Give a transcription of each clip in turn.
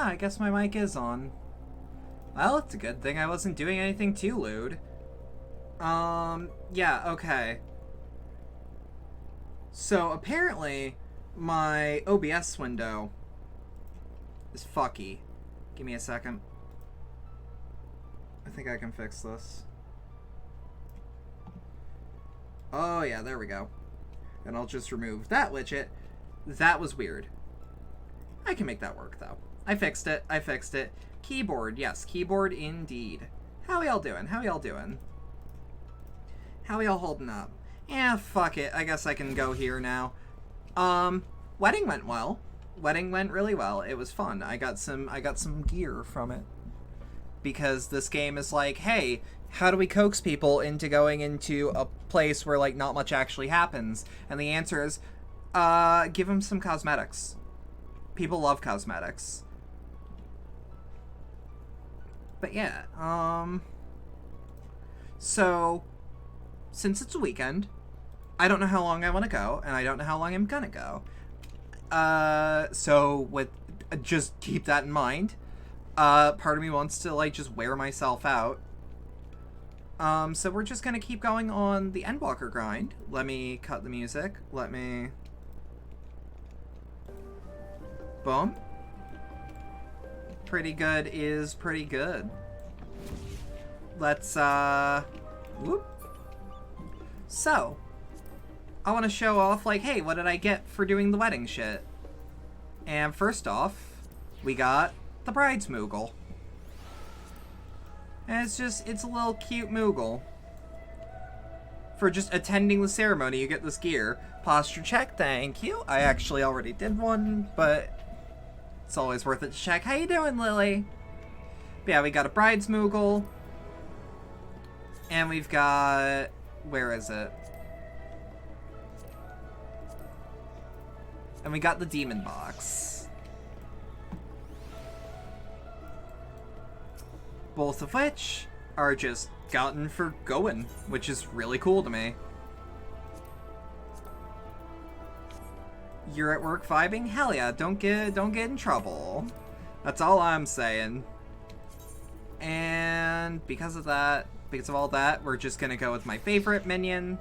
I guess my mic is on. Well, it's a good thing I wasn't doing anything too lewd. Yeah, okay. So, apparently, my OBS window is fucky. Give me a second. I think I can fix this. Oh, yeah, there we go. And I'll just remove that widget. That was weird. I can make that work, though. I fixed it. I fixed it. Keyboard. Yes, keyboard indeed. How y'all doing? How y'all doing? How y'all holding up? Yeah, fuck it. I guess I can go here now. Wedding went well. Wedding went really well. It was fun. I got some gear from it. Because this game is like, hey, how do we coax people into going into a place where, like, not much actually happens? And the answer is, give them some cosmetics. People love cosmetics. But yeah, so, since it's a weekend, I don't know how long I want to go, and I don't know how long I'm gonna go. So, just keep that in mind. Part of me wants to, like, just wear myself out. So we're just gonna keep going on the Endwalker grind. Let me cut the music. Let me... Boom. Pretty good is pretty good. Let's, whoop. So, I want to show off, like, hey, what did I get for doing the wedding shit? And first off, we got the bride's Moogle. And it's a little cute Moogle. For just attending the ceremony, you get this gear. Posture check, thank you. I actually already did one, but it's always worth it to check. How you doing, Lily? But yeah, we got a bride's Moogle. And we've got... Where is it? And we got the demon box. Both of which are just gotten for going, which is really cool to me. You're at work vibing? Hell yeah, don't get in trouble. That's all I'm saying. And because of all that, we're just gonna go with my favorite minion,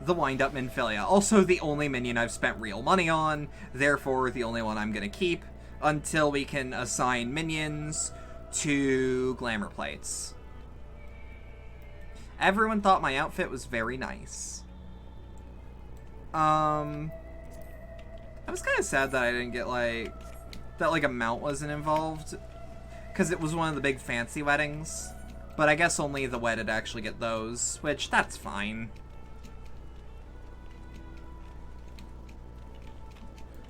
the Wind-Up Minfilia. Also the only minion I've spent real money on, therefore the only one I'm gonna keep until we can assign minions to glamour plates. Everyone thought my outfit was very nice. I was kind of sad that I didn't get, like, that, like, a mount wasn't involved, because it was one of the big fancy weddings, but I guess only the wedded actually get those, which, that's fine.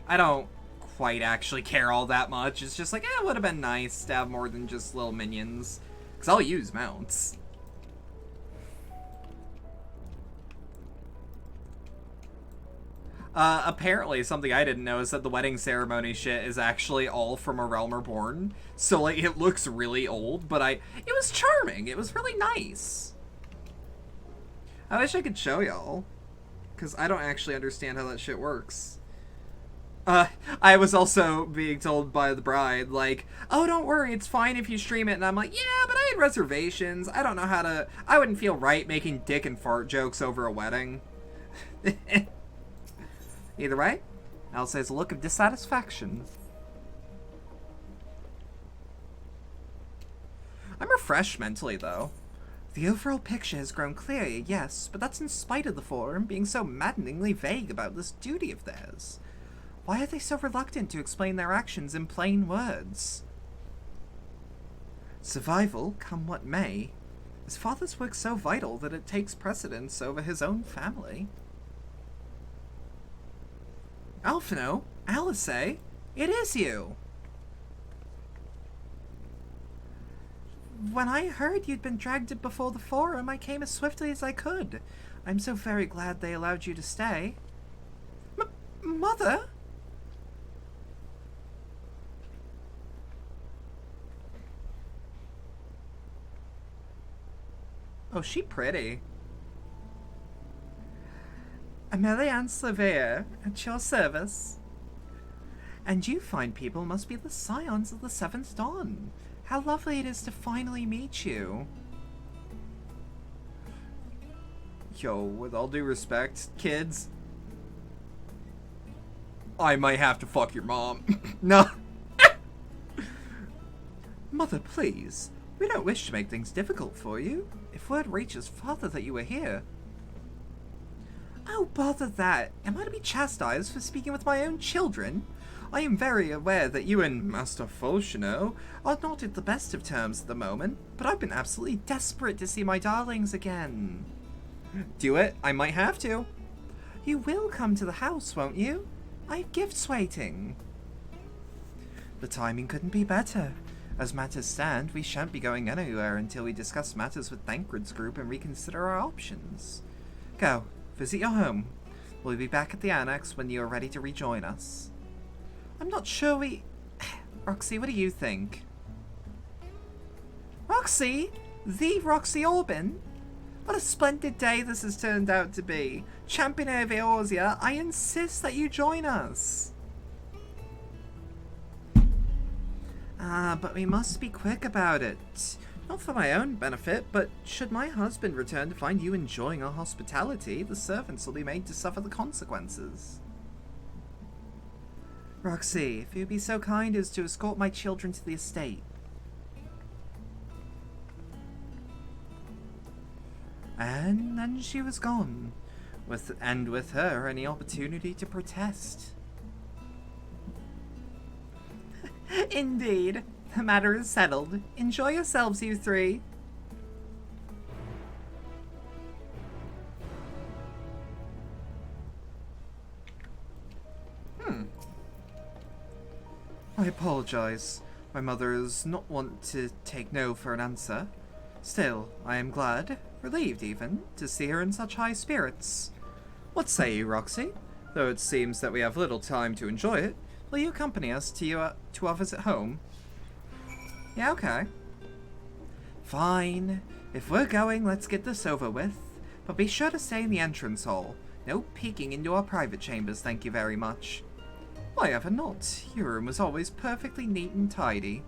I don't quite actually care all that much. It's just like, it would have been nice to have more than just little minions, because I'll use mounts. Apparently, something I didn't know is that the wedding ceremony shit is actually all from A Realm Reborn. So, like, it looks really old, but it was charming. It was really nice. I wish I could show y'all, because I don't actually understand how that shit works. I was also being told by the bride, like, oh, don't worry, it's fine if you stream it. And I'm like, yeah, but I had reservations. I don't know how to... I wouldn't feel right making dick and fart jokes over a wedding. Either way, Elsa has a look of dissatisfaction. I'm refreshed mentally, though. The overall picture has grown clearer, yes, but that's in spite of the Forum being so maddeningly vague about this duty of theirs. Why are they so reluctant to explain their actions in plain words? Survival, come what may. His father's work so vital that it takes precedence over his own family. Alphino? Alice, it is you! When I heard you'd been dragged before the Forum, I came as swiftly as I could. I'm so very glad they allowed you to stay. Mother? Oh, she pretty. Amelie Anne Slavier, at your service. And you fine people must be the scions of the Seventh Dawn. How lovely it is to finally meet you. Yo, with all due respect, kids, I might have to fuck your mom. No. Mother, please. We don't wish to make things difficult for you. If word reaches father that you are here... Oh, bother that. Am I to be chastised for speaking with my own children? I am very aware that you and Master Folchino are not at the best of terms at the moment, but I've been absolutely desperate to see my darlings again. Do it. I might have to. You will come to the house, won't you? I have gifts waiting. The timing couldn't be better. As matters stand, we shan't be going anywhere until we discuss matters with Thancred's group and reconsider our options. Go, visit your home. We'll be back at the annex when you are ready to rejoin us. I'm not sure we... Roxy, what do you think? Roxy? The Roxy Orban? What a splendid day this has turned out to be. Champion of Eorzea, I insist that you join us. But we must be quick about it. Not for my own benefit, but should my husband return to find you enjoying our hospitality, the servants will be made to suffer the consequences. Roxy, if you'd be so kind as to escort my children to the estate. And then she was gone, with her any opportunity to protest. Indeed. The matter is settled. Enjoy yourselves, you three. I apologize. My mother is not wont to take no for an answer. Still, I am glad, relieved even, to see her in such high spirits. What say you, Roxy? Though it seems that we have little time to enjoy it, will you accompany us to our visit home? Yeah, okay. Fine. If we're going, let's get this over with. But be sure to stay in the entrance hall. No peeking into our private chambers, thank you very much. Why ever not? Your room was always perfectly neat and tidy.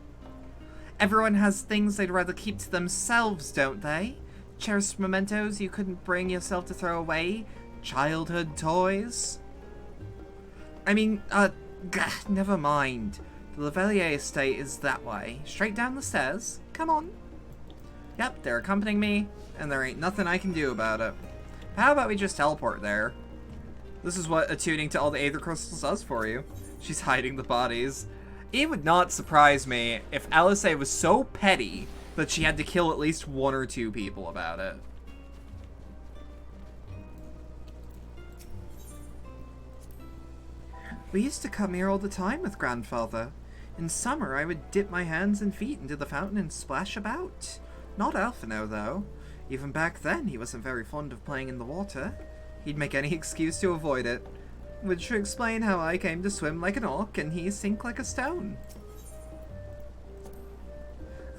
Everyone has things they'd rather keep to themselves, don't they? Cherished mementos you couldn't bring yourself to throw away? Childhood toys? I mean, never mind. The Lavelier estate is that way. Straight down the stairs. Come on. Yep, they're accompanying me, and there ain't nothing I can do about it. How about we just teleport there? This is what attuning to all the Aether Crystals does for you. She's hiding the bodies. It would not surprise me if Alice was so petty that she had to kill at least 1 or 2 people about it. We used to come here all the time with Grandfather. In summer, I would dip my hands and feet into the fountain and splash about. Not Alphino, though. Even back then, he wasn't very fond of playing in the water. He'd make any excuse to avoid it. Which should explain how I came to swim like an orc and he sink like a stone.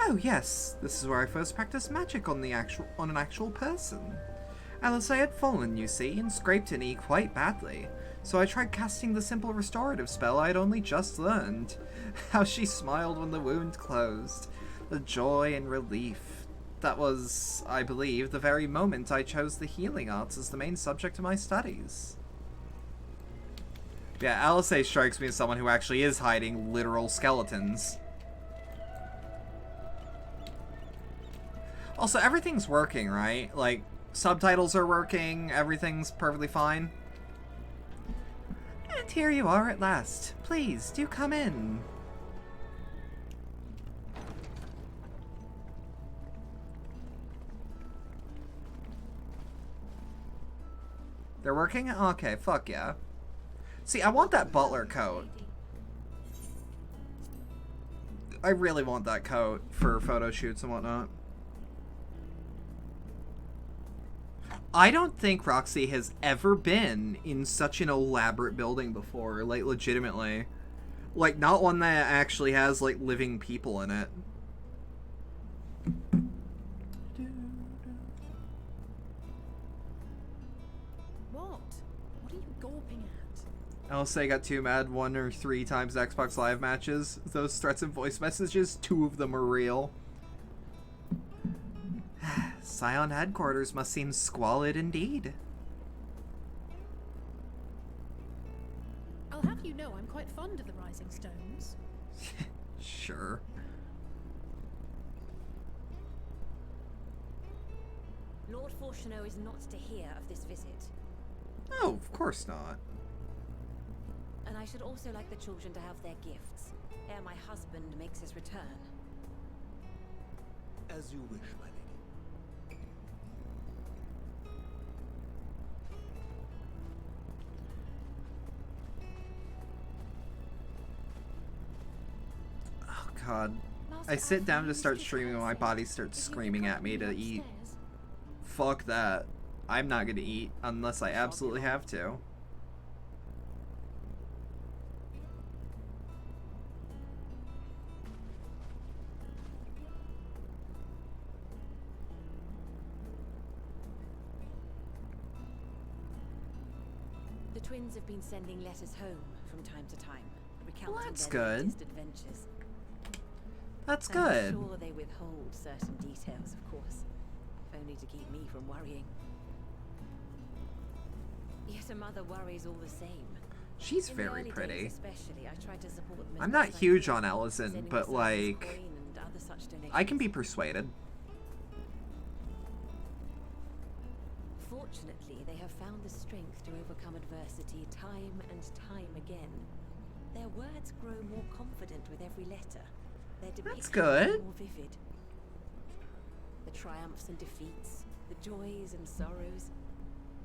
Oh yes, this is where I first practiced magic on an actual person. Alice had fallen, you see, and scraped her knee quite badly. So I tried casting the simple restorative spell I had only just learned. How she smiled when the wound closed. The joy and relief. That was, I believe, the very moment I chose the healing arts as the main subject of my studies. Yeah, Alice strikes me as someone who actually is hiding literal skeletons. Also, everything's working, right? Like, subtitles are working, everything's perfectly fine. And here you are at last. Please, do come in. They're working? Okay, fuck yeah. See, I want that butler coat. I really want that coat for photo shoots and whatnot. I don't think Roxy has ever been in such an elaborate building before, like, legitimately. Like, not one that actually has, like, living people in it. What? What are you gawping at? LSA got too mad 1 or 3 times Xbox Live matches. Those threats and voice messages, 2 of them are real. Scion headquarters must seem squalid indeed. I'll have you know I'm quite fond of the Rising Stones. Sure. Lord Fortuneau is not to hear of this visit. Oh, of course not. And I should also like the children to have their gifts, ere my husband makes his return. As you wish, my lady. Oh god. I sit down to start streaming and my body starts screaming at me to eat. Fuck that. I'm not gonna eat unless I absolutely have to. The twins have been sending letters home from time to time, recounting That's their good. latest adventures. That's I'm good. sure they withhold certain details, of course, if only to keep me from worrying. Yet a mother worries all the same. She's In the very early pretty. days especially, I tried to support them as I'm best not I huge could, on Allison, sending but the like, coin and other such I can be donations. persuaded. Fortunately, they have found the strength to overcome adversity time and time again. Their words grow more confident with every letter. Their That's depictions good. are more vivid. The triumphs and defeats, the joys and sorrows.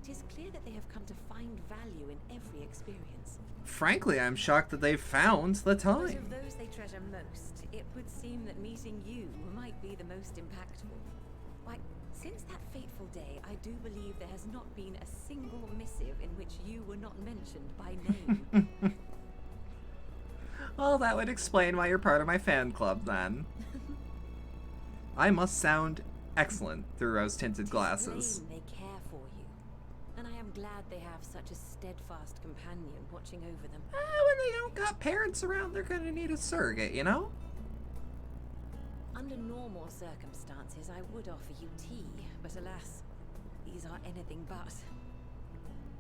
It is clear that they have come to find value in every experience. Frankly, I'm shocked that they've found the But time. of those they treasure most, it would seem that meeting you might be the most impactful. Why, since that fateful day, I do believe there has not been a single missive in which you were not mentioned by name. Well, that would explain why you're part of my fan club, then. I must sound excellent through rose-tinted glasses. Plain they care for you, and I am glad they have such a steadfast companion watching over them. When they don't got parents around, they're gonna need a surrogate, you know? Under normal circumstances, I would offer you tea, but alas, these are anything but.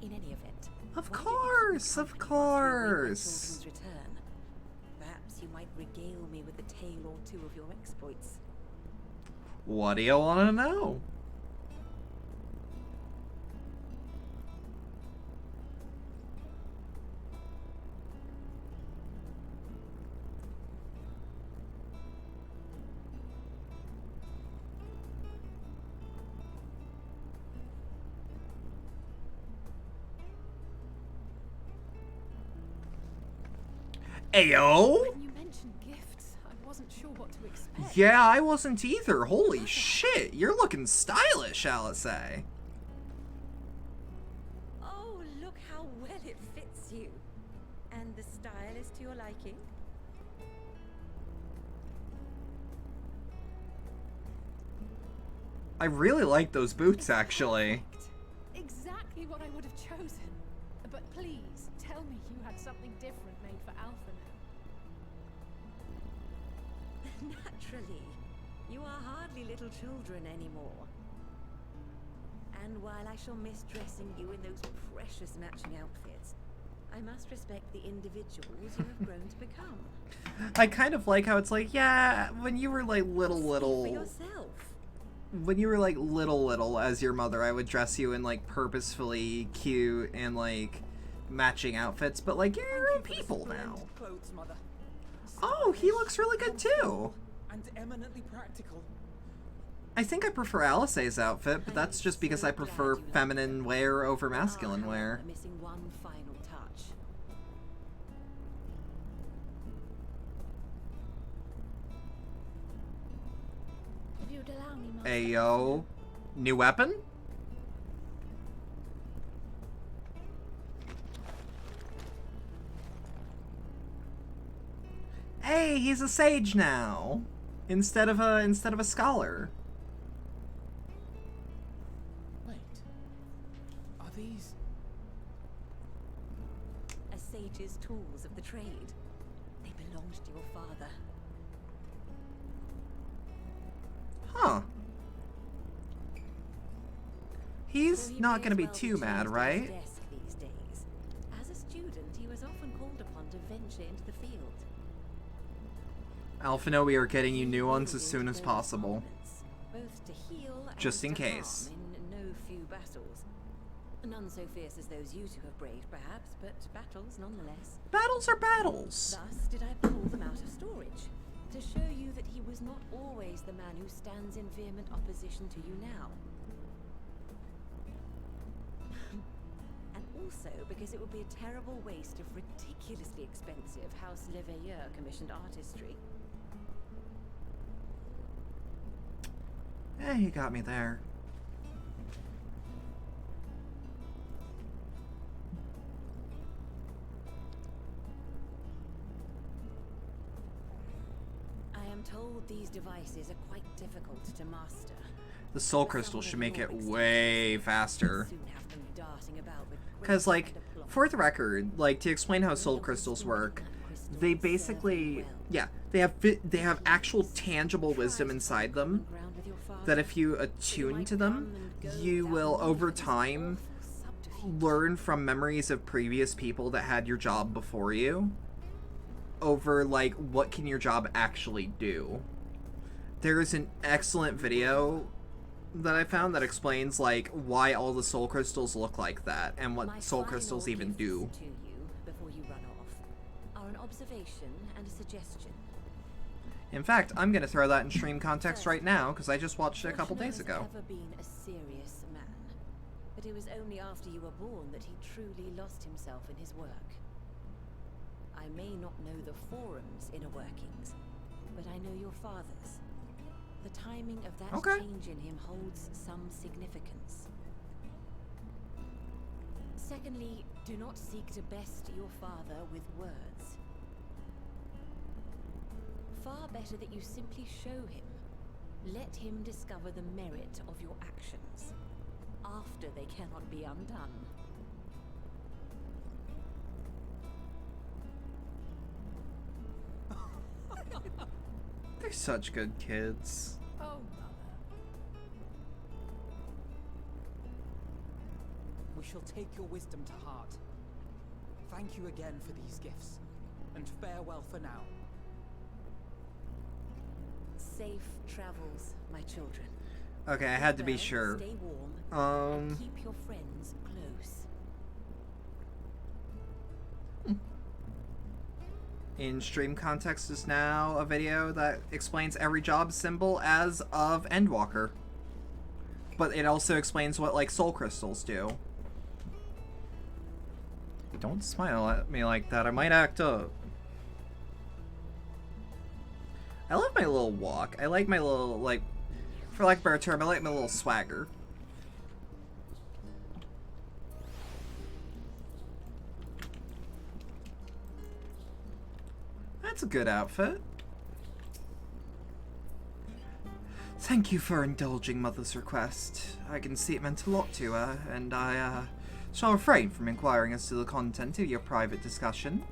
In any event, Of why don't you course, keep of company while we await my course. children's return? Perhaps you might regale me with a tale or two of your exploits. What do you want to know? Ayo? When you mentioned gifts, I wasn't sure what to expect. Yeah, I wasn't either. Holy shit, you're looking stylish, Alice. Oh, look how well it fits you. And the style is to your liking? I really like those boots, actually. Perfect. Exactly what I would have chosen. But please, tell me you had something different made for Alpha now. Naturally. You are hardly little children anymore. And while I shall miss dressing you in those precious matching outfits, I must respect the individuals you have grown to become. I kind of like how it's like, yeah, when you were like Speak little, for yourself. when you were like little as your mother, I would dress you in like purposefully cute and like matching outfits, but like you're your own people now. Clothes, mother. Oh, he looks really good too. And eminently practical. I think I prefer Alice's outfit, but that's just because I prefer feminine wear over masculine Ah, wear. however, missing one final touch. If you'd allow me, Master. Ayo. New weapon? Hey, he's a sage now. Instead of a scholar. Wait. Are these... A sage mage's tools of the trade. They belonged to your father. Huh. He's So he not may gonna as be well too chained mad, to his right? desk these days. As a student, he was often called upon to venture into the field. Alphino, we are getting you new ones as Into soon as those possible. armaments, both to heal Just and in to case. harm in no few battles. None so fierce as those you two have braved, perhaps, but battles nonetheless. Battles are battles. Thus did I pull them out of storage, to show you that he was not always the man who stands in vehement opposition to you now. And also because it would be a terrible waste of ridiculously expensive House Leveilleur commissioned artistry. Eh, he got me there. I am told these devices are quite difficult to master. The soul crystal should make it way faster. Soon have them darting about with Because, great like, aplomb. for the record, like, to explain how soul crystals work, they basically, yeah, they have actual tangible wisdom inside them that if you attune to them, you will, over time, learn from memories of previous people that had your job before you over, like, what can your job actually do. There is an excellent video that I found that explains, like, why all the soul crystals look like that and what soul crystals even do. To you before you run off are an observation and a suggestion. In fact, I'm going to throw that in stream context right now because I just watched it a couple days Fortunato ago. has never been a serious man, but it was only after you were born that he truly lost himself in his work. I may not know the forum's inner workings, but I know your father's. The timing of that Okay. change in him holds some significance. Secondly, do not seek to best your father with words. Far better that you simply show him. Let him discover the merit of your actions, after they cannot be undone. They're such good kids. Oh, mother. We shall take your wisdom to heart. Thank you again for these gifts, and farewell for now. Safe travels, my children. Okay, I had to be Well, sure. Stay warm and Um, keep your friends close. in stream context is now a video that explains every job symbol as of Endwalker. But it also explains what, like, soul crystals do. Don't smile at me like that, I might act up. I love my little walk. I like my little, like, for lack of a better term, I like my little swagger. That's a good outfit. Thank you for indulging Mother's request. I can see it meant a lot to her, and I shall refrain from inquiring as to the content of your private discussion.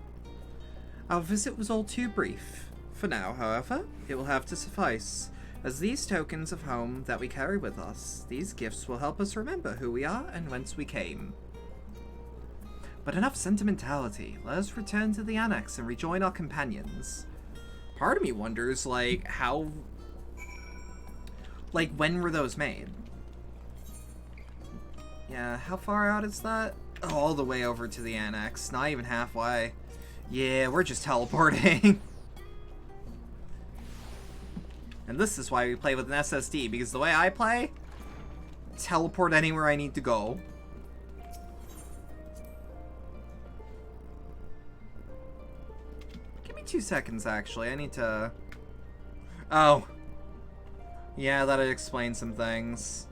Our visit was all too brief. For now, however, it will have to suffice. As these tokens of home that we carry with us, these gifts will help us remember who we are and whence we came. But enough sentimentality. Let us return to the annex and rejoin our companions. Part of me wonders, like, how... Like, when were those made? Yeah, how far out is that? Oh, all the way over to the annex. Not even halfway. Yeah, we're just teleporting. And this is why we play with an SSD, because the way I play, teleport anywhere I need to go. Give me 2 seconds, actually. I need to... Oh. Yeah, that'd explain some things.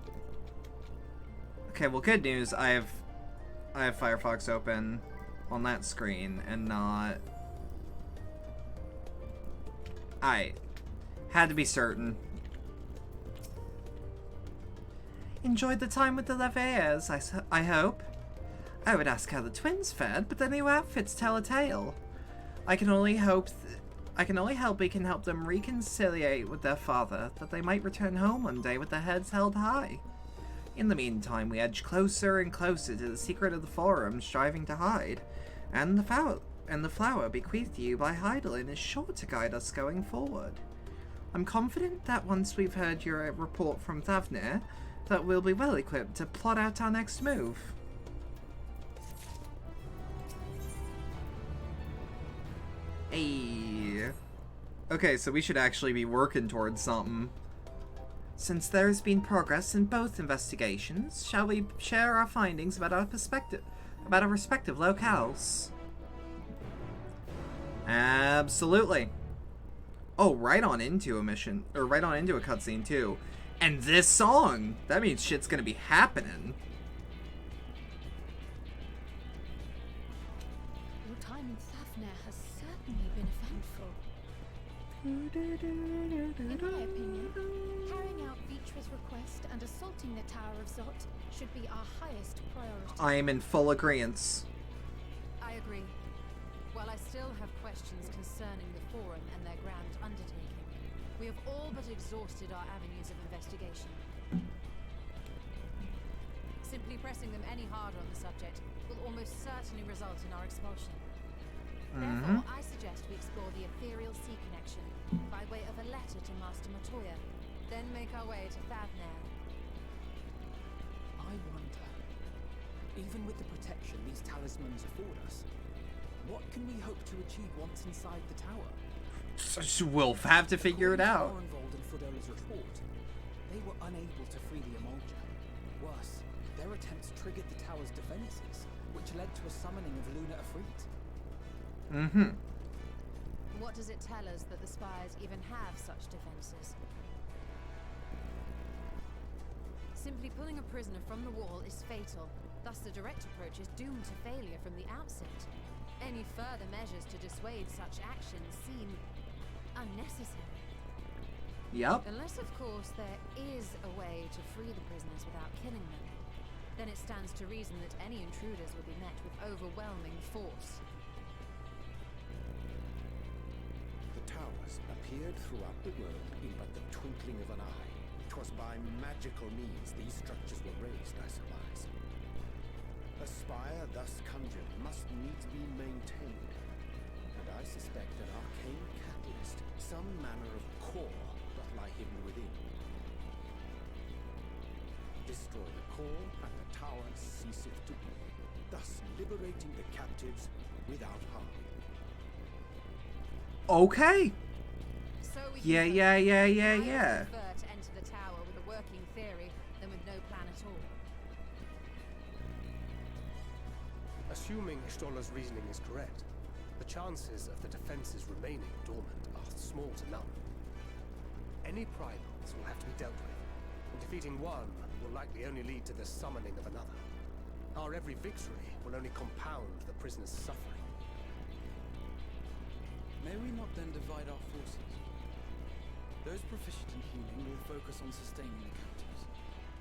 Okay, well, good news. I have Firefox open on that screen and not... Had to be certain. Enjoyed the time with the Levairs, I hope. I would ask how the twins fared, but their new outfits tell a tale. I can only hope we can help them reconciliate with their father, that they might return home one day with their heads held high. In the meantime, we edge closer and closer to the secret of the forum, striving to hide, and the flower bequeathed to you by Heidelin is sure to guide us going forward. I'm confident that once we've heard your report from Thavnir, that we'll be well equipped to plot out our next move. Hey. Okay, so we should actually be working towards something. Since there has been progress in both investigations, shall we share our findings about our respective locales? Absolutely. Oh, right on into a mission, or right on into a cutscene too. And this song! That means shit's gonna be happening. Your time in Thavnir has certainly been eventful. In my opinion, carrying out Vitra's request and assaulting the Tower of Zot should be our highest priority. I am in full agreement. I agree. While I still have questions concerning the Forum and their grand undertaking, we have all but exhausted our avenues of investigation. Simply pressing them any harder on the subject will almost certainly result in our expulsion. Therefore, I suggest we explore the ethereal sea connection by way of a letter to Master Matoya, then make our way to Thavnir. I wonder, even with the protection these talismans afford us, what can we hope to achieve once inside the tower? We'll have to figure it out. Involved in Frodola's report, they were unable to free the Emulger. Worse, their attempts triggered the tower's defenses, which led to a summoning of Luna Afrit. What does it tell us that the Spires even have such defenses? Simply pulling a prisoner from the wall is fatal, thus the direct approach is doomed to failure from the outset. Any further measures to dissuade such actions seem unnecessary. Yep. Unless, of course, there is a way to free the prisoners without killing them. Then it stands to reason that any intruders will be met with overwhelming force. The towers appeared throughout the world in but the twinkling of an eye. 'Twas by magical means these structures were raised, I surmise. A spire thus conjured must needs be maintained, and I suspect an arcane catalyst, some manner of core, doth lie hidden within. Destroy the core, and the tower ceaseth to be, thus liberating the captives without harm. Okay. So we Yeah. I prefer to enter the tower with a working theory than with no plan at all. Assuming Stolla's reasoning is correct, the chances of the defenses remaining dormant are small to none. Any primals will have to be dealt with, and defeating one will likely only lead to the summoning of another. Our every victory will only compound the prisoner's suffering. May we not then divide our forces? Those proficient in healing will focus on sustaining the captives.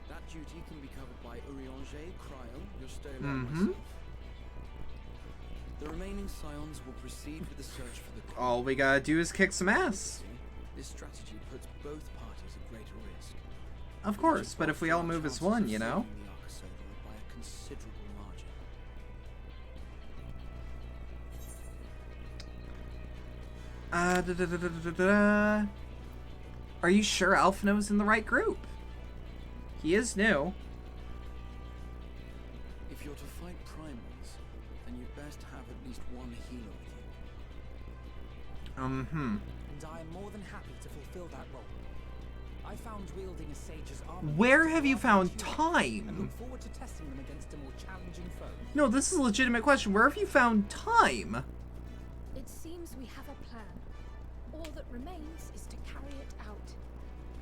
That duty can be covered by Urianger, Cryle, Yostela, and myself. The remaining scions will proceed with the search for the core. All we gotta do is kick some ass. This strategy puts both parties at greater risk. Of course, but if we all move as one, you know? The Arcosodal by a considerable margin. Are you sure Alphino's in the right group? He is new. If you're to fight primals, then you'd best have at least one healer with you. And I am more than happy to fulfill that role. I found wielding a sage's armor. Where have you found and time? look forward to testing them against a more challenging foe. No, this is a legitimate question. Where have you found time? It seems we have a plan. All that remains is to carry it out.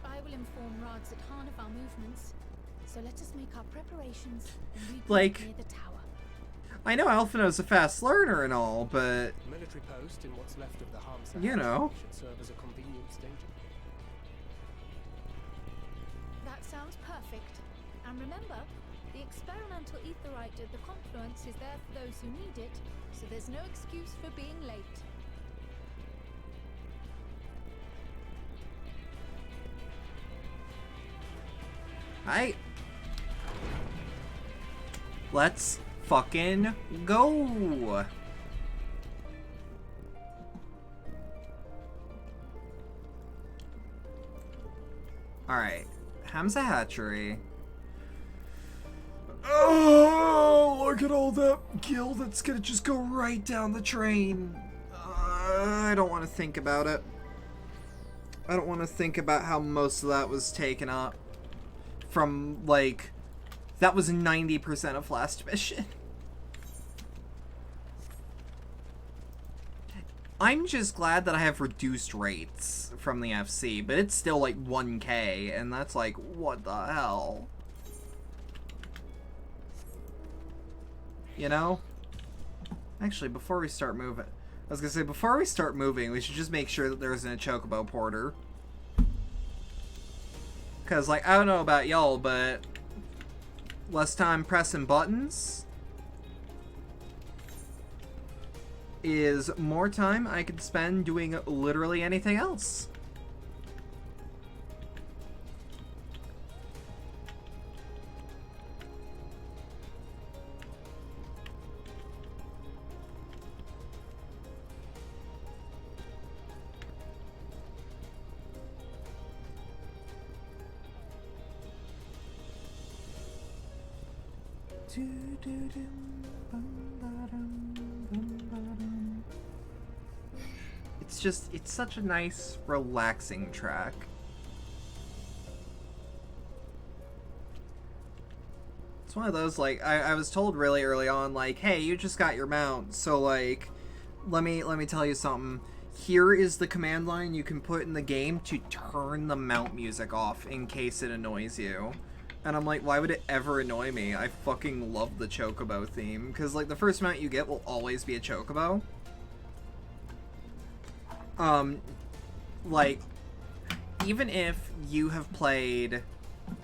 I will inform Rads at Han of our movements, so let us make our preparations and regroup Like- near the tower. I know Alphino's a fast learner and all, but A military post in what's left of the Harmsa You know. should serve as a convenient staging. That sounds perfect. And remember, The experimental etherite at the confluence is there for those who need it, so there's no excuse for being late. Let's fucking go. Alright. Hamza Hatchery. Oh, look at all that gil that's gonna just go right down the drain. I don't want to think about it. I don't want to think about how most of that was taken up. From, like, that was 90% of last mission. I'm just glad that I have reduced rates from the FC, but it's still like 1k, and that's like, what the hell? You know? Actually, before we start moving, I was gonna say, before we start moving, we should just make sure that there isn't a Chocobo Porter. Because, like, I don't know about y'all, but less time pressing buttons is more time I could spend doing literally anything else. It's such a nice, relaxing track. It's one of those, like, I was told really early on, like, hey, you just got your mount, so, like, let me tell you something. Here is the command line you can put in the game to turn the mount music off in case it annoys you. And I'm like, why would it ever annoy me? I fucking love the Chocobo theme. Because, like, the first mount you get will always be a Chocobo. Like, even if you have played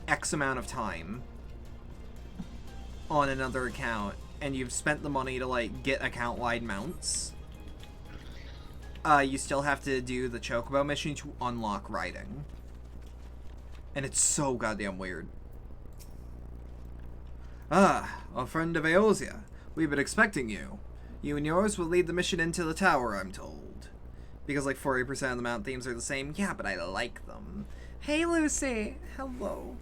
X amount of time on another account, and you've spent the money to, like, get account-wide mounts, you still have to do the Chocobo mission to unlock riding. And it's so goddamn weird. Ah, our friend of Eosia. We've been expecting you. You and yours will lead the mission into the tower, I'm told. Because like 40% of the mount themes are the same. Yeah, but I like them. Hey, Lucy. Hello.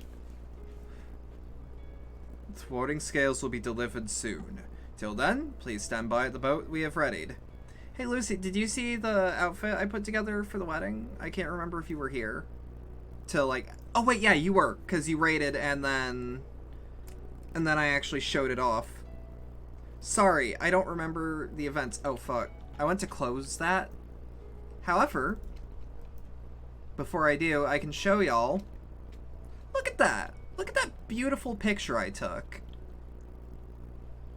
Thwarting scales will be delivered soon. Till then, please stand by at the boat we have readied. Hey, Lucy, did you see the outfit I put together for the wedding? I can't remember if you were here. To like... Oh, wait, yeah, you were. Because you raided and then I actually showed it off. Sorry, I don't remember the events. Oh, fuck. I went to close that. However, before I do, I can show y'all. Look at that. Look at that beautiful picture I took.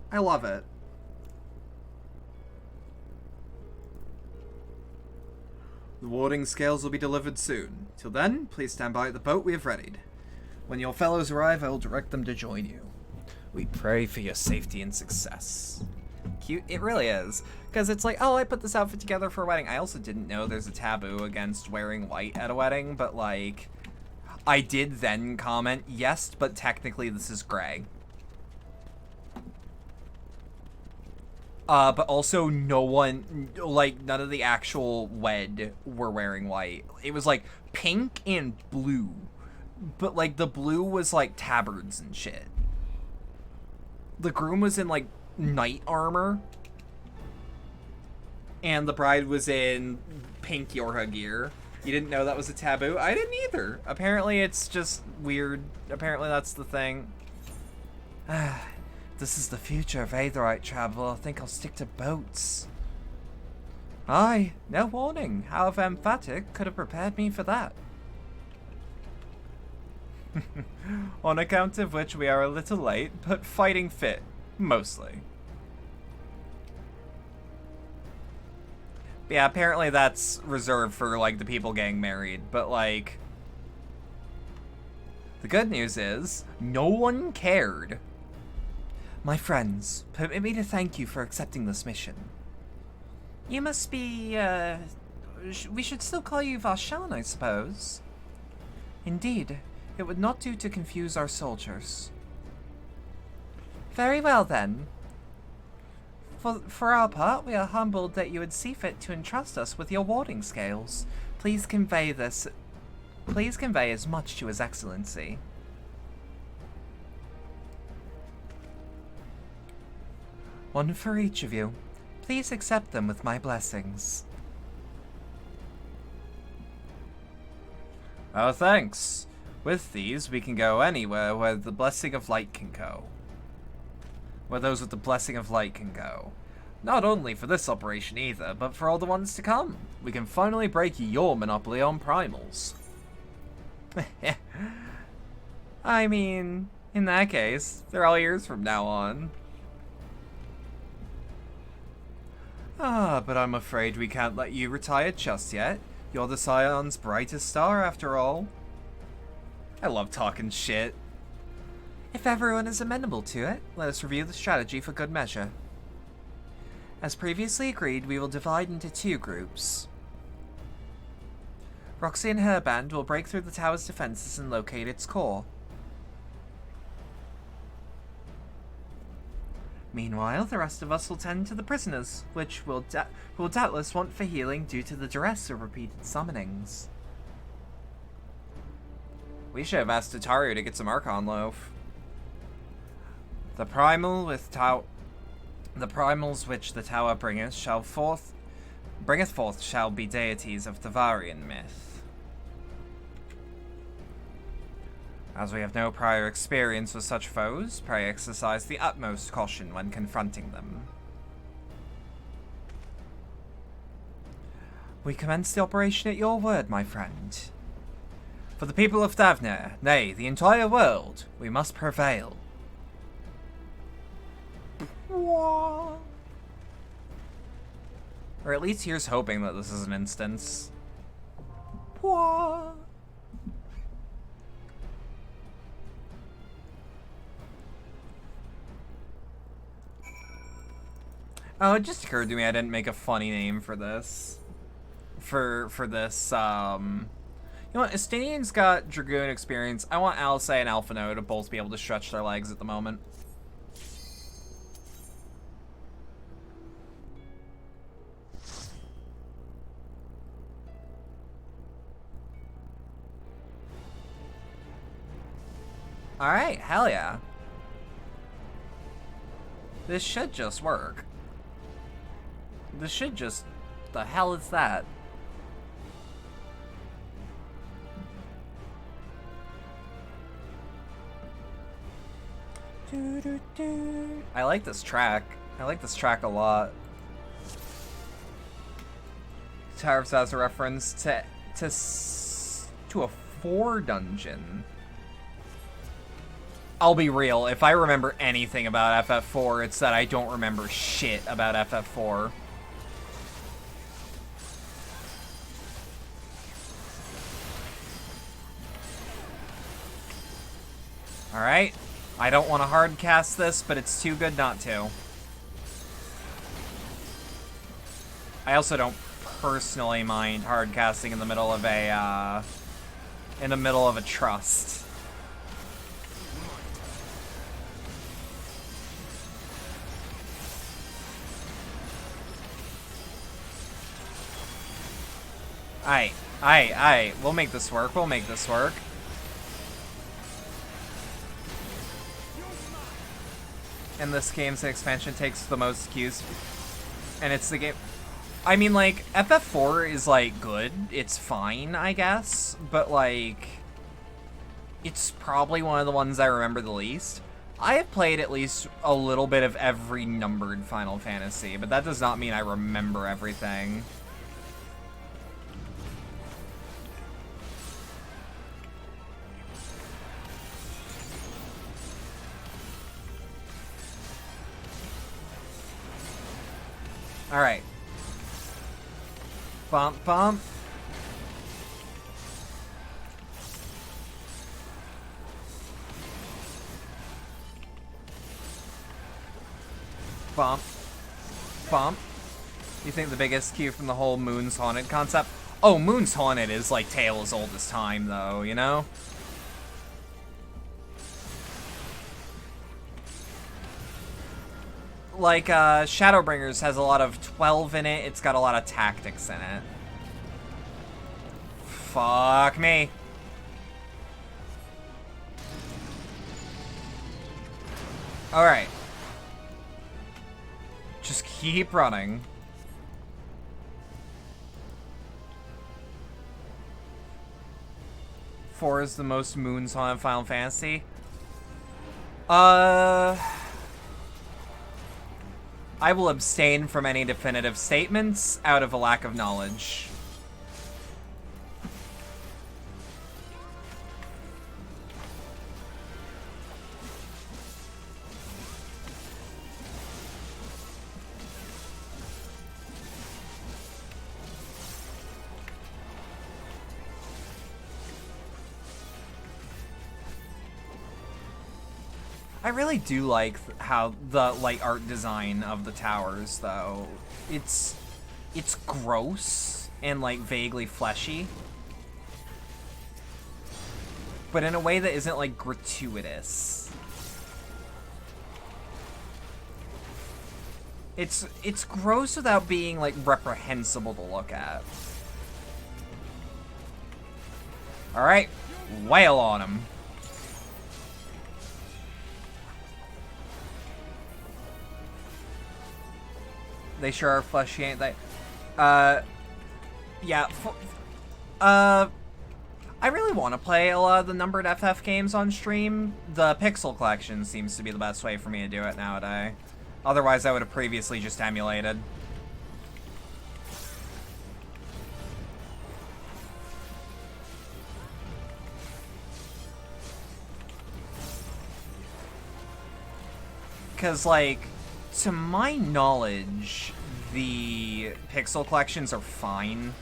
I love it. The warding scales will be delivered soon. Till then, please stand by at the boat we have readied. When your fellows arrive, I will direct them to join you. We pray for your safety and success. Cute. It really is. Because it's like, oh, I put this outfit together for a wedding. I also didn't know there's a taboo against wearing white at a wedding, but like, I did then comment, yes, but technically this is gray. But also no one, like, none of the actual wed were wearing white. It was like pink and blue. But like the blue was like tabards and shit. The groom was in like knight armor. And the bride was in pink Yorha gear. You didn't know that was a taboo? I didn't either. Apparently it's just weird. Apparently that's the thing. This is the future of Aetherite travel. I think I'll stick to boats. Aye, no warning. However emphatic could have prepared me for that. On account of which we are a little late, but fighting fit, mostly. Yeah, apparently that's reserved for, like, the people getting married, but, like... The good news is, no one cared My friends, permit me to thank you for accepting this mission. You must be, we should still call you Varshan, I suppose. Indeed, it would not do to confuse our soldiers. Very well, then. For our part, we are humbled that you would see fit to entrust us with your warding scales. Please convey as much to His Excellency. One for each of you. Please accept them with my blessings. Oh, thanks. With these, we can go anywhere where the blessing of light can go. Where those with the blessing of light can go. Not only for this operation either, but for all the ones to come. We can finally break your monopoly on primals. I mean, in that case, they're all yours from now on. But I'm afraid we can't let you retire just yet. You're the Scion's brightest star, after all. I love talking shit. If everyone is amenable to it, let us review the strategy for good measure. As previously agreed, we will divide into 2 groups. Roxy and her band will break through the tower's defenses and locate its core. Meanwhile, the rest of us will tend to the prisoners, which will doubtless want for healing due to the duress of repeated summonings. We should have asked Tataru to get some Archon Loaf. The primals which the tower bringeth forth shall be deities of the Varian myth. As we have no prior experience with such foes, pray exercise the utmost caution when confronting them. We commence the operation at your word, my friend. For the people of Thavner, nay, the entire world, we must prevail. Or at least here's hoping that this is an instance. Oh, it just occurred to me I didn't make a funny name for this. For this, You know what, Estinian's got Dragoon experience. I want Alice and Alphino to both be able to stretch their legs at the moment. Alright, hell yeah. This should just work. This should just... The hell is that? I like this track. I like this track a lot. Towers has a reference to a 4 dungeon. I'll be real, if I remember anything about FF4, it's that I don't remember shit about FF4. Alright. I don't want to hard cast this, but it's too good not to. I also don't personally mind hard casting in the middle of a trust. Aight. We'll make this work. We'll make this work. And this game's expansion takes the most cues. And it's the game... I mean, like, FF4 is, like, good. It's fine, I guess. But, like... It's probably one of the ones I remember the least. I have played at least a little bit of every numbered Final Fantasy, but that does not mean I remember everything. Alright. Bump, bump. Bump. Bump. You think the biggest cue from the whole Moon's Haunted concept? Oh, Moon's Haunted is like tale as old as time, though, you know? Like, Shadowbringers has a lot of 12 in it. It's got a lot of tactics in it. Fuck me. Alright. Just keep running. Four is the most moons on Final Fantasy. I will abstain from any definitive statements out of a lack of knowledge. I really do like how the like art design of the towers, though. It's gross and like vaguely fleshy, but in a way that isn't like gratuitous. It's gross without being like reprehensible to look at. All right, wail on him. They sure are fleshy, ain't they? Yeah. I really want to play a lot of the numbered FF games on stream. The Pixel Collection seems to be the best way for me to do it nowadays. Otherwise, I would have previously just emulated. Because, like, to my knowledge, the Pixel Collections are fine.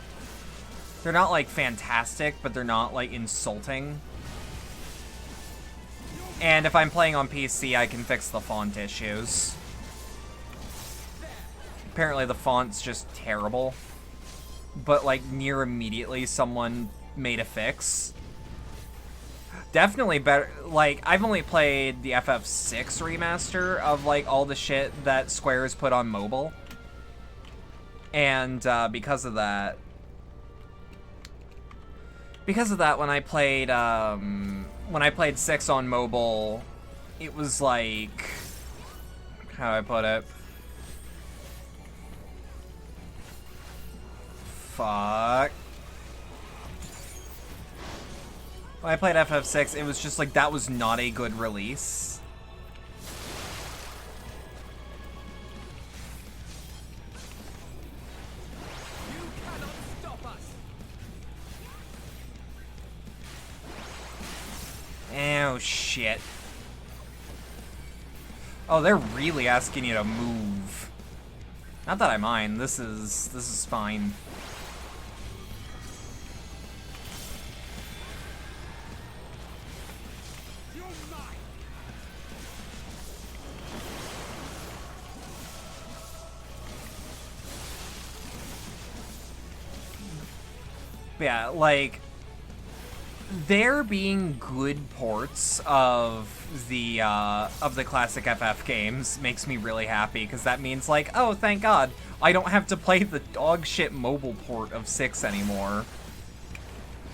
They're not, like, fantastic, but they're not, like, insulting. And if I'm playing on PC, I can fix the font issues. Apparently the font's just terrible. But, like, near immediately someone made a fix. Definitely better. Like, I've only played the FF6 remaster of, like, all the shit that Square has put on mobile. And, because of that, when I played 6 on mobile, it was like, how do I put it? Fuck. When I played FF6, it was just like, that was not a good release. You cannot stop us. Oh, shit. Oh, they're really asking you to move. Not that I mind. This is fine. Yeah, like, there being good ports of the classic FF games makes me really happy, because that means, like, oh, thank God, I don't have to play the dog shit mobile port of 6 anymore.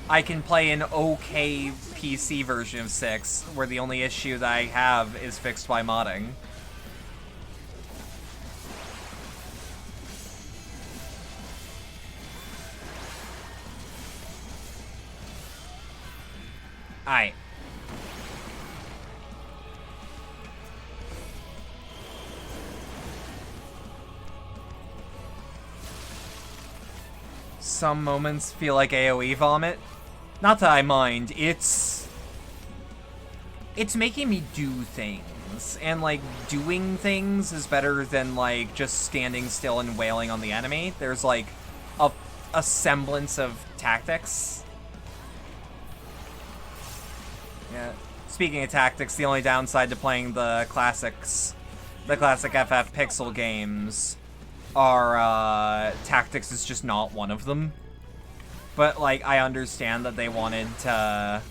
I can play an okay PC version of 6, where the only issue that I have is fixed by modding. Aight. Some moments feel like AoE vomit. Not that I mind, it's making me do things. And, like, doing things is better than, like, just standing still and wailing on the enemy. There's, like, a semblance of tactics. Yeah. Speaking of tactics, the only downside to playing the classics the classic FF pixel games are, tactics is just not one of them. But, like, I understand that they wanted to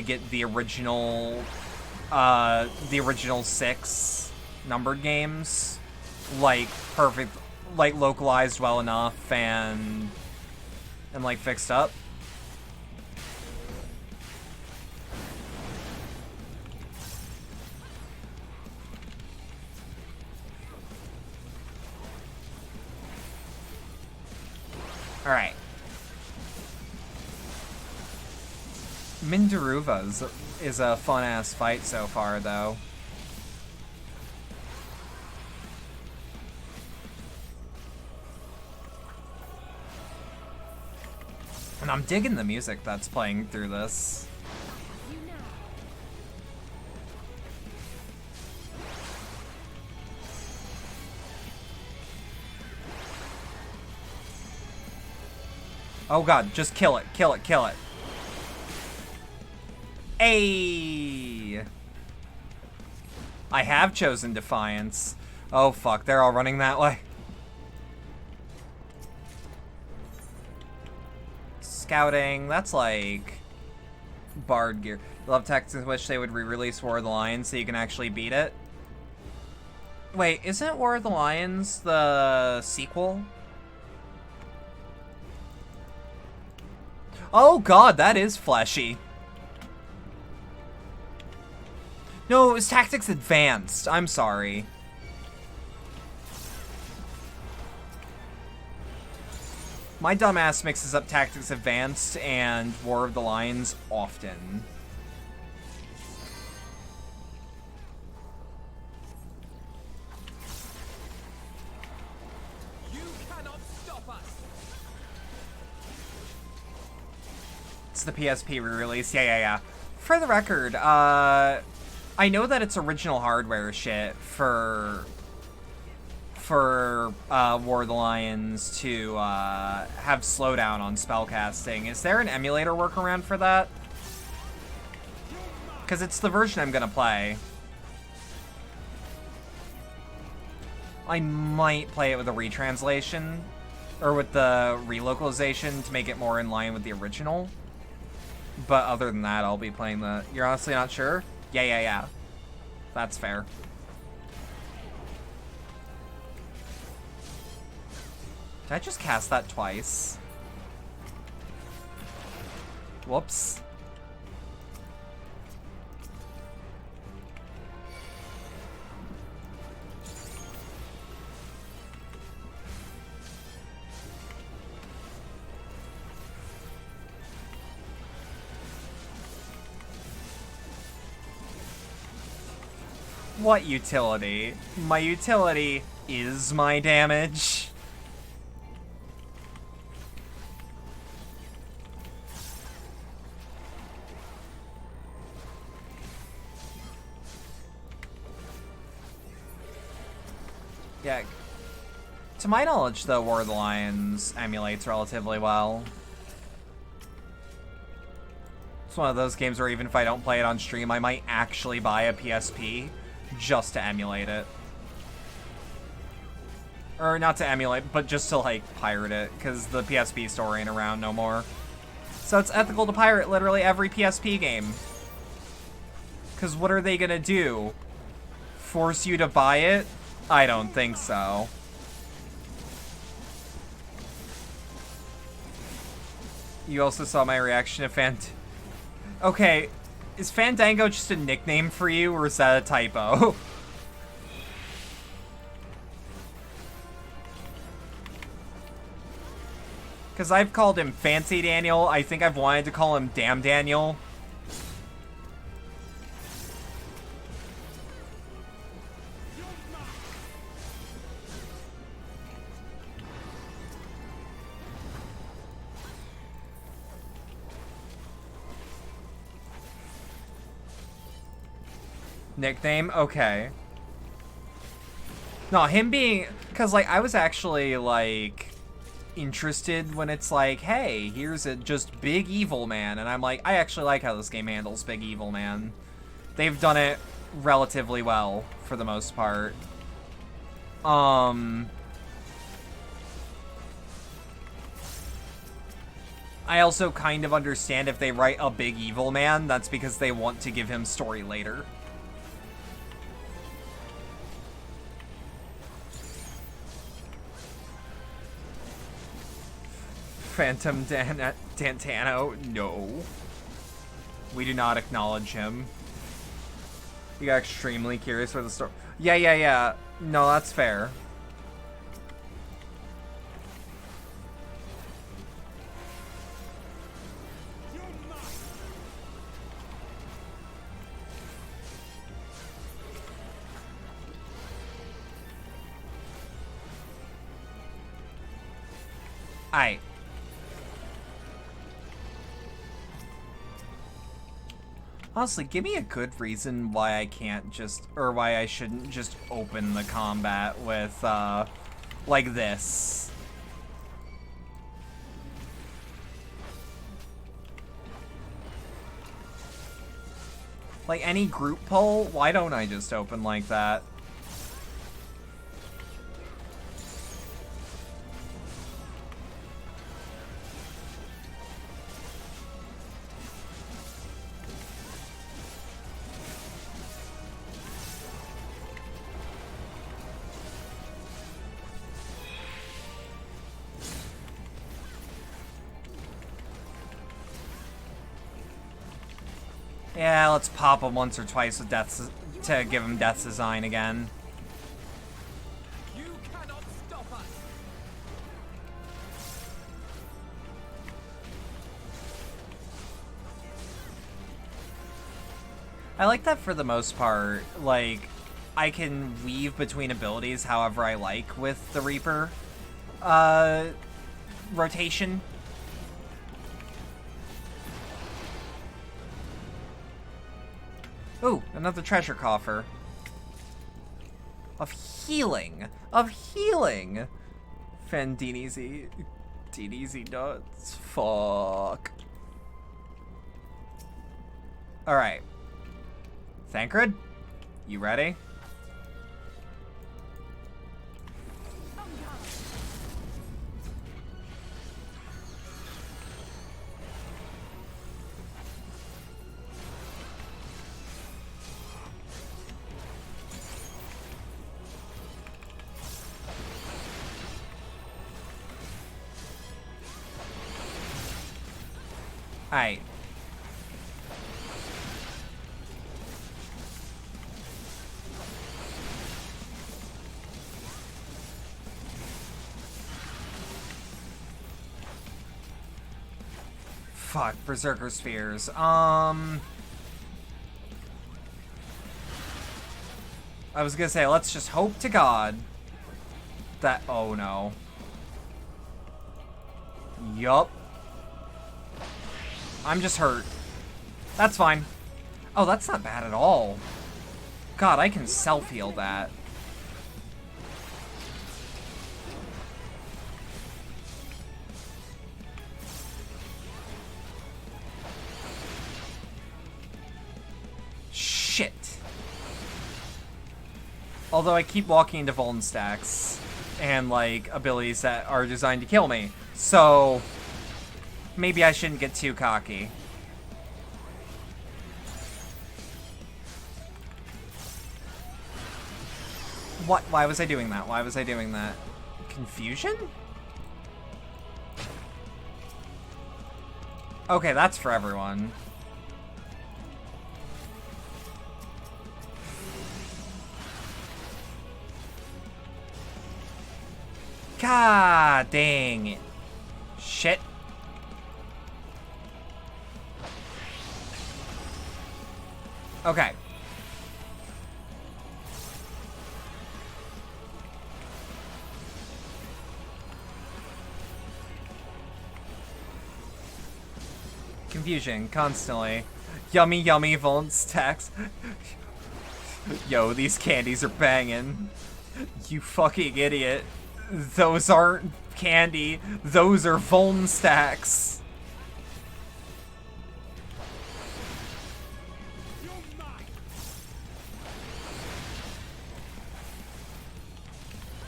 get the original 6 numbered games, like, perfect, like, localized well enough and like, fixed up. Alright. Mindaruva is a fun-ass fight so far, though. And I'm digging the music that's playing through this. Oh god, just kill it, kill it, kill it. Ayy! I have chosen Defiance. Oh fuck, they're all running that way. Scouting, that's like Bard gear. Love Texans wish they would re-release War of the Lions so you can actually beat it. Wait, isn't War of the Lions the sequel? Oh god, that is fleshy. No, it was Tactics Advanced. I'm sorry. My dumbass mixes up Tactics Advanced and War of the Lions often. You cannot stop us. It's the PSP re-release. Yeah. For the record, I know that it's original hardware shit for War of the Lions to have slowdown on spellcasting. Is there an emulator workaround for that? Because it's the version I'm gonna play. I might play it with a retranslation, or with the relocalization to make it more in line with the original. But other than that, I'll be playing the... You're honestly not sure? Yeah. That's fair. Did I just cast that twice? Whoops. What utility? My utility is my damage. Yeah. To my knowledge, though, War of the Lions emulates relatively well. It's one of those games where even if I don't play it on stream, I might actually buy a PSP just to emulate it. Or not to emulate, but just to, like, pirate it, because the PSP store ain't around no more. So it's ethical to pirate literally every PSP game. Because what are they gonna do? Force you to buy it? I don't think so. You also saw my reaction to Okay, is Fandango just a nickname for you, or is that a typo? Because I've called him Fancy Daniel. I think I've wanted to call him Damn Daniel. Nickname? Okay. No, him being... Because, like, I was actually, like, interested when it's like, hey, here's a just Big Evil Man. And I'm like, I actually like how this game handles Big Evil Man. They've done it relatively well, for the most part. I also kind of understand if they write a big evil man, that's because they want to give him story later. Phantom Dantano? No. We do not acknowledge him. You got extremely curious for the story. Yeah. No, that's fair. Aight. Honestly, give me a good reason why I can't just, or why I shouldn't just open the combat with, like this. Like any group poll, why don't I just open like that? Yeah, let's pop him once or twice with death to give him Death's Design again. You cannot stop us. I like that for the most part. Like, I can weave between abilities however I like with the Reaper rotation. Ooh, another treasure coffer. Of healing! Of healing! Fendinizi. DDZ nuts. Fuck. Alright. Thancred? You ready? Aight. Fuck, Berserker Spheres. I was gonna say, let's just hope to God that... Oh, no. Yup. I'm just hurt. That's fine. Oh, that's not bad at all. God, I can self-heal that. Shit. Although I keep walking into Vuln stacks and, like, abilities that are designed to kill me. So... maybe I shouldn't get too cocky. What? Why was I doing that? Why was I doing that? Confusion? Okay, that's for everyone. God dang it. Shit. Okay. Confusion, constantly. Yummy, yummy, Vuln stacks. Yo, these candies are banging. You fucking idiot. Those aren't candy. Those are Vuln stacks.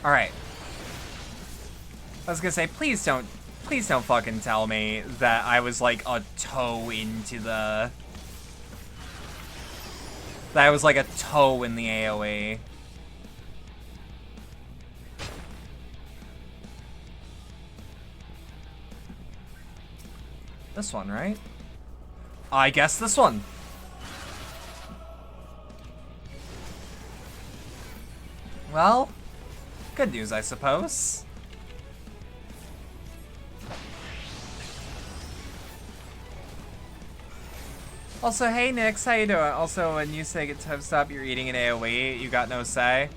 Alright. I was gonna say, please don't fucking tell me that I was like a toe into the... That I was like a toe in the AoE. This one, right? I guess this one. Well, good news, I suppose. Also, hey Nix, how you doing? Also, when you say get time stop, you're eating an AoE, you got no say.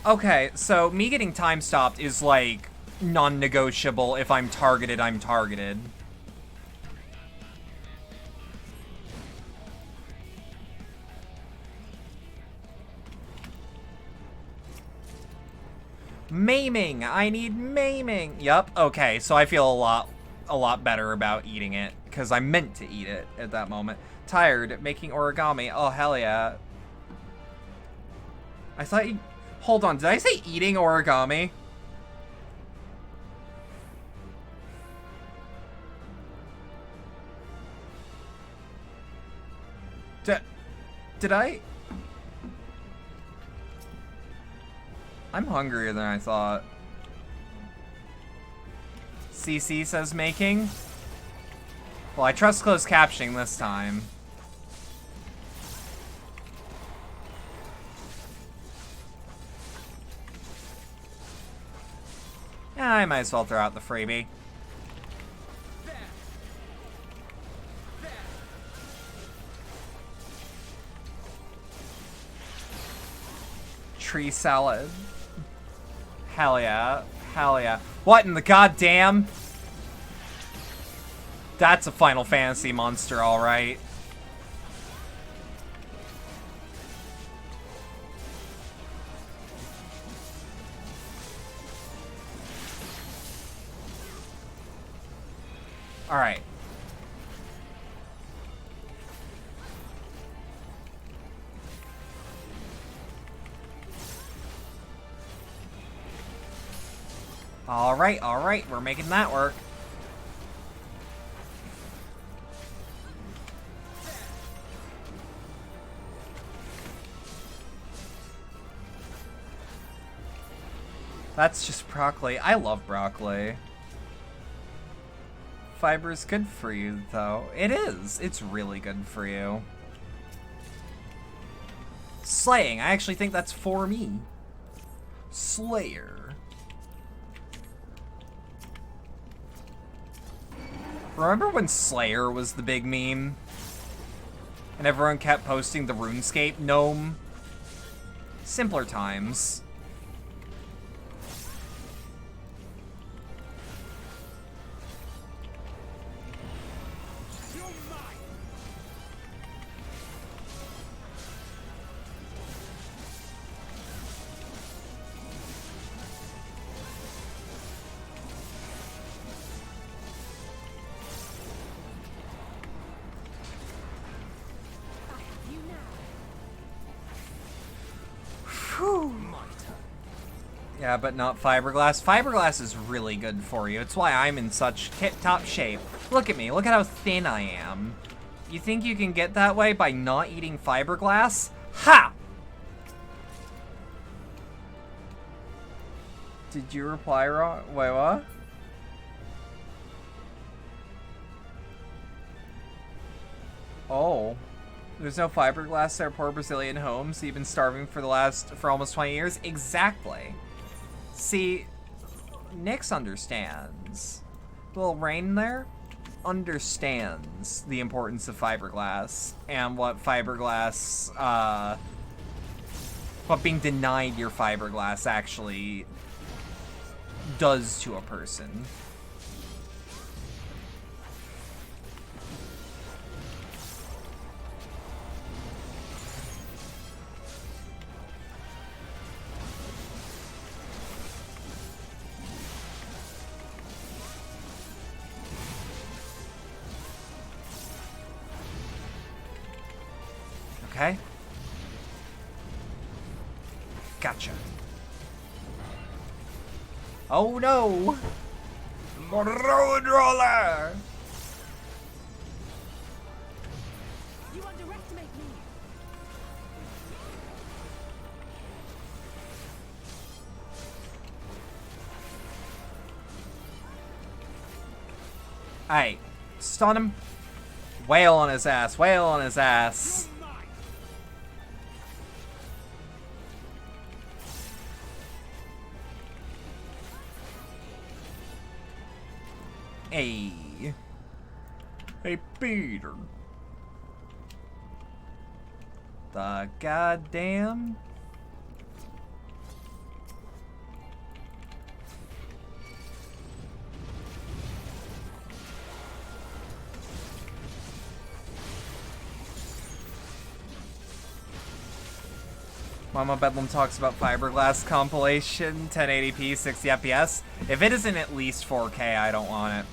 Okay, so me getting time stopped is like non-negotiable. If I'm targeted, I'm targeted. Maiming! I need maiming! Yup, okay, so I feel a lot better about eating it, because I meant to eat it at that moment. Tired, making origami. Oh, hell yeah. I thought you... Hold on, did I say eating origami? Did I... I'm hungrier than I thought. CC says making. Well, I trust closed captioning this time. Yeah, I might as well throw out the freebie. Tree salad. Hell yeah. Hell yeah. What in the goddamn? That's a Final Fantasy monster, alright. Alright. Alright, we're making that work. That's just broccoli. I love broccoli. Fiber's good for you, though. It is. It's really good for you. Slaying. I actually think that's for me. Slayer. Remember when Slayer was the big meme? And everyone kept posting the RuneScape gnome? Simpler times. Yeah, but not fiberglass. Fiberglass is really good for you. It's why I'm in such tip-top shape. Look at me. Look at how thin I am. You think you can get that way by not eating fiberglass? Ha! Did you reply wrong? Wait, what? Oh. There's no fiberglass in our poor Brazilian homes. You've been starving for almost 20 years? Exactly. See, Nyx understands. Little Rain there understands the importance of fiberglass and what fiberglass, what being denied your fiberglass actually does to a person. Okay. Gotcha. Oh no! Road roller! You underestimate me. Alright, stun him. Wail on his ass, wail on his ass. Hey. Hey, Peter. The goddamn. Mama Bedlam talks about fiberglass compilation, 1080p, 60 FPS. If it isn't at least 4K, I don't want it.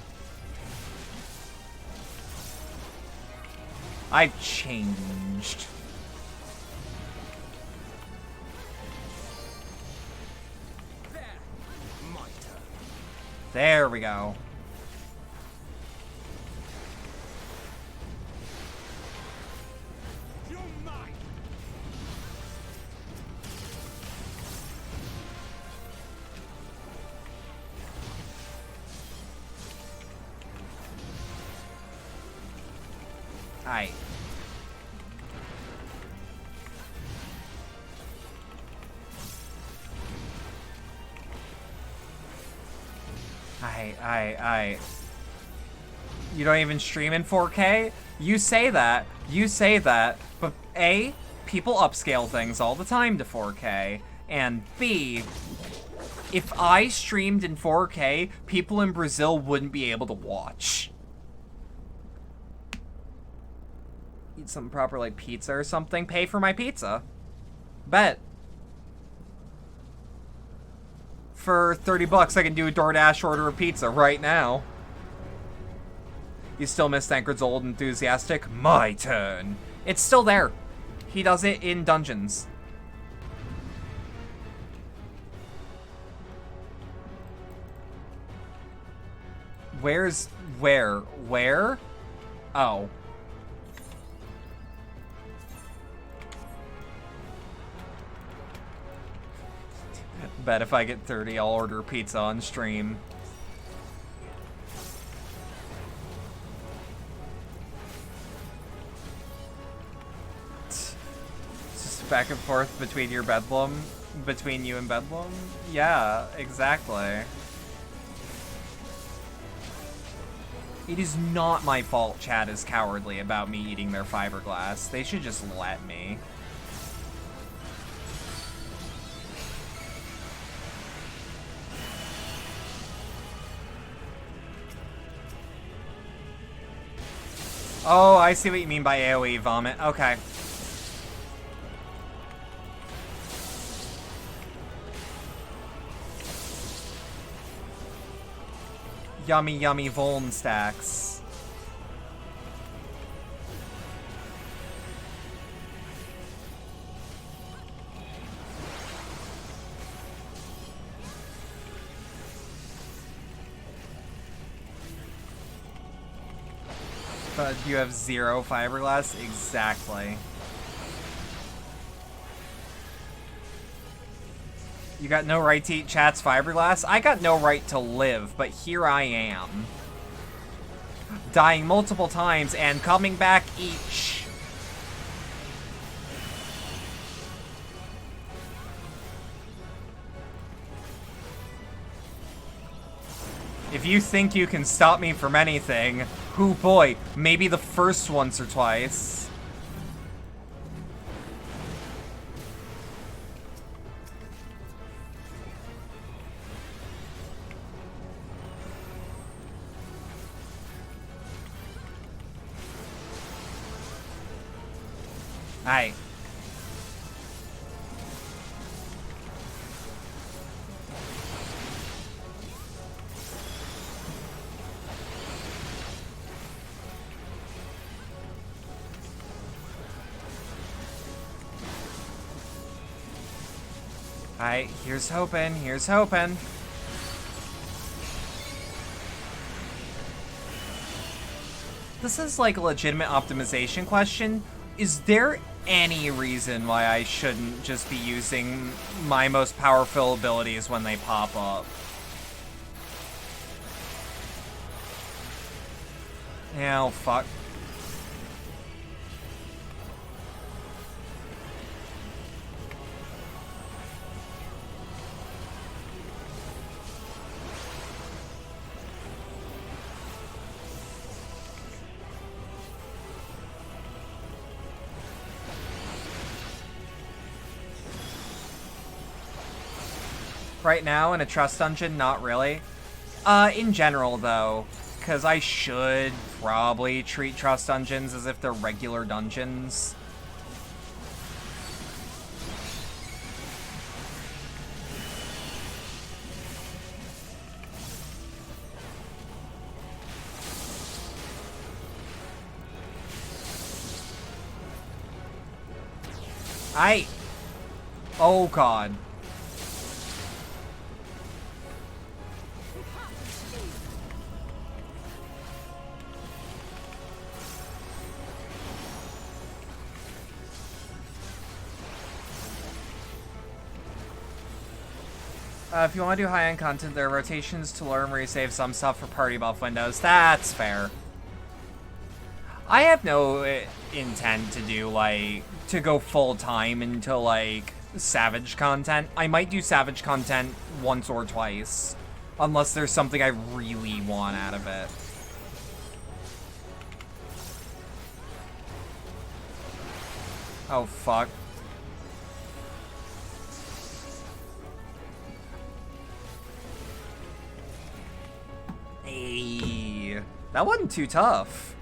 I've changed. There we go. Aye. Aye. You don't even stream in 4K? You say that, but A, people upscale things all the time to 4K, and B, if I streamed in 4K, people in Brazil wouldn't be able to watch. Eat something proper like pizza or something, pay for my pizza. Bet. For 30 bucks, I can do a DoorDash order of pizza right now. You still miss Thancred's old enthusiastic? My turn. It's still there. He does it in dungeons. Where? Oh. Bet if I get 30, I'll order pizza on stream. Just back and forth between you and Bedlam? Yeah, exactly. It is not my fault chat is cowardly about me eating their fiberglass. They should just let me. Oh, I see what you mean by AoE vomit. Okay. Yummy, yummy Voln stacks. But you have 0 fiberglass? Exactly. You got no right to eat chat's fiberglass? I got no right to live, but here I am. Dying multiple times and coming back each. If you think you can stop me from anything, hoo boy, maybe the first once or twice. Aye. Alright, here's hoping, here's hoping. This is like a legitimate optimization question. Is there any reason why I shouldn't just be using my most powerful abilities when they pop up? Oh, fuck. Right now, in a trust dungeon, not really. In general, though, because I should probably treat trust dungeons as if they're regular dungeons. Oh, God. If you want to do high-end content, there are rotations to learn where you save some stuff for party buff windows. That's fair. I have no intent to do, like, to go full-time into, like, Savage content. I might do Savage content once or twice, unless there's something I really want out of it. Oh, fuck. Hey, that wasn't too tough.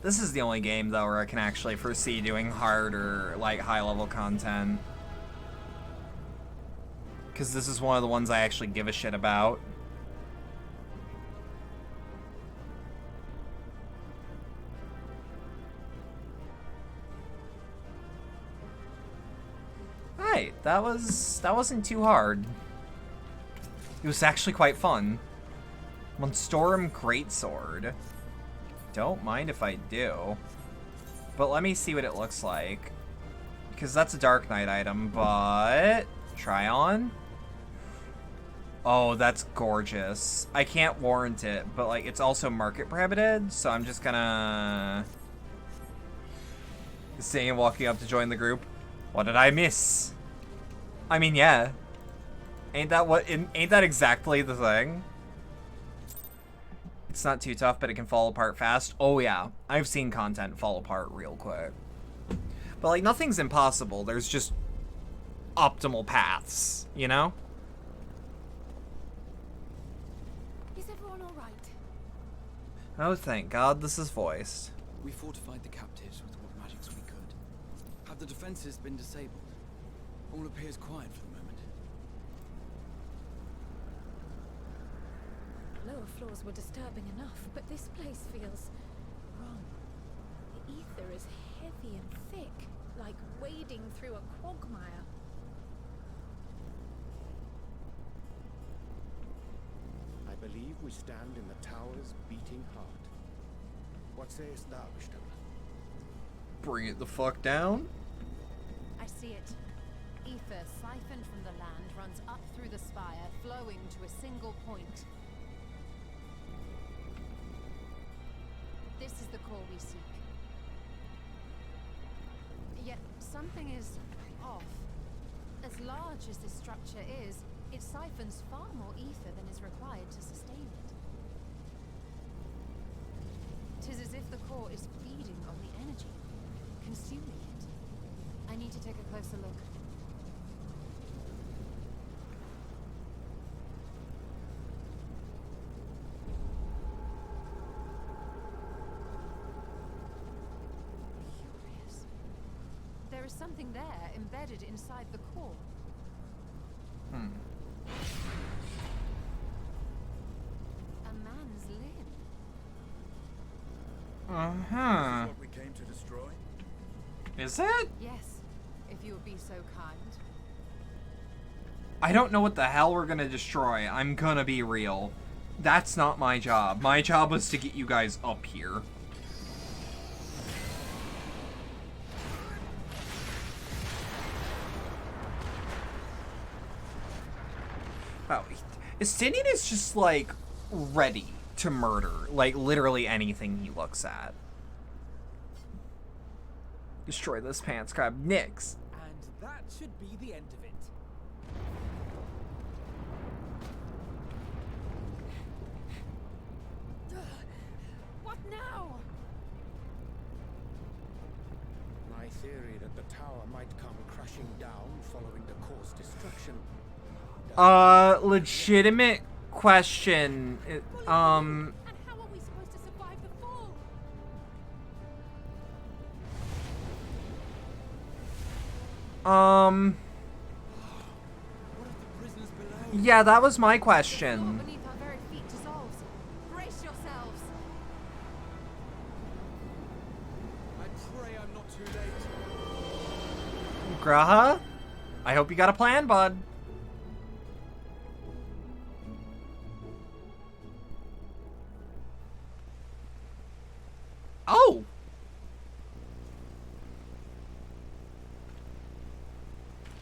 This is the only game, though, where I can actually foresee doing hard or, like, high-level content. Because this is one of the ones I actually give a shit about. Right, that wasn't too hard. It was actually quite fun. Monstorum Greatsword. Don't mind if I do. But let me see what it looks like. Because that's a Dark Knight item, but... Try on? Oh, that's gorgeous. I can't warrant it, but, like, it's also market prohibited, so I'm just gonna... Seeing and walking up to join the group. What did I miss? I mean, yeah. Ain't that exactly the thing? It's not too tough, but it can fall apart fast. Oh, yeah. I've seen content fall apart real quick. But, like, nothing's impossible. There's just optimal paths, you know? Is everyone all right? Oh, thank God this is voiced. We fortified the captives with what magics we could. Have the defenses been disabled? All appears quiet for the moment. Lower floors were disturbing enough, but this place feels wrong. The ether is heavy and thick, like wading through a quagmire. I believe we stand in the tower's beating heart. What sayest thou, Stola? Bring it the fuck down. I see it. Ether siphoned from the land runs up through the spire, flowing to a single point. This is the core we seek. Yet something is off. As large as this structure is, it siphons far more ether than is required to sustain it. 'Tis as if the core is feeding on the energy, consuming it. I need to take a closer look. Curious. There is something there embedded inside the core. A man's limb. Uh-huh. What we came to destroy? Is it? Yes, if you would be so kind. I don't know what the hell we're gonna destroy. I'm gonna be real. That's not my job. My job was to get you guys up here. Oh, Estinian is just, like, ready to murder, like, literally anything he looks at. Destroy this pants crab. Nix. And that should be the end of it. What now? My theory that the tower might come crashing down following the core's destruction. Legitimate question. And how are we supposed to survive the fall? What if the prisoners below? Yeah, that was my The question. floor beneath our very feet dissolves. Brace yourselves. I pray I'm not too late. Graha? I hope you got a plan, bud. Oh!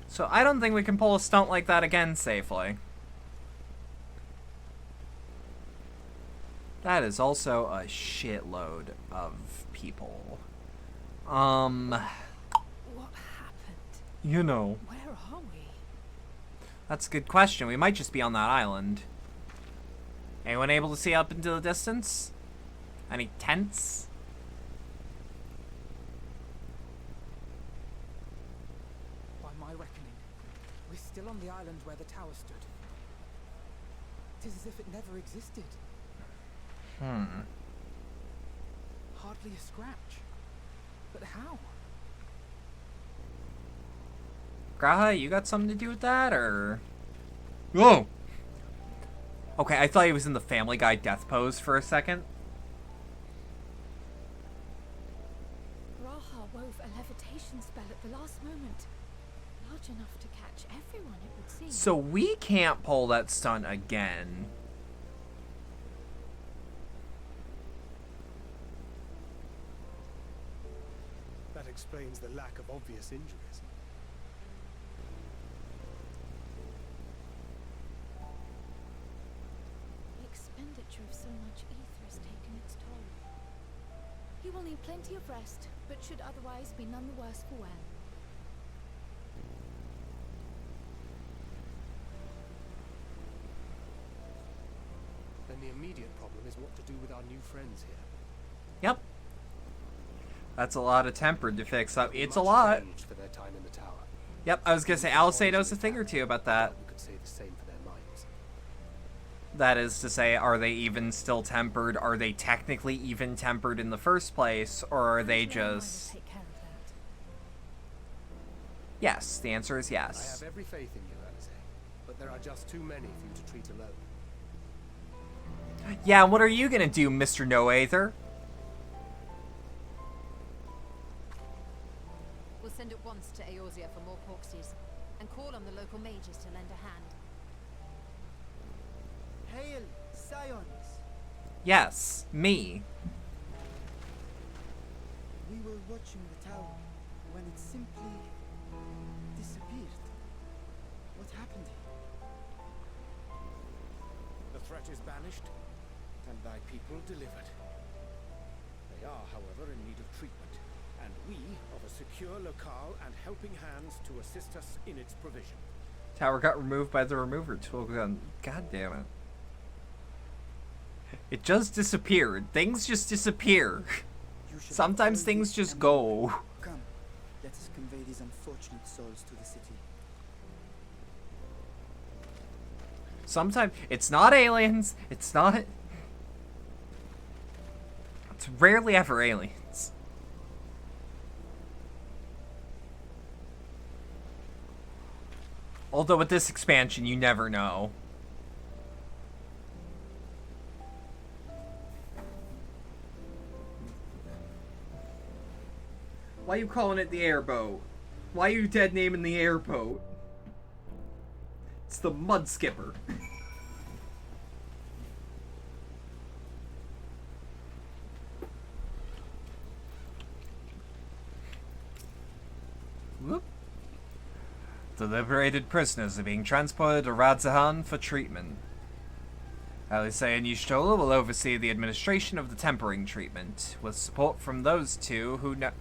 So I don't think we can pull a stunt like that again safely. That is also a shitload of people. What happened? You know. Where are we? That's a good question. We might just be on that island. Anyone able to see up into the distance? Any tents? By my reckoning, we're still on the island where the tower stood. Tis as if it never existed. Hardly a scratch. But how? Graha, you got something to do with that, or? Whoa! Okay, I thought he was in the Family Guy death pose for a second. Raha wove a levitation spell at the last moment. Large enough to catch everyone, it would seem. So we can't pull that stunt again. That explains the lack of obvious injuries. The expenditure of so much ether has taken its toll. He will need plenty of rest, but should otherwise be none the worse for wear. Then the immediate problem is what to do with our new friends here. Yep. That's a lot of tempered to fix up. It's a Much lot. changed for their time in the tower. Yep, I was gonna say, Alisaie knows a thing or two about that. You could say the same for their minds. That is to say, are they even still tempered? Are they technically even tempered in the first place? Or are they Angela and I will just... take care of that. Yes, the answer is I yes. have every faith in you, Alisaie, but there are just too many for you to treat alone. Yeah, and what are you gonna do, Mr. No Aether? We'll send at once to Eorzea for more corpses, and call on the local mages to lend a hand. Hail, Scions! Yes, me. We were watching the tower when it simply disappeared. What happened here? The threat is banished, and thy people delivered. They are, however, in need of treatment, and we of a secure locale and helping hands to assist us in its provision. Tower got removed by the remover tool gun. God damn it. It just disappeared. Things just disappear. You should Sometimes have things always just come. go. Come, let us convey these unfortunate souls to the city. Sometimes it's not aliens. It's not. It's rarely ever aliens. Although with this expansion, you never know. Why you calling it the airboat? Why you dead naming the airboat? It's the mud skipper. Whoop. The liberated prisoners are being transported to Radzahan for treatment. Alisei and Y'shtola will oversee the administration of the tempering treatment, with support from those who know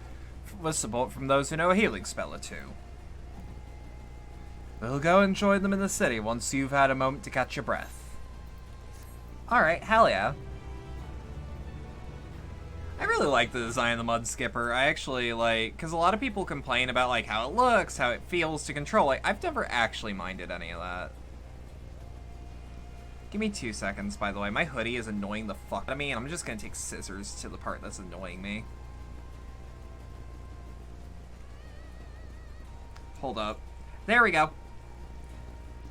a healing spell or two. We'll go and join them in the city once you've had a moment to catch your breath. Alright, hell yeah. I really like the design of the mud skipper. I actually like, because a lot of people complain about like how it looks, how it feels to control. Like, I've never actually minded any of that. Give me 2 seconds, by the way. My hoodie is annoying the fuck out of me, and I'm just gonna take scissors to the part that's annoying me. Hold up. There we go.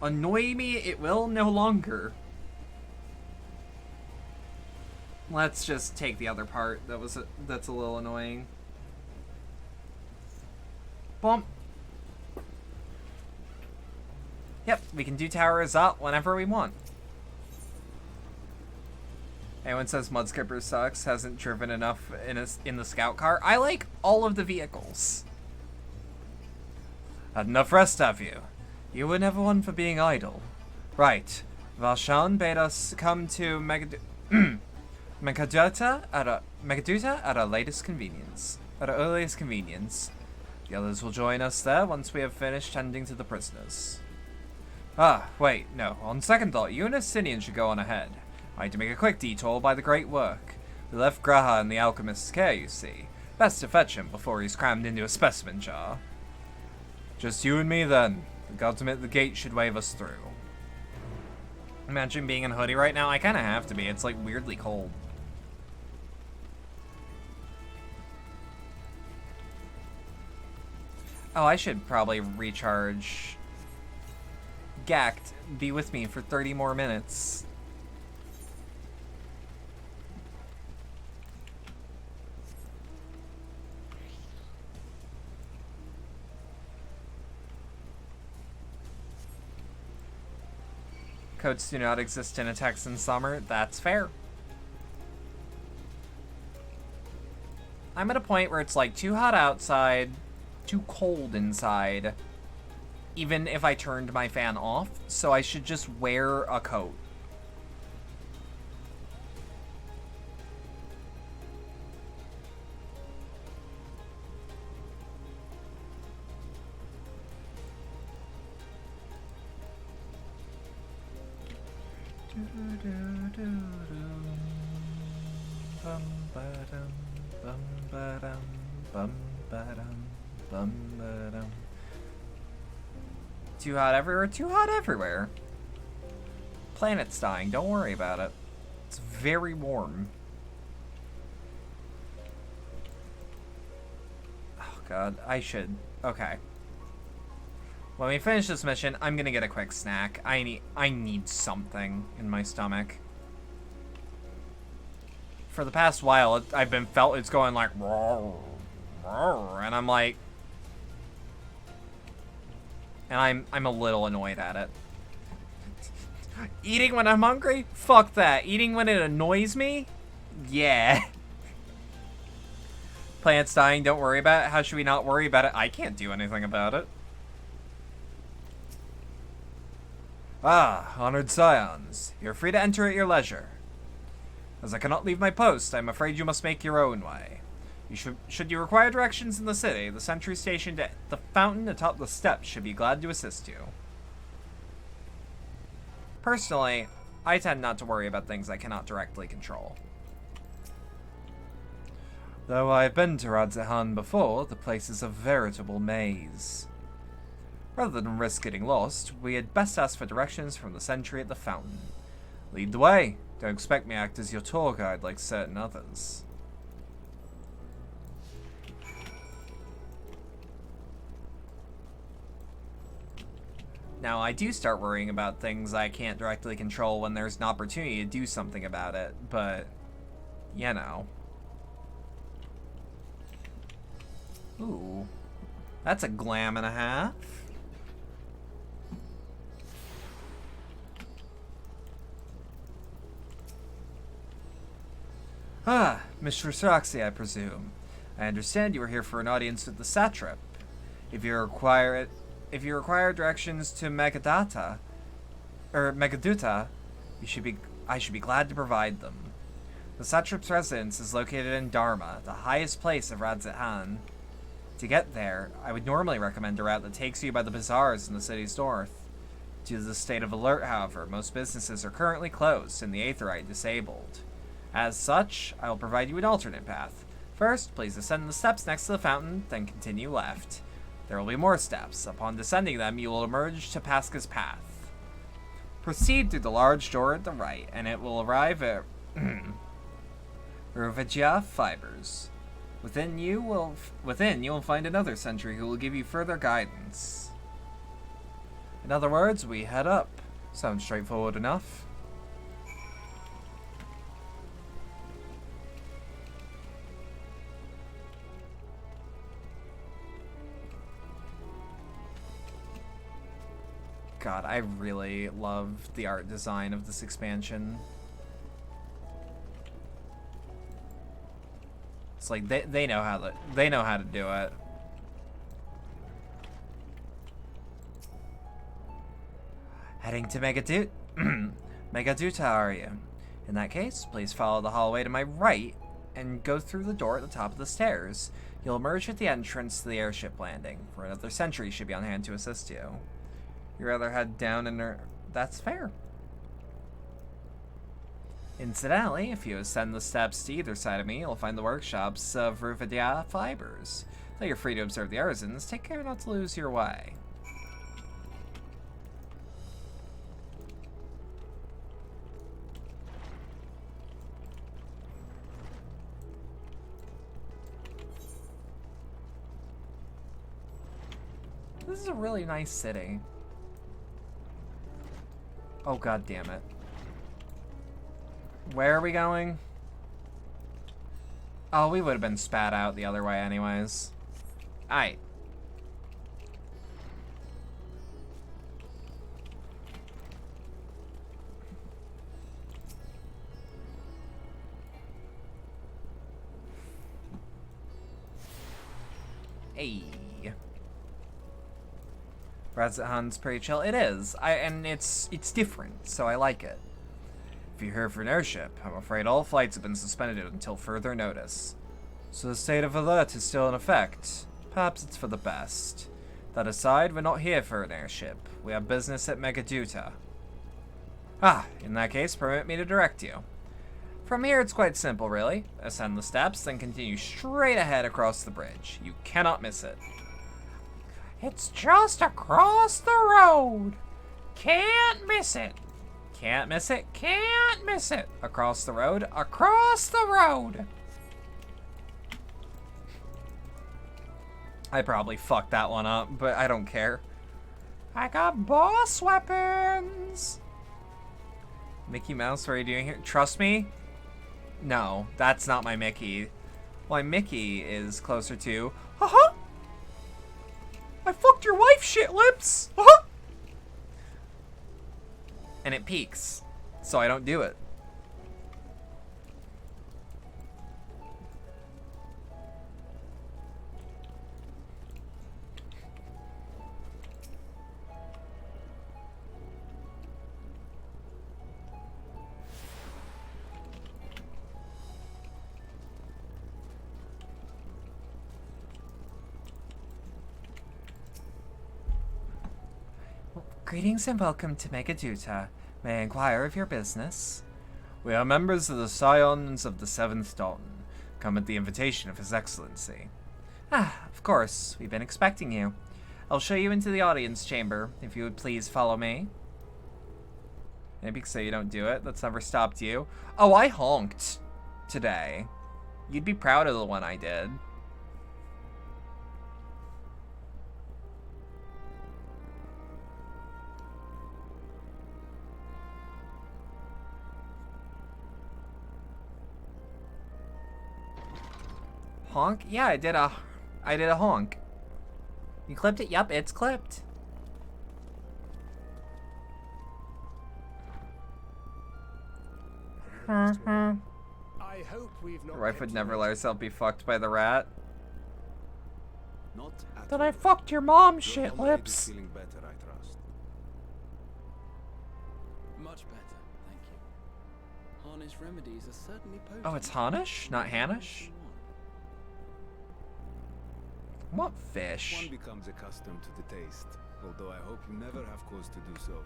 Annoy me, it will no longer. Let's just take the other part that's a little annoying. Bump. Yep, we can do Tower Azat whenever we want. Anyone says Mud Skipper sucks, hasn't driven enough in the scout car. I like all of the vehicles. Had enough rest, have you? You were never one for being idle. Right. Valshan bade us come to Megaduta at our latest convenience. At our earliest convenience. The others will join us there once we have finished tending to the prisoners. Ah, wait, no. On second thought, you and Estinian should go on ahead. I had to make a quick detour by the great work. We left Graha in the alchemist's care, you see. Best to fetch him before he's crammed into a specimen jar. Just you and me, then. The gods admit the gate should wave us through. Imagine being in a hoodie right now. I kind of have to be. It's, like, weirdly cold. Oh, I should probably recharge. Gact, be with me for 30 more minutes. Coats do not exist in a Texan summer. That's fair. I'm at a point where it's like too hot outside, too cold inside, even if I turned my fan off, so I should just wear a coat. Too hot everywhere, too hot everywhere. Planet's dying, don't worry about it. It's very warm. Oh god, I should. Okay. When we finish this mission, I'm gonna get a quick snack. I need something in my stomach. For the past while, I've been felt it's going like roar, roar, and I'm like, and I'm a little annoyed at it. Eating when I'm hungry? Fuck that. Eating when it annoys me? Yeah. Plants dying, don't worry about it. How should we not worry about it? I can't do anything about it. Ah, honored scions. You're free to enter at your leisure. As I cannot leave my post, I'm afraid you must make your own way. Should you require directions in the city, the sentry stationed at the fountain atop the steps should be glad to assist you. Personally, I tend not to worry about things I cannot directly control. Though I've been to Radzahan before, the place is a veritable maze. Rather than risk getting lost, we had best ask for directions from the sentry at the fountain. Lead the way. Don't expect me to act as your tour guide like certain others. Now, I do start worrying about things I can't directly control when there's an opportunity to do something about it, but, you know. Ooh. That's a glam and a half. Ah, Mistress Roxy, I presume. I understand you are here for an audience with the satrap. If you require directions to Megaduta, I should be glad to provide them. The satrap's residence is located in Dharma, the highest place of Radzit-Han. To get there, I would normally recommend a route that takes you by the bazaars in the city's north. Due to the state of alert, however, most businesses are currently closed and the Aetherite disabled. As such, I will provide you an alternate path. First, please ascend the steps next to the fountain, then continue left. There will be more steps. Upon descending them, you will emerge to Pasca's Path. Proceed through the large door at the right, and it will arrive at FFXIV Fibers. Within you will find another sentry who will give you further guidance. In other words, we head up. Sounds straightforward enough. God, I really love the art design of this expansion. It's like they know how to do it. Heading to Megaduta, are you? In that case, please follow the hallway to my right and go through the door at the top of the stairs. You'll emerge at the entrance to the airship landing, for another sentry should be on hand to assist you. You'd rather head down and that's fair. Incidentally, if you ascend the steps to either side of me, you'll find the workshops of FFXIV Fibers. Though you're free to observe the artisans, take care not to lose your way. This is a really nice city. Oh, god damn it. Where are we going? Oh, we would have been spat out the other way anyways. Aight. Hey. Radzit-Han's pretty chill. It is. And it's different, so I like it. If you're here for an airship, I'm afraid all flights have been suspended until further notice. So the state of alert is still in effect. Perhaps it's for the best. That aside, we're not here for an airship. We have business at Megaduta. Ah, in that case, permit me to direct you. From here, it's quite simple, really. Ascend the steps, then continue straight ahead across the bridge. You cannot miss it. It's just across the road. Can't miss it. Can't miss it. Can't miss it. Across the road. Across the road. I probably fucked that one up, but I don't care. I got boss weapons. Mickey Mouse, what are you doing here? Trust me? No, that's not my Mickey. My Mickey is closer to... Uh-huh! I fucked your wife, shit lips! Uh-huh! And it peaks, so I don't do it. Greetings and welcome to Megaduta. May I inquire of your business? We are members of the Scions of the Seventh Dalton, come at the invitation of His Excellency. Ah, of course. We've been expecting you. I'll show you into the audience chamber, if you would please follow me. Maybe so you don't do it. That's never stopped you. Oh, I honked today. You'd be proud of the one I did. Honk? Yeah, I did a honk. You clipped it? Yup, it's clipped. I hope we've not. Your wife would never let herself be fucked by the rat. Not at Then all. I fucked your mom, Your shit comrade is lips. feeling better, I trust. Much better, thank you. Harnish remedies are certainly potent. Oh, it's Hanish, not Hanish? I want One fish. becomes accustomed to the taste, although I hope you never have cause to do so.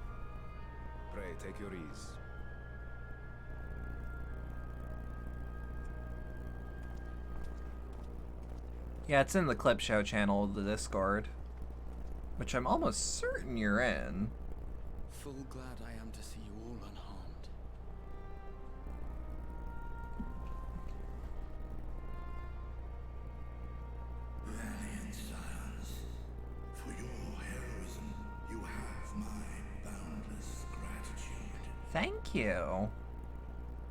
Pray, take your ease. Yeah, it's in the clip show channel of the Discord, which I'm almost certain you're in. Full glad I am to see you all unharmed. Valiant scions, for your heroism, you have my boundless gratitude. Thank you.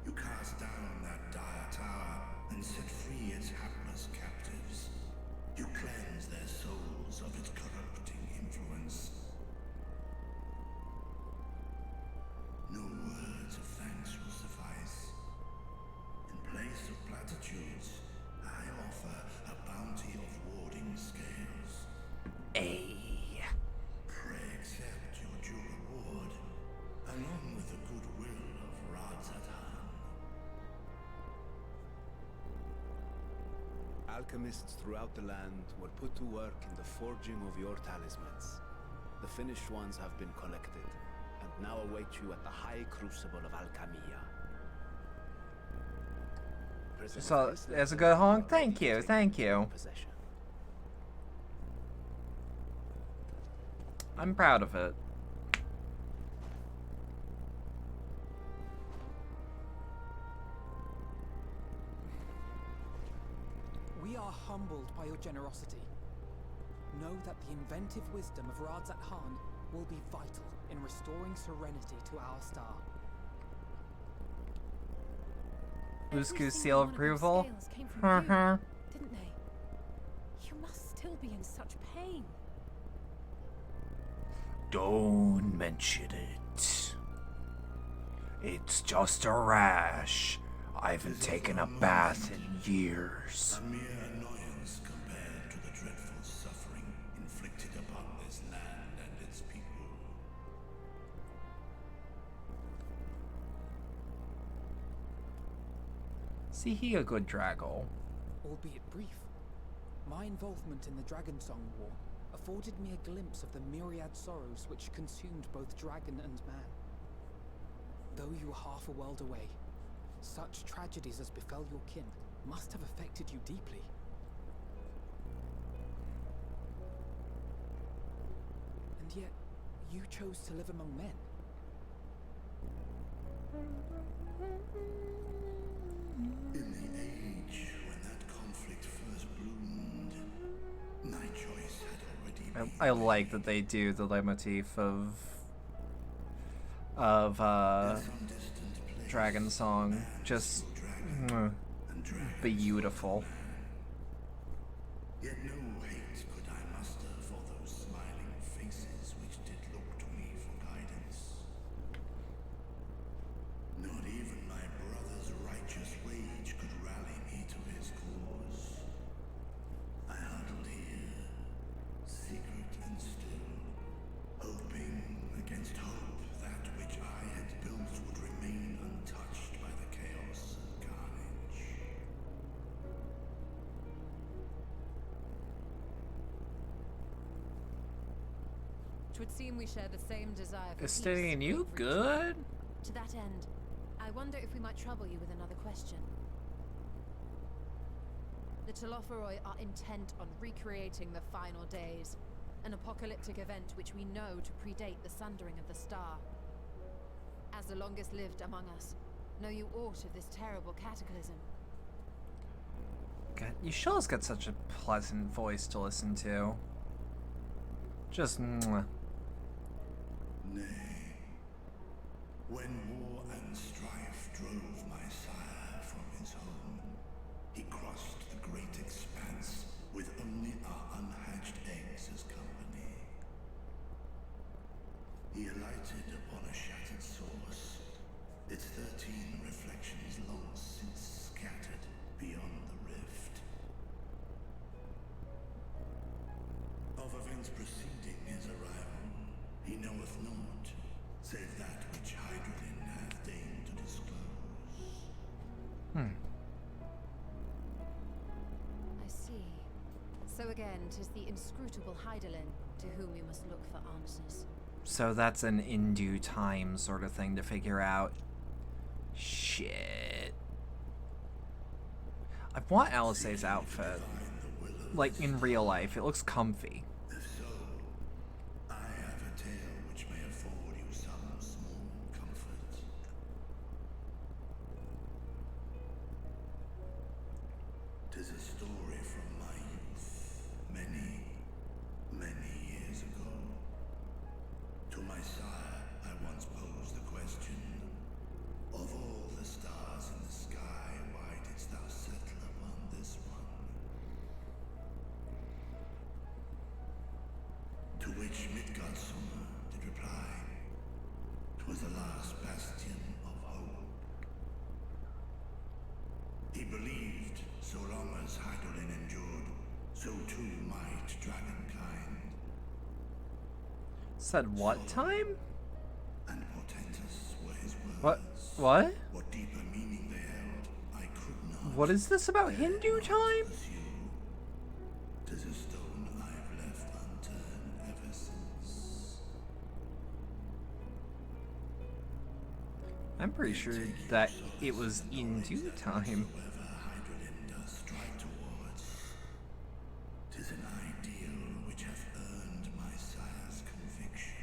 You cast down that dire tower and set free its hapless captives. You cleanse their souls of its corrupting influence. No words of thanks will suffice. In place of platitudes, I offer a bounty of warding scales. Ay. Pray accept your due reward, along with the goodwill of Radzatan. Alchemists throughout the land were put to work in the forging of your talismans. The finished ones have been collected, and now await you at the high crucible of Alchemia. Present So, this as a letter good honk, already thank you, taken thank into you. possession. I'm proud of it. We are humbled by your generosity. Know that the inventive wisdom of Radzat Khan will be vital in restoring serenity to our star. Usku's Every seal of single one approval. those scales came from you, Uh-huh. didn't they? You must still be in such pain. Don't mention it. It's just a rash. I haven't taken a bath in years. A mere annoyance compared to the dreadful suffering inflicted upon this land and its people. See he a good Drago. Albeit brief, my involvement in the Dragon Song War afforded me a glimpse of the myriad sorrows which consumed both dragon and man. Though you were half a world away, such tragedies as befell your kin must have affected you deeply. And yet, you chose to live among men. In the age when that conflict first bloomed, my choice had already been I like that they do the leitmotif of in some distant place. Dragon Song. Just Dragon and dragon beautiful. Yet no hate could I muster for those smiling faces which did look to me for guidance. Not even my brother's righteous wage could rally me to his cause. I huddled here, secret and still, hoping against hope that which I had built would remain untouched by the chaos and carnage. It would seem we share the same desire for Is peace studying you over good? To that end, I wonder if we might trouble you with another question. The Telophoroi are intent on recreating the final days, an apocalyptic event which we know to predate the sundering of the star. As the longest lived among us, know you aught of this terrible cataclysm? God, Yashilla's got such a pleasant voice to listen to. Just mwah. Nay, when war and strife drove my sire from his home, he crossed the great expanse with only our unhatched eggs as company. He alighted upon a shattered source, its 13 reflections long since scattered beyond the rift. Of events preceding his arrival, he knoweth not, save that which Hydrogen hath deigned to disclose. I see. So again, 'tis the inscrutable Hydaelyn to whom we must look for answers. So that's an in due time sort of thing to figure out. Shit. I want Alisaie's outfit. Like, in real life. It looks comfy. If so, I have a tale which may afford you some small comfort. 'Tis a story from my youth, many, many years ago. To my sire, I once posed the question, of all the stars in the sky, why didst thou settle upon this one? To which Midgardsormr did reply, 'twas the last bastion of hope. He believed, so long as Hydrogen endured, so too might dragonkind. Said what time? And portentous were his words. What? What deeper meaning they held, I could not. What is this about Hindu time? pursue. 'Tis a stone I've left unturned ever since. I'm pretty sure that it was in due time. Whoever Hydrogen does strike towards, 'tis an ideal which hath earned my sire's conviction.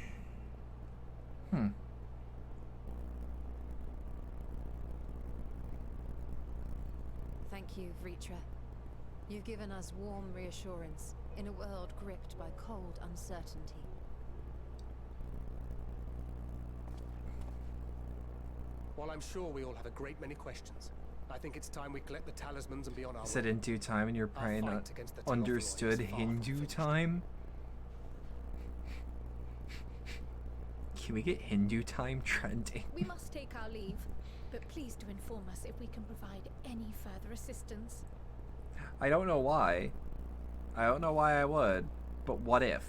Thank you, Vritra. You've given us warm reassurance in a world gripped by cold uncertainty. While I'm sure we all have a great many questions, I think it's time we collect the talismans and be on our Said way. in due time, and you're probably fight not against the understood Telophiloi is far from Hindu finished. time. Can we get Hindu time trending? We must take our leave, but please do inform us if we can provide any further assistance. I don't know why. I don't know why I would, but what if?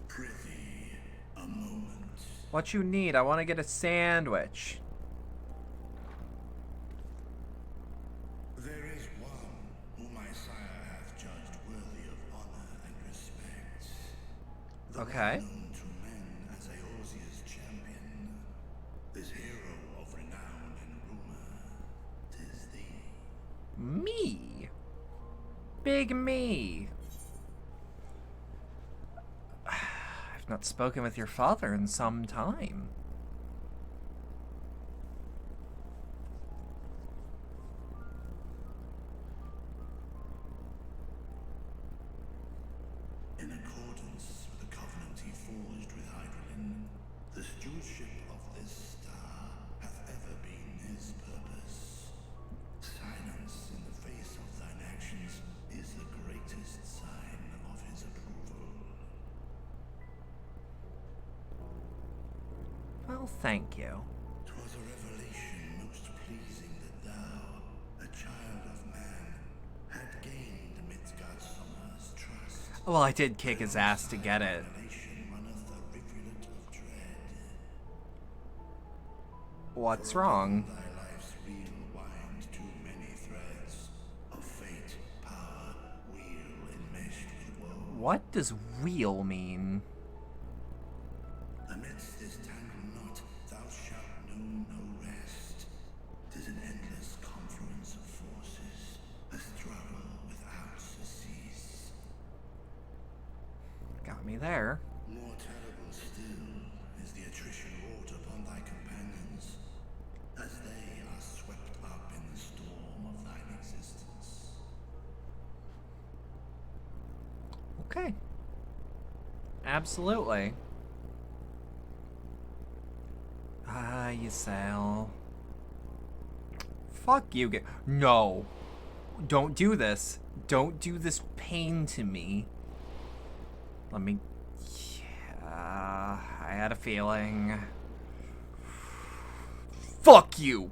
Prithee, a moment. What you need? I want to get a sandwich. There is one whom my sire hath judged worthy of honor and respect. The Okay. one known to men as Eorzea's champion. This hero of renown and rumor. 'Tis thee. Me. Big me. I've not spoken with your father in some time. In accordance with the covenant he forged with Hydrogen, the stewardship of this star hath ever been his purpose. Silence in the face of thine actions is the greatest sign of his approval. Well, thank you. 'Twas a revelation most pleasing that thou, a child of man, had gained Midgardsormr's trust. Well, I did kick his ass to get it. Revelation runneth a rivulet of dread. What's wrong? Thy life's reel wind too many threads of fate, power, wheel enmeshed with woe. What does wheel mean? Amidst this tangled knot, thou shalt know no rest. 'Tis an endless confluence of forces, a struggle without surcease. Got me there. More terrible still is the attrition wrought upon thy companions, as they are swept up in the storm of thine existence. Okay. Absolutely. Ah, you sell. Fuck you. No. Don't do this. Don't do this pain to me. Let me... Yeah. I had a feeling. Fuck you!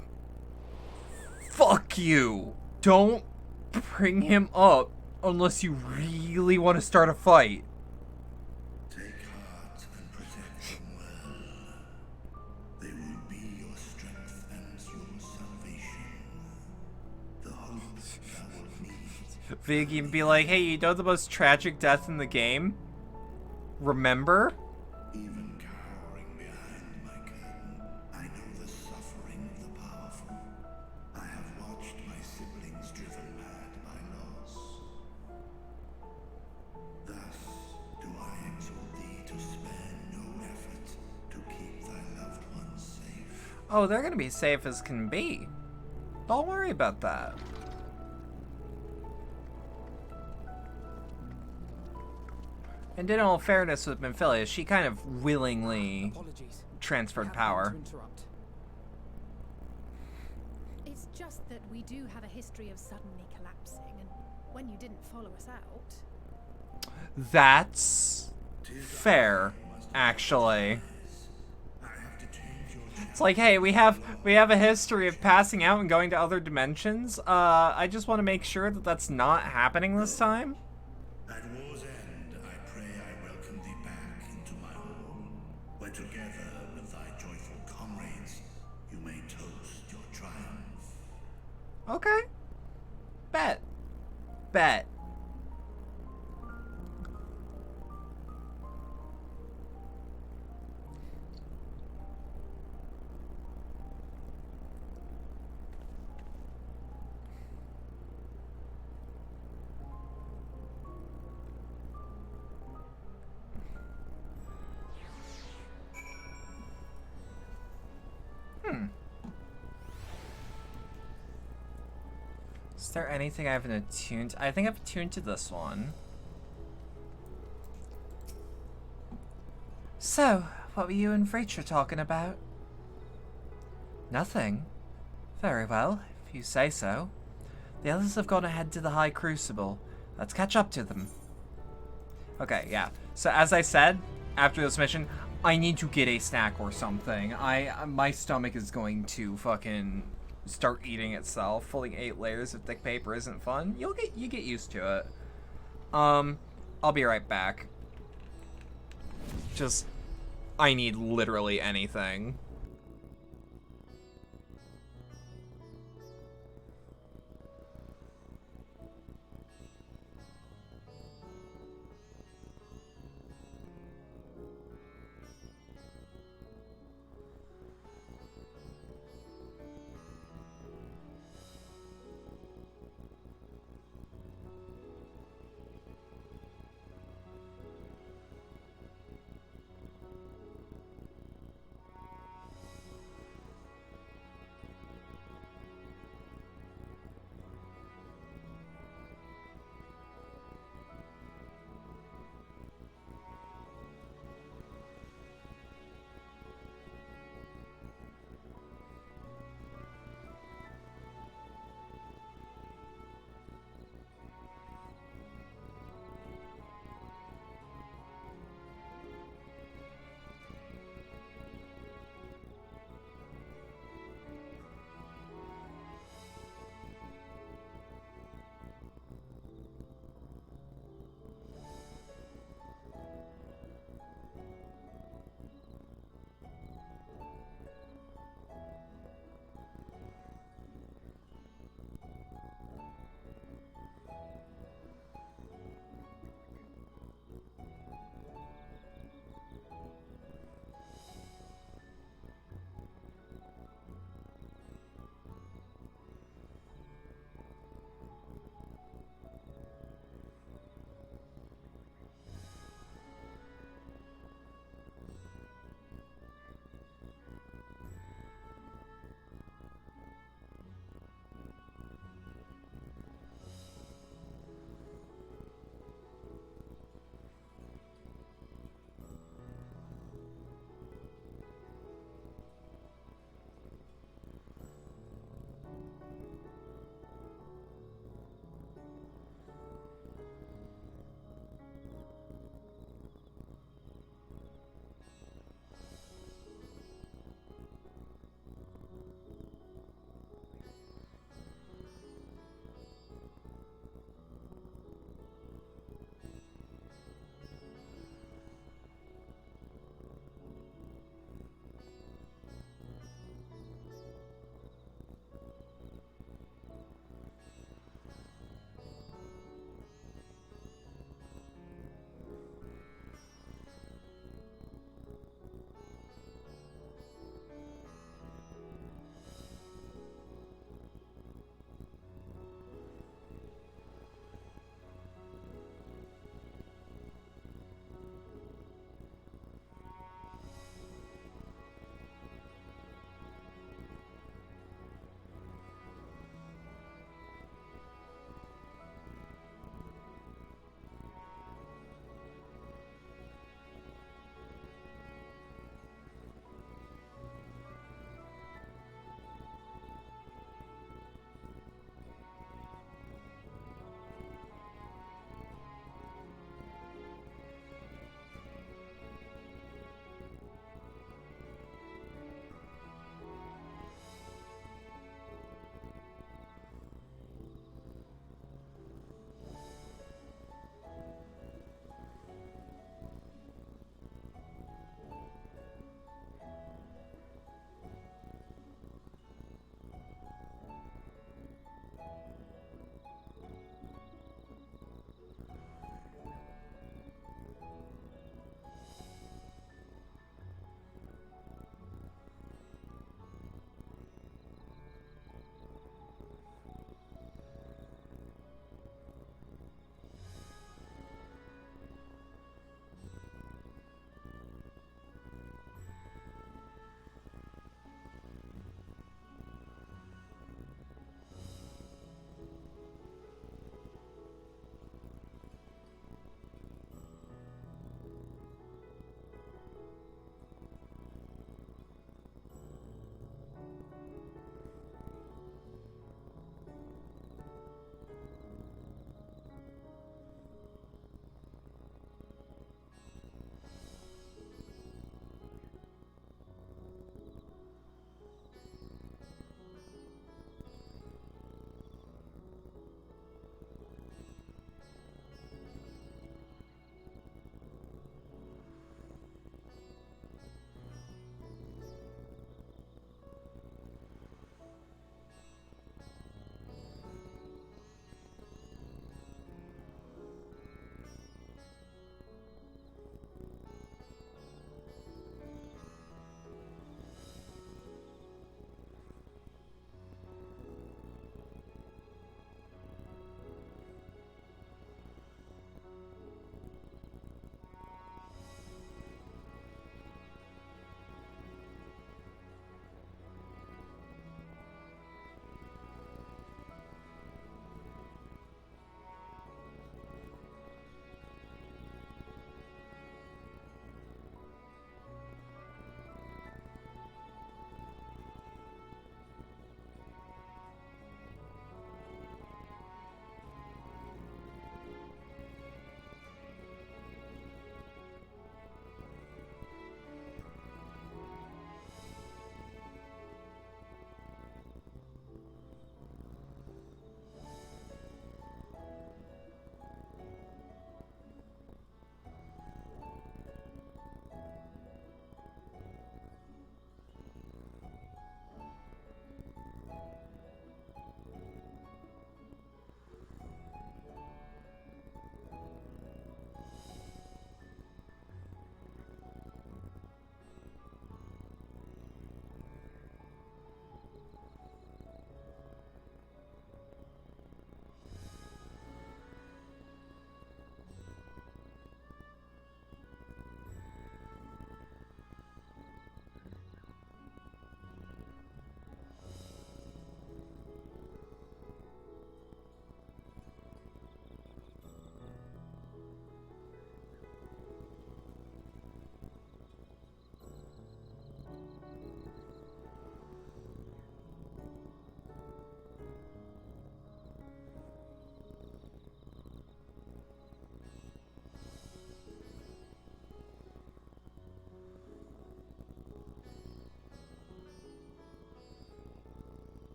Fuck you! Don't bring him up unless you really want to start a fight. Take heart and protect them well. They will be your strength and your salvation. The hope thou wilt need. Vig even be like, hey, you know the most tragic death in the game? Remember? Even cowering behind my curtain, I know the suffering of the powerful. I have watched my siblings driven mad by loss. Thus do I exhort thee to spare no effort to keep thy loved ones safe. Oh, they're gonna be safe as can be. Don't worry about that. And in all fairness with Minfilia, she kind of willingly Apologies. transferred I have power. to interrupt. It's just that we do have a history of suddenly collapsing, and when you didn't follow us out... That's fair, actually. It's like, hey, we have a history of passing out and going to other dimensions. I just want to make sure that that's not happening this time. At war's end, I pray I welcome thee back into my hall, where together with thy joyful comrades, you may toast your triumph. Okay. Bet. Bet. Is there anything I haven't attuned? I think I've attuned to this one. So, what were you and Rachel talking about? Nothing. Very well, if you say so. The others have gone ahead to the High Crucible. Let's catch up to them. Okay, yeah. So as I said, after this mission, I need to get a snack or something. My stomach is going to fucking start eating itself. Folding 8 layers of thick paper isn't fun. You get used to it. I'll be right back. Just, I need literally anything.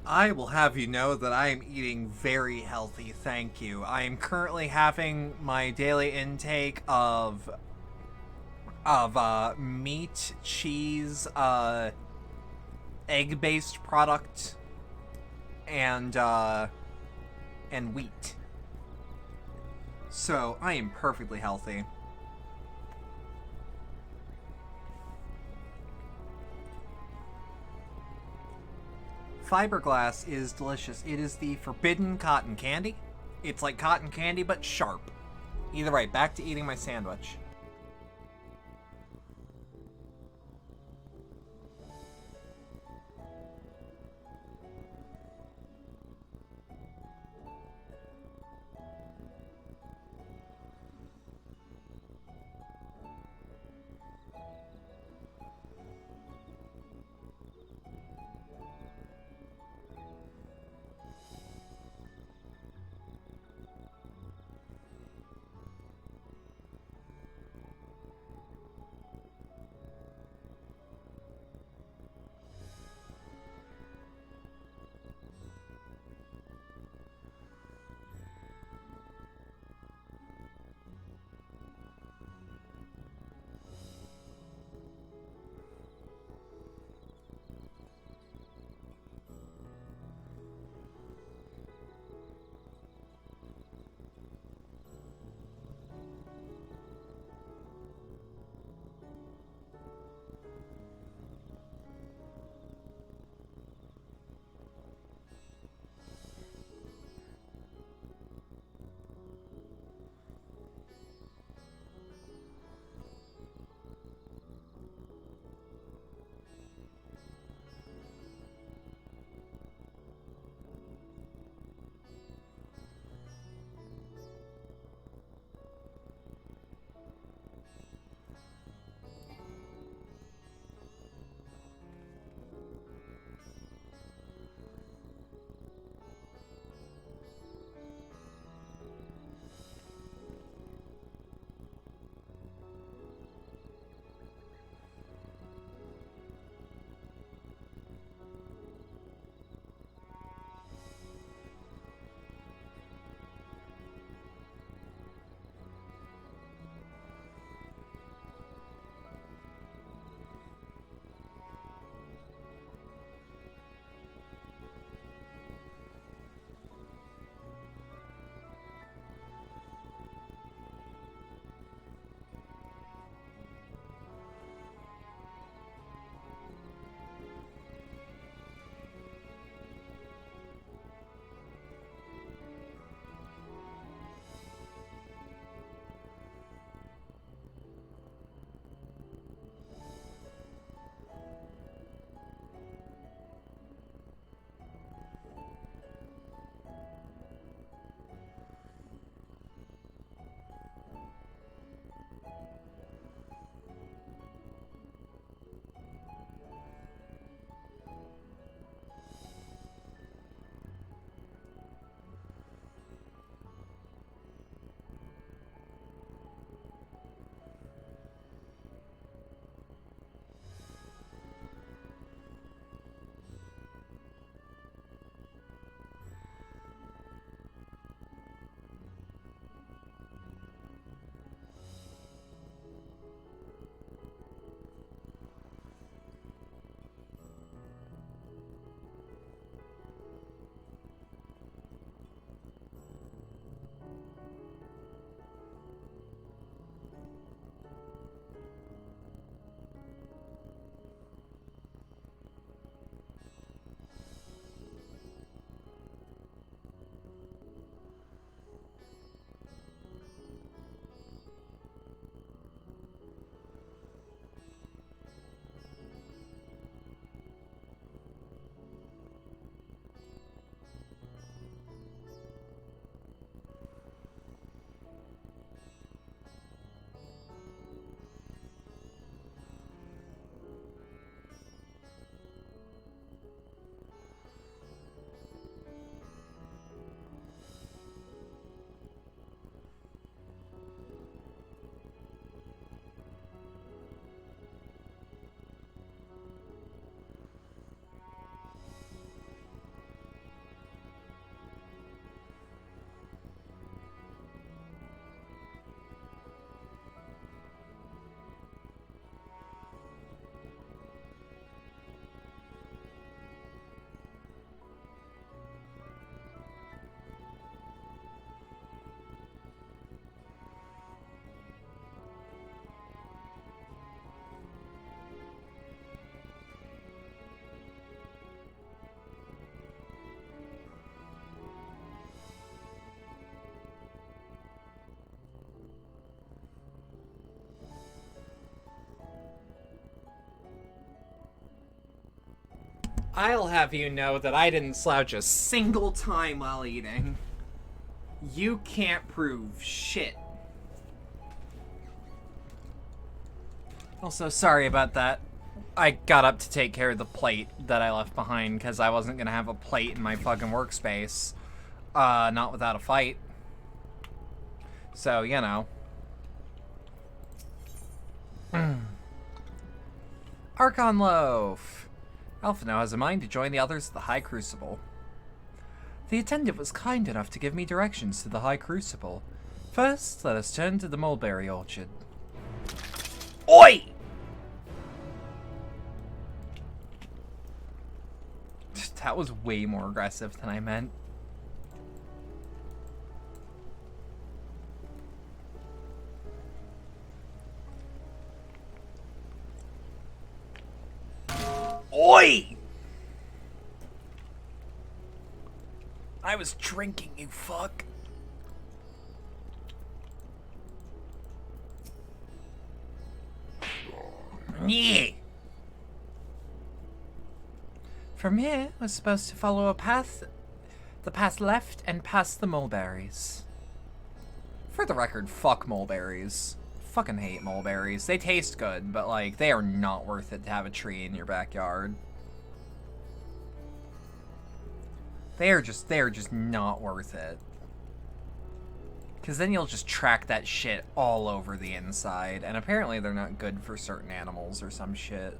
I will have you know that I am eating very healthy, thank you. I am currently having my daily intake of meat, cheese, egg-based product, and wheat. So I am perfectly healthy. Fiberglass is delicious. It is the forbidden cotton candy. It's like cotton candy, but sharp. Either way, back to eating my sandwich. I'll have you know that I didn't slouch a single time while eating. You can't prove shit. Also, sorry about that. I got up to take care of the plate that I left behind because I wasn't gonna have a plate in my fucking workspace. Not without a fight. So, you know. Archon Loaf. Alpha now has a mind to join the others at the High Crucible. The attendant was kind enough to give me directions to the High Crucible. First, let us turn to the mulberry orchard. Oi! That was way more aggressive than I meant. Oi! I was drinking, you fuck. Yeah. From here, we're supposed to follow a path, the path left and past the mulberries. For the record, fuck mulberries. Fucking hate mulberries. They taste good, but like, they are not worth it to have a tree in your backyard. They are just not worth it. Because then you'll just track that shit all over the inside, and apparently they're not good for certain animals or some shit.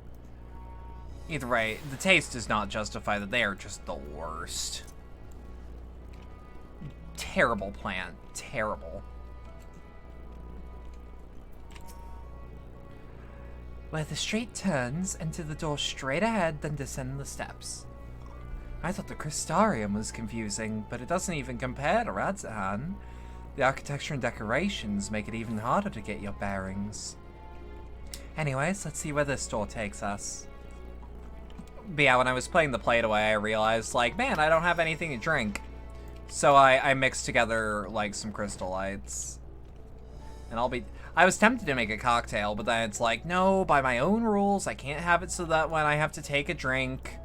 Either way, the taste does not justify that. They are just the worst. Terrible plant. Terrible. Where the street turns, enter the door straight ahead, then descend the steps. I thought the Crystarium was confusing, but it doesn't even compare to Radzahan. The architecture and decorations make it even harder to get your bearings. Anyways, let's see where this door takes us. But yeah, when I was playing the play-away, I realized, like, man, I don't have anything to drink. So I mixed together, like, some Crystal Lights. And I was tempted to make a cocktail, but then it's like, no, by my own rules, I can't have it so that when I have to take a drink,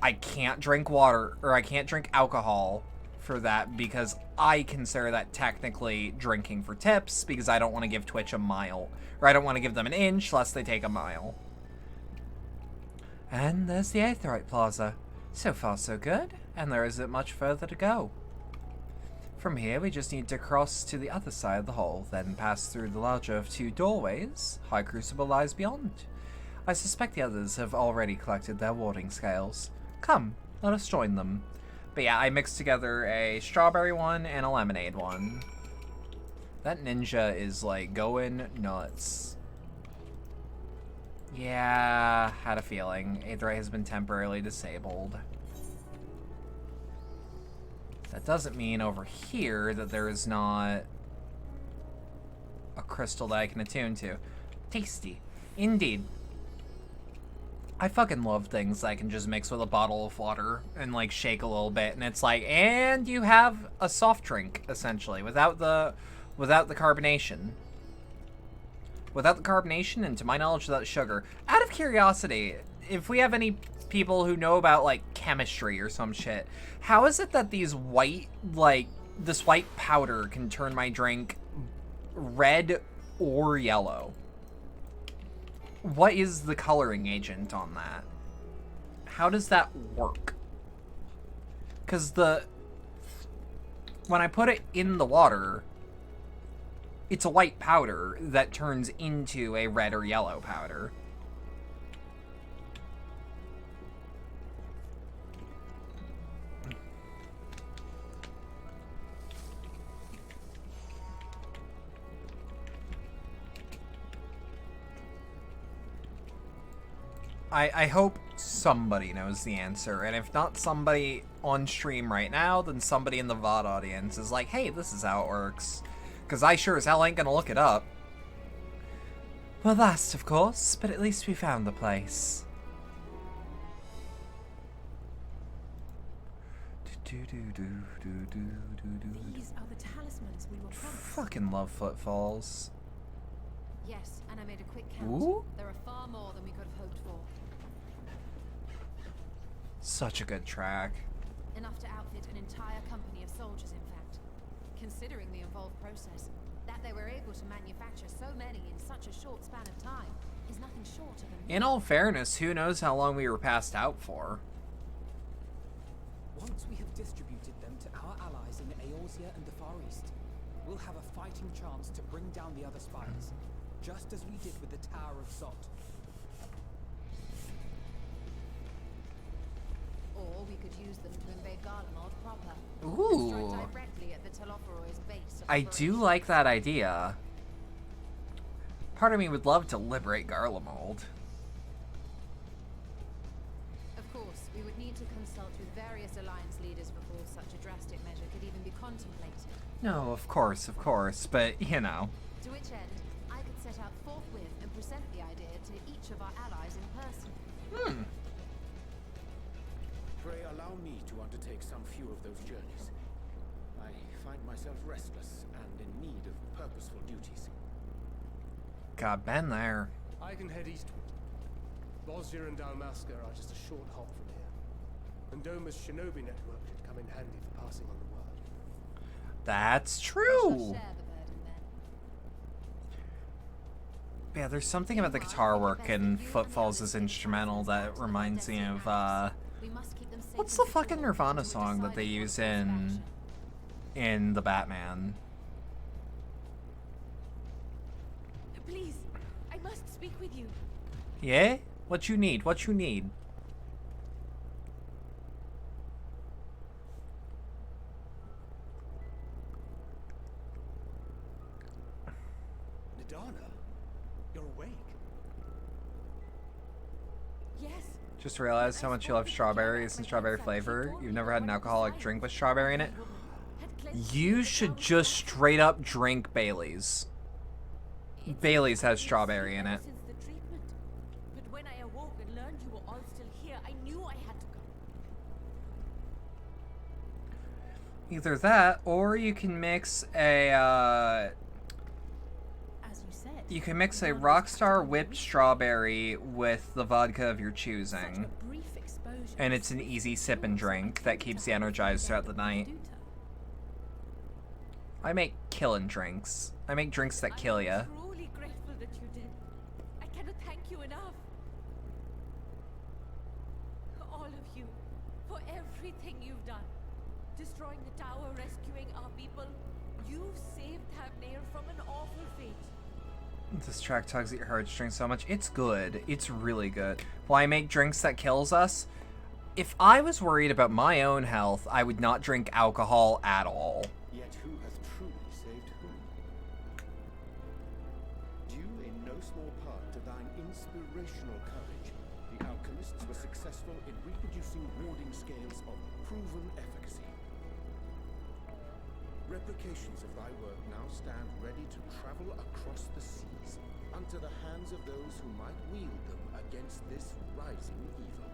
I can't drink water, or I can't drink alcohol for that, because I consider that technically drinking for tips, because I don't want to give Twitch a mile. Or I don't want to give them an inch, lest they take a mile. And there's the Aetheryte Plaza. So far so good, and there isn't much further to go. From here, we just need to cross to the other side of the hall, then pass through the larger of two doorways. High Crucible lies beyond. I suspect the others have already collected their warding scales. Come, let us join them. But yeah, I mixed together a strawberry one and a lemonade one. That ninja is, like, going nuts. Yeah, had a feeling. Aetheryte has been temporarily disabled. That doesn't mean over here that there is not a crystal that I can attune to. Tasty. Indeed. I fucking love things that I can just mix with a bottle of water and, like, shake a little bit, and it's like, and you have a soft drink, essentially, without the carbonation. Without the carbonation, and to my knowledge, without sugar. Out of curiosity, if we have any people who know about, like, chemistry or some shit, how is it that these white, like, this white powder can turn my drink red or yellow? What is the coloring agent on that? How does that work? Because when I put it in the water, it's a white powder that turns into a red or yellow powder. I hope somebody knows the answer, and if not somebody on stream right now, then somebody in the VOD audience is like, hey, this is how it works. Because I sure as hell ain't gonna look it up. Well, last, of course, but at least we found the place. These are the talismans we were promised. Fucking love footfalls. Yes, and I made a quick count. Ooh. There are far more than we could have hoped for. Such a good track. Enough to outfit an entire company of soldiers, in fact. Considering the involved process, that they were able to manufacture so many in such a short span of time is nothing short of a... In all fairness, who knows how long we were passed out for? Once we have distributed them to our allies in Eorzea and the Far East, we'll have a fighting chance to bring down the other spires, just as we did with the Tower of Sot. Or we could use them to invade Garlemald proper. Ooh. Strike directly at the Telophoroid's base. I do like that idea. Part of me would love to liberate Garlemald. Of course, we would need to consult with various alliance leaders before such a drastic measure could even be contemplated. No, of course, but, you know. To which end, I could set out forthwith and present the idea to each of our allies in person. Pray allow me to undertake some few of those journeys. I find myself restless and in need of purposeful duties. God, been there. I can head eastward. Bosnia and Dalmasca are just a short hop from here. And Doma's shinobi network should come in handy for passing on the word. That's We true. shall share the burden then. Yeah, there's something about the guitar work in Footfalls' instrumental that reminds me of, We must keep them safe what's and the fucking secure Nirvana until we song that decide they on use course of in action. the Batman? Please, I must speak with you. Yeah? What you need? What you need? Nidana, you're awake. Yes. Just realized how much you love strawberries and strawberry flavor. You've never had an alcoholic drink with strawberry in it? You should just straight up drink Bailey's. Bailey's has strawberry in it. Since the treatment. But when I awoke and learned you were all still here, I knew I had to come. Either that, or you can mix a, As you said, you can mix a Rockstar whipped strawberry with the vodka of your choosing. a brief exposure. And it's an easy sip and drink that keeps you energized throughout the night. I make killin' drinks. I make drinks that kill ya. I'm truly grateful that you did. I cannot thank you enough. All of you, for everything you've done. Destroying the tower, rescuing our people. You've saved Thabnair from an awful fate. This track tugs at your heartstrings so much. It's good. It's really good. Why make drinks that kills us? If I was worried about my own health, I would not drink alcohol at all. Yet who hath truly saved whom? Due in no small part to thine inspirational courage, the alchemists were successful in reproducing warding scales of proven efficacy. Replications of thy work now stand ready to travel across the seas, unto the hands of those who might wield them against this rising evil.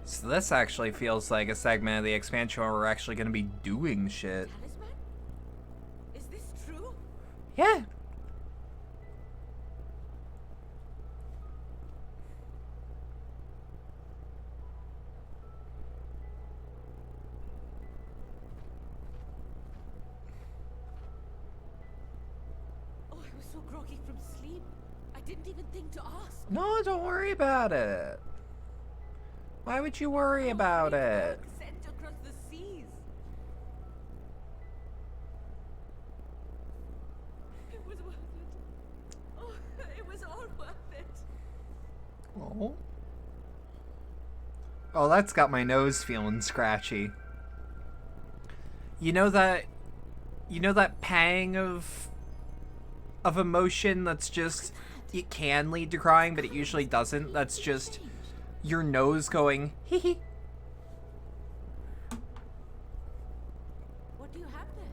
So this actually feels like a segment of the expansion where we're actually going to be doing shit. Talisman? Is this true? Yeah. Oh, I was so groggy from sleep. I didn't even think to ask. No, don't worry about it. Why would you worry about Great it? work sent across the seas. It was worth it. Oh, it was all worth it. Oh. Oh, that's got my nose feeling scratchy. You know that pang of emotion that's just, it can lead to crying, but it usually doesn't. That's just your nose going, hee hee. What do you have there?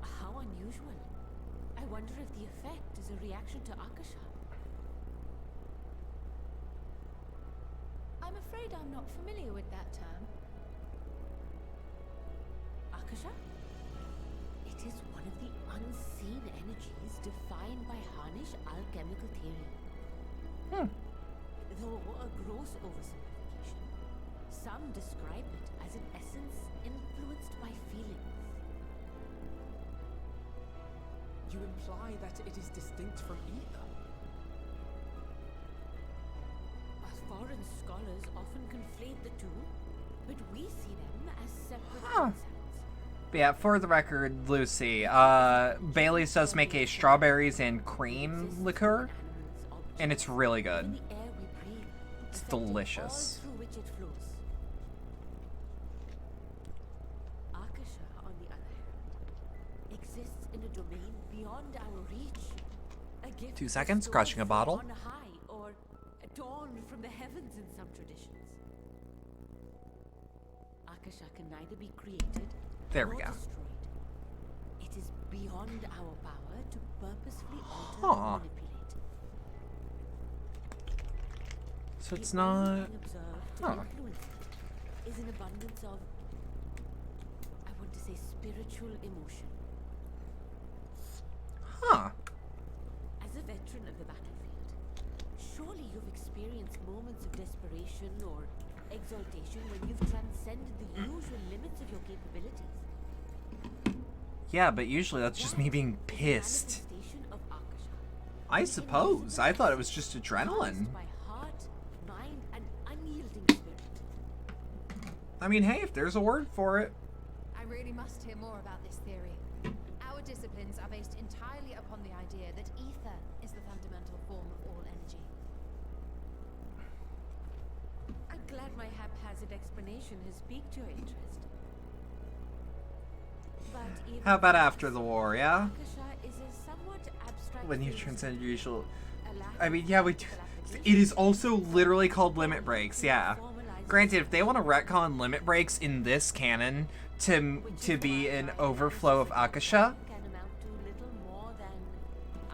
How unusual. I wonder if the effect is a reaction to Akasha. I'm afraid I'm not familiar with that term. Akasha? It is one of the unseen energies defined by Harnish alchemical theory. nor a gross oversimplification. Some describe it as an essence influenced by feelings. You imply that it is distinct from ether? Foreign scholars often conflate the two, but we see them as separate Huh. concepts. But yeah, for the record, Lucy, Bailey's does make a strawberries and cream liqueur, and it's really good. In the air we breathe, It's affecting delicious. all through which it flows. Akasha, on the other hand, exists in a domain beyond our reach. A gift 2 seconds, bestowed crushing a from bottle. on high, or dawn from the heavens in some traditions. Akasha can neither be created There we nor go. destroyed. It is beyond our power to purposefully alter Huh. or manipulate. So it's The only not... thing observed to Huh. influence it is an abundance of, I want to say, spiritual emotion. Huh. As a veteran of the battlefield, surely you've experienced moments of desperation or exaltation when you've transcended the usual limits of your capabilities. Yeah, but usually that's just me being That is a pissed. manifestation of Akasha. I suppose. I thought it was just adrenaline. Caused by heart, mind, and unyielding spirit. I mean, hey, if there's a word for it. I really must hear more about this theory. Our disciplines are based entirely upon the idea that ether is the fundamental form of all energy. I'm glad my haphazard explanation has piqued your interest. But even How about so, after the war, yeah? Akasha is a somewhat abstract When you philosophy. transcend your usual... A lack I of mean, yeah, we... practical It application is also literally called limit breaks, yeah. formalizes Granted, if they want to retcon limit breaks in this canon to be an overflow of Akasha, can amount to little more than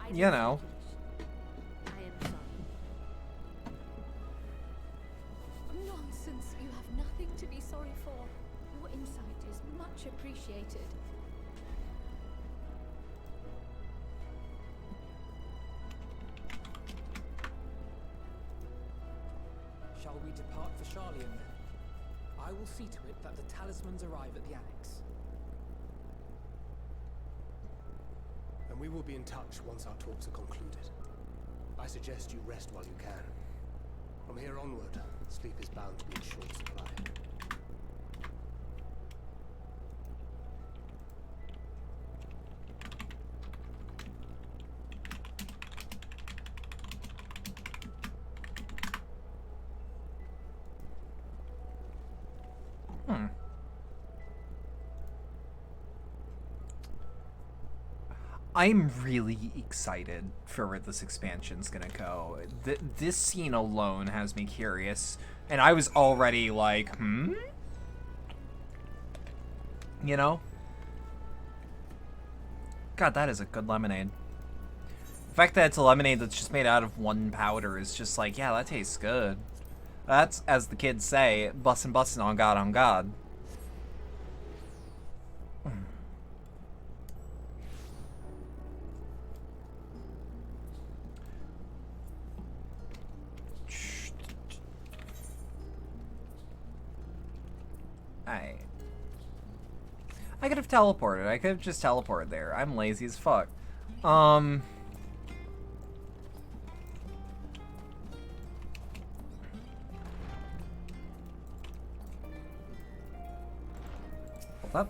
idle you know. speculation. I am sorry. Nonsense. You have nothing to be sorry for. Your insight is much appreciated. Shall we depart for Charlian then? I will see to it that the talismans arrive at the annex. And we will be in touch once our talks are concluded. I suggest you rest while you can. From here onward, sleep is bound to be in short supply. I'm really excited for where this expansion's gonna go. This scene alone has me curious, and I was already like, You know? God, that is a good lemonade. The fact that it's a lemonade that's just made out of one powder is just like, yeah, that tastes good. That's, as the kids say, bussin' on God, on God. I could have teleported. I could have just teleported there. I'm lazy as fuck. Well,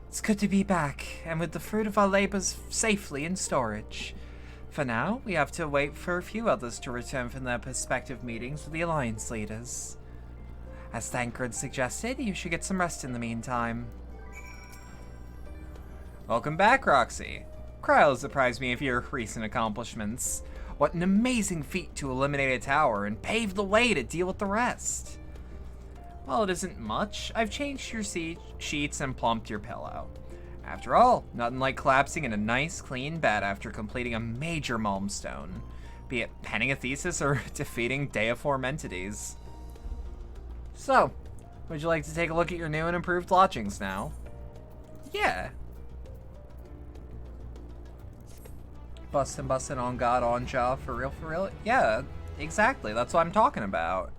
it's good to be back, and with the fruit of our labors safely in storage. For now, we have to wait for a few others to return from their prospective meetings with the Alliance leaders. As Thancred suggested, you should get some rest in the meantime. Welcome back, Roxy. Kryl surprised me with your recent accomplishments. What an amazing feat to eliminate a tower and pave the way to deal with the rest. Well, it isn't much. I've changed your sheets and plumped your pillow. After all, nothing like collapsing in a nice, clean bed after completing a major milestone, be it penning a thesis or defeating deiform entities. So, would you like to take a look at your new and improved lodgings now? Yeah. Bustin' on God, on job, for real, for real? Yeah, Exactly, that's what I'm talking about.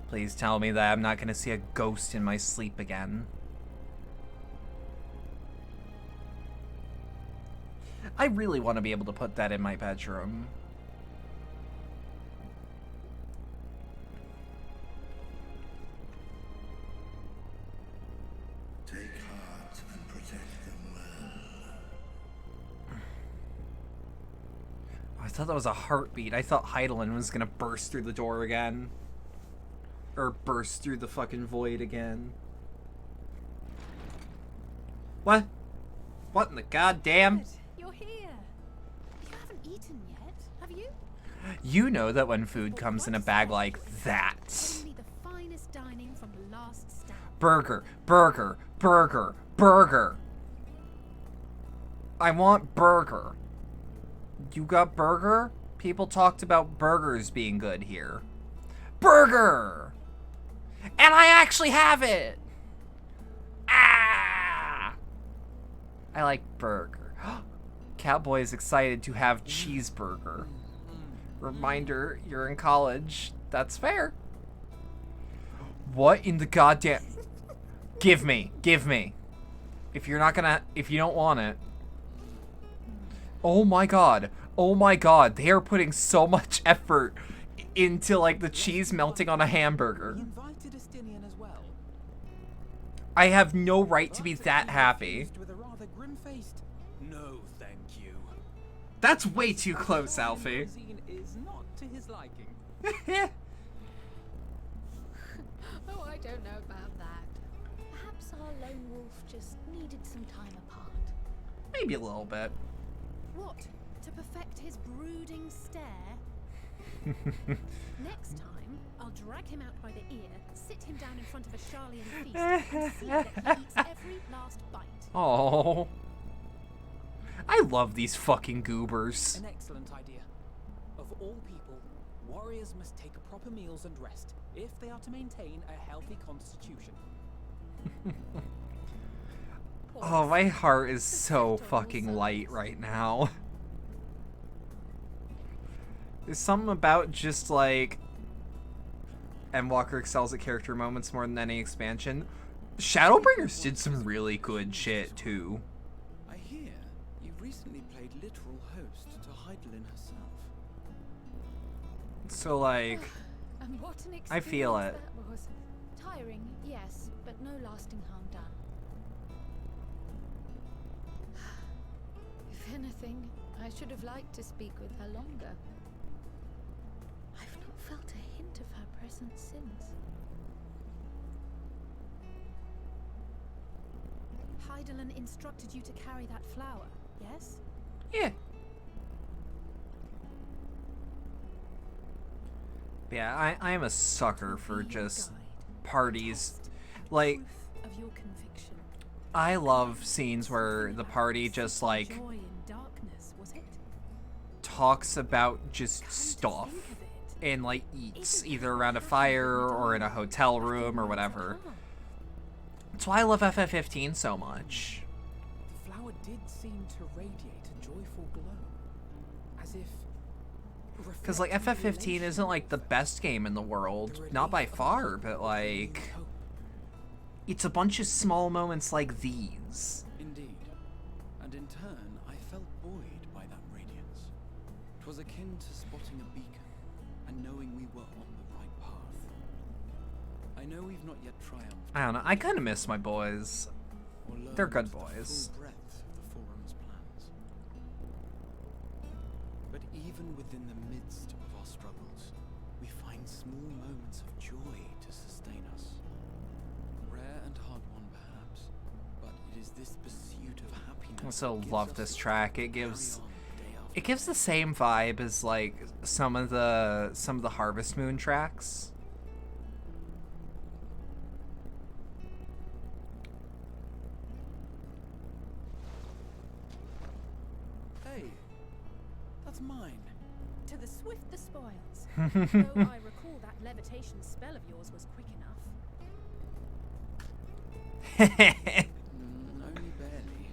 Please tell me that I'm not gonna see a ghost in my sleep again. I really want to be able to put that in my bedroom. Take heart and protect them well. I thought that was a heartbeat. I thought Heidelin was gonna burst through the door again. Or burst through the fucking void again. What? What in the goddamn? Good. You're here. You haven't eaten yet, have you? You know that when food comes in a bag like that. Only the finest dining from the last stand. Burger, burger, burger, burger. I want burger. You got burger? People talked about burgers being good here. Burger! And I actually have it! Ah! I like burger. Cowboy is excited to have cheeseburger. Reminder, you're in college. That's fair. What in the goddamn... Give me. Give me. If you're not gonna... If you don't want it... Oh my god. Oh my god. They are putting so much effort into, like, the cheese melting on a hamburger. I have no right to be that happy. No, thank you. That's way too close, Alfie. Is not to his liking. Oh, I don't know about that. Perhaps our lone wolf just needed some time apart. Maybe a little bit. What? To perfect his brooding stare? Next time, I'll drag him out by the ear, sit him down in front of a Charlian feast, and see that he eats every last bite. Oh, I love these fucking goobers. An excellent idea. Of all people, warriors must take proper meals and rest if they are to maintain a healthy constitution. Oh, my heart is so fucking light right now. There's something about just like Endwalker excels at character moments more than any expansion. Shadowbringers did some really good shit too. I hear you recently played literal host to Heidelin herself. So like, And what an I feel experience it. that was. Tiring, yes, but no lasting harm done. If anything, I should have liked to speak with her longer. I've not felt a hint of her presence since. Heidelin instructed you to carry that flower, yes? Yeah. Yeah, I am a sucker for just parties. Like, Truth of your conviction. I love scenes where the party just like Joy in darkness, was it? talks about just stuff and like eats either around a fire or in a hotel room or whatever. That's why I love FF15 so much. The flower did seem to radiate a joyful glow, as if. Because like FF15 isn't like the best game in the world, not by far, but like it's a bunch of small moments like these. Indeed. And in turn, I felt buoyed by that radiance. 'Twas akin to spotting a beacon and knowing we were on the right path. I know we've not yet triumphed. I don't know, I kind of miss my boys. or learned They're good the boys. full breadth of the Forum's plans. But even within the midst of our struggles, we find small moments of joy to sustain us. Rare and hard-won, perhaps, but it is this pursuit of happiness. I also that gives love us this the track. strength It to carry gives on day after it gives the same vibe as like some of the Harvest Moon tracks. Hey, that's mine. To the swift the spoils. Though I recall that levitation spell of yours was quick enough. Only barely.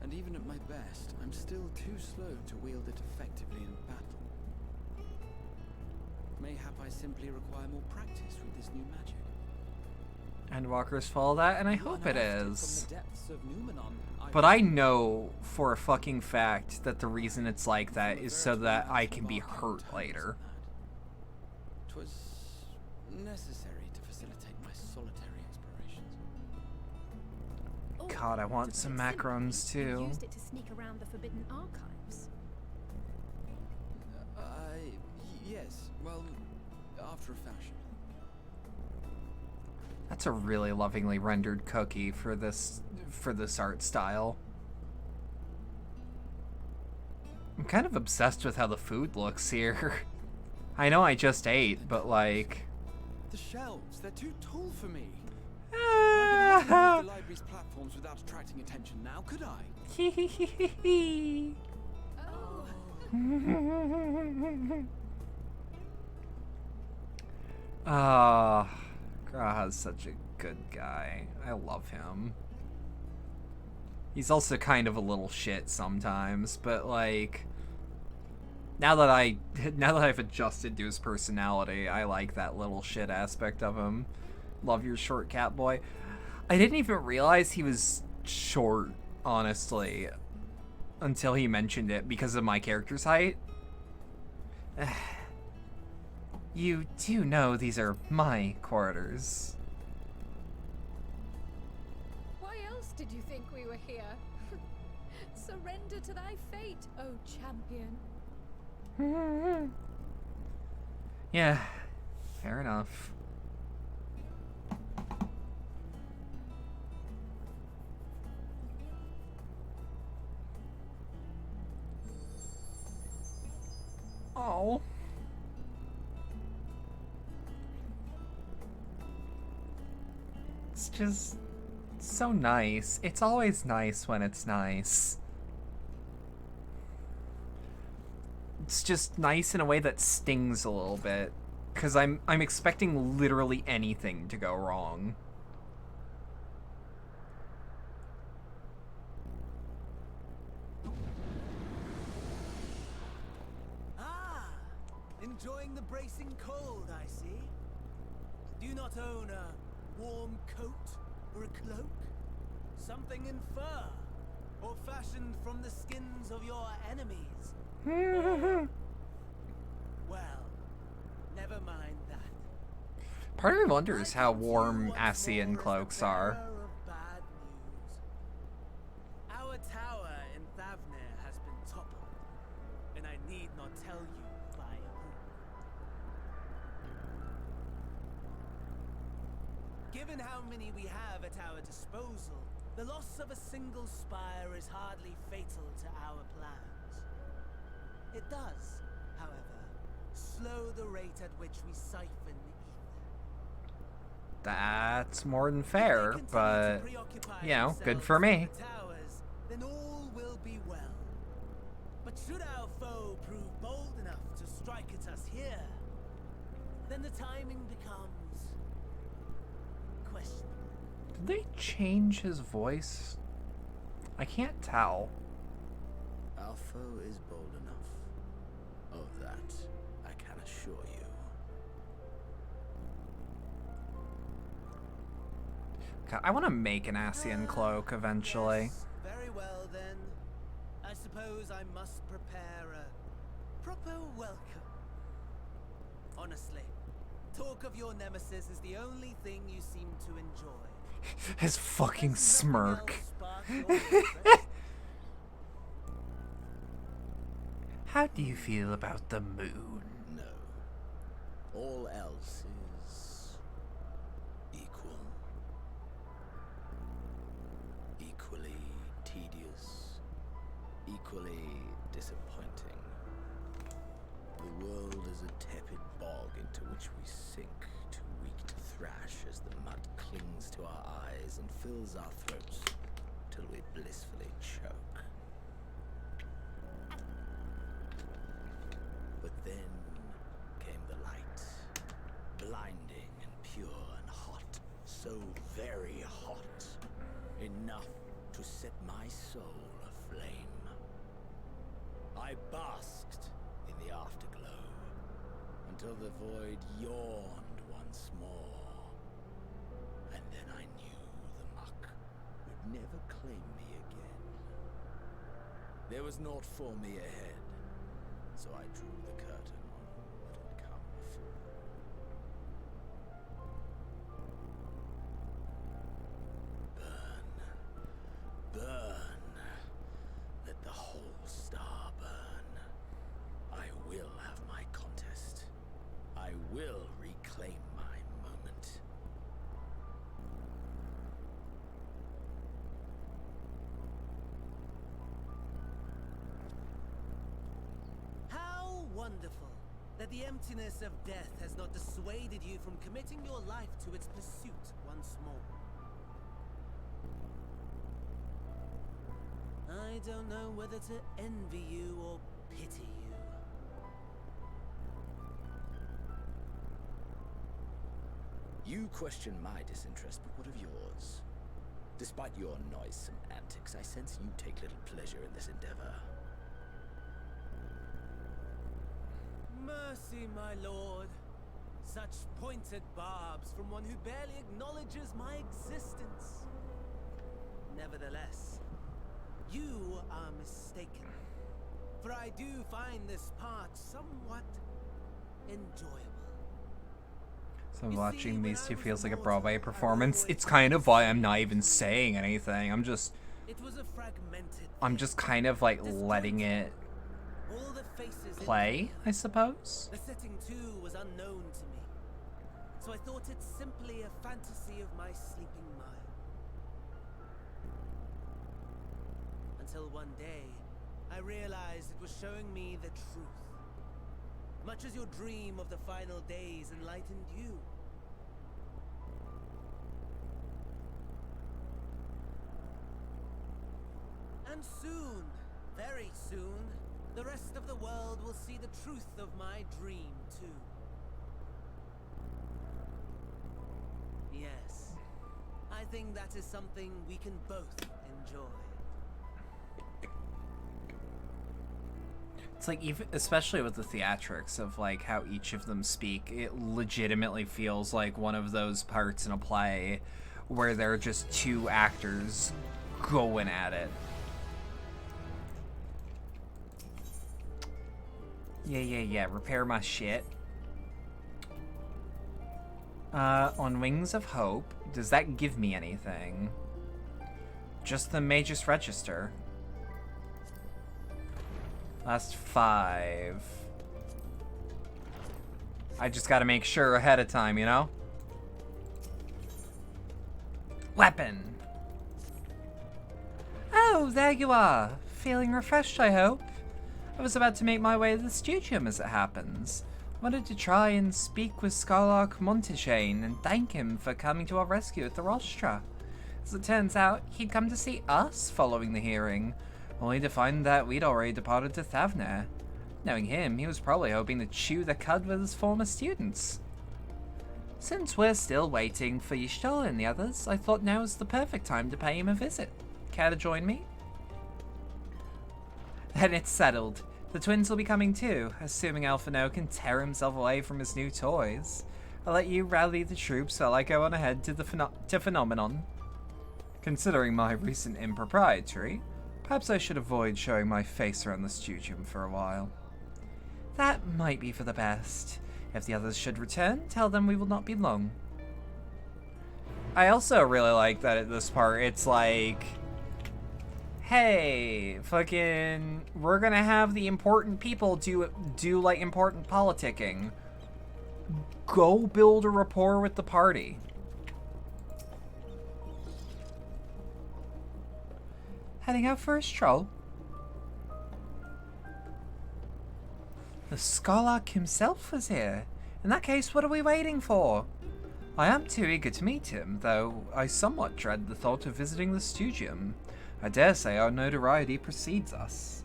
And even at my best, I'm still too slow to wield it effectively in battle. Mayhap I simply require more practice with this new magic. Endwalkers follow that, and I You hope it unearthed is. From the depths of Numenor, But I know for a fucking fact that the reason it's like that is so that I can be hurt later. 'Twas necessary to facilitate my solitary explorations. God, I want some macarons You too. used it to sneak around the Forbidden Archives. Yes, well, after a fashion. That's a really lovingly rendered cookie for this art style. I'm kind of obsessed with how the food looks here. I know I just ate, but like... The shelves, they're too tall for me. I could hardly move the library's platforms without attracting attention now, could I? Ah, Graha's such a good guy. I love him. He's also kind of a little shit sometimes, but like now that I've adjusted to his personality, I like that little shit aspect of him. Love your short cat boy. I didn't even realize he was short, honestly, until he mentioned it because of my character's height. You do know these are my quarters. Why else did you think we were here? Surrender to thy fate, O champion. Yeah, fair enough. Oh. It's just so nice. It's always nice when it's nice. It's just nice in a way that stings a little bit, because I'm expecting literally anything to go wrong. Ah! Enjoying the bracing cold, I see. Do you not own a warm coat or a cloak? Something in fur? Or fashioned from the skins of your enemies? Well, never mind that. Part of me wonders how warm Asian cloaks are. Bad news. Our tower in Thavnir has been toppled, and I need not tell you by whom. Given how many we have at our disposal, the loss of a single spire is hardly fatal to our plans. It does, however, slow the rate at which we siphon ether. That's more than fair, but, you know, good for me. Towers, then all will be well. But should our foe prove bold enough to strike at us here, then the timing becomes questionable. Did they change his voice? I can't tell. Our foe is bold enough. Of that, I can assure you. Okay, I want to make an Asian cloak eventually. Yes, very well then. I suppose I must prepare a proper welcome. Honestly, talk of your nemesis is the only thing you seem to enjoy. His fucking Does smirk. nothing else spark your interest? How do you feel about the moon? No. All else is equal. Equally tedious. Equally disappointing. The world is a tepid bog into which we sink, too weak to thrash as the mud clings to our eyes and fills our throats till we blissfully choke. But then came the light, blinding and pure and hot, so very hot, enough to set my soul aflame. I basked in the afterglow until the void yawned once more. And then I knew the muck would never claim me again. There was naught for me ahead, so I drew the curtain on all that had come before. Burn. Let the whole star burn. I will have my contest. I will reclaim my moment. How wonderful that the emptiness of death has not dissuaded you from committing your life to its pursuit once more. I don't know whether to envy you or pity you. You question my disinterest, but what of yours? Despite your noisome antics, I sense you take little pleasure in this endeavor. Mercy, my lord. Such pointed barbs from one who barely acknowledges my existence. Nevertheless, you are mistaken, for I do find this part somewhat enjoyable. So watching these two feels like a Broadway performance. It's kind of why I'm not even saying anything. I'm just kind of like letting it play, I suppose. The setting too was unknown to me, so I thought it simply a fantasy of my sleeping mind. Until one day, I realized it was showing me the truth. Much as your dream of the final days enlightened you. And soon, very soon, the rest of the world will see the truth of my dream too. Yes, I think that is something we can both enjoy. It's like, even especially with the theatrics of like how each of them speak, it legitimately feels like one of those parts in a play where there are just two actors going at it. Yeah, repair my shit. On Wings of Hope, does that give me anything? Just the Magus Register. Last 5. I just gotta make sure ahead of time, you know? Weapon! Oh, there you are. Feeling refreshed, I hope. I was about to make my way to the studium as it happens. Wanted to try and speak with Skylark Montaigne and thank him for coming to our rescue at the rostra. As it turns out, he'd come to see us following the hearing, only to find that we'd already departed to Thavner. Knowing him, he was probably hoping to chew the cud with his former students. Since we're still waiting for Y'shtola and the others, I thought now was the perfect time to pay him a visit. Care to join me? Then it's settled. The twins will be coming too, assuming Alphino can tear himself away from his new toys. I'll let you rally the troops while I go on ahead to the Phenomenon. Considering my recent impropriety, perhaps I should avoid showing my face around the studium for a while. That might be for the best. If the others should return, tell them we will not be long. I also really like that at this part, it's like, hey, fucking, we're gonna have the important people do like important politicking. Go build a rapport with the party. Heading out for a stroll? The Skylark himself was here. In that case, what are we waiting for? I am too eager to meet him, though I somewhat dread the thought of visiting the studium. I dare say our notoriety precedes us.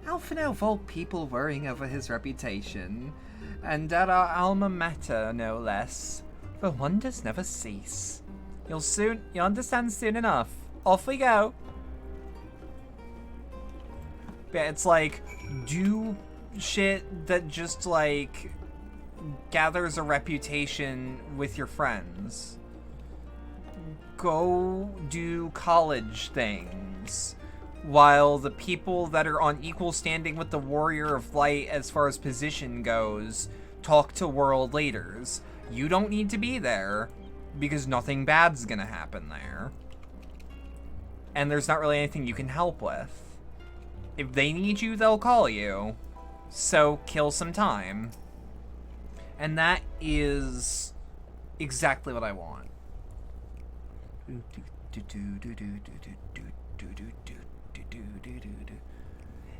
Alphino of all people worrying over his reputation, and at our alma mater, no less. The wonders never cease. You'll understand soon enough. Off we go. It's like, do shit that just, like, gathers a reputation with your friends. Go do college things, while the people that are on equal standing with the Warrior of Light as far as position goes talk to world leaders. You don't need to be there, because nothing bad's gonna happen there. And there's not really anything you can help with. If they need you, they'll call you. So kill some time. And that is exactly what I want.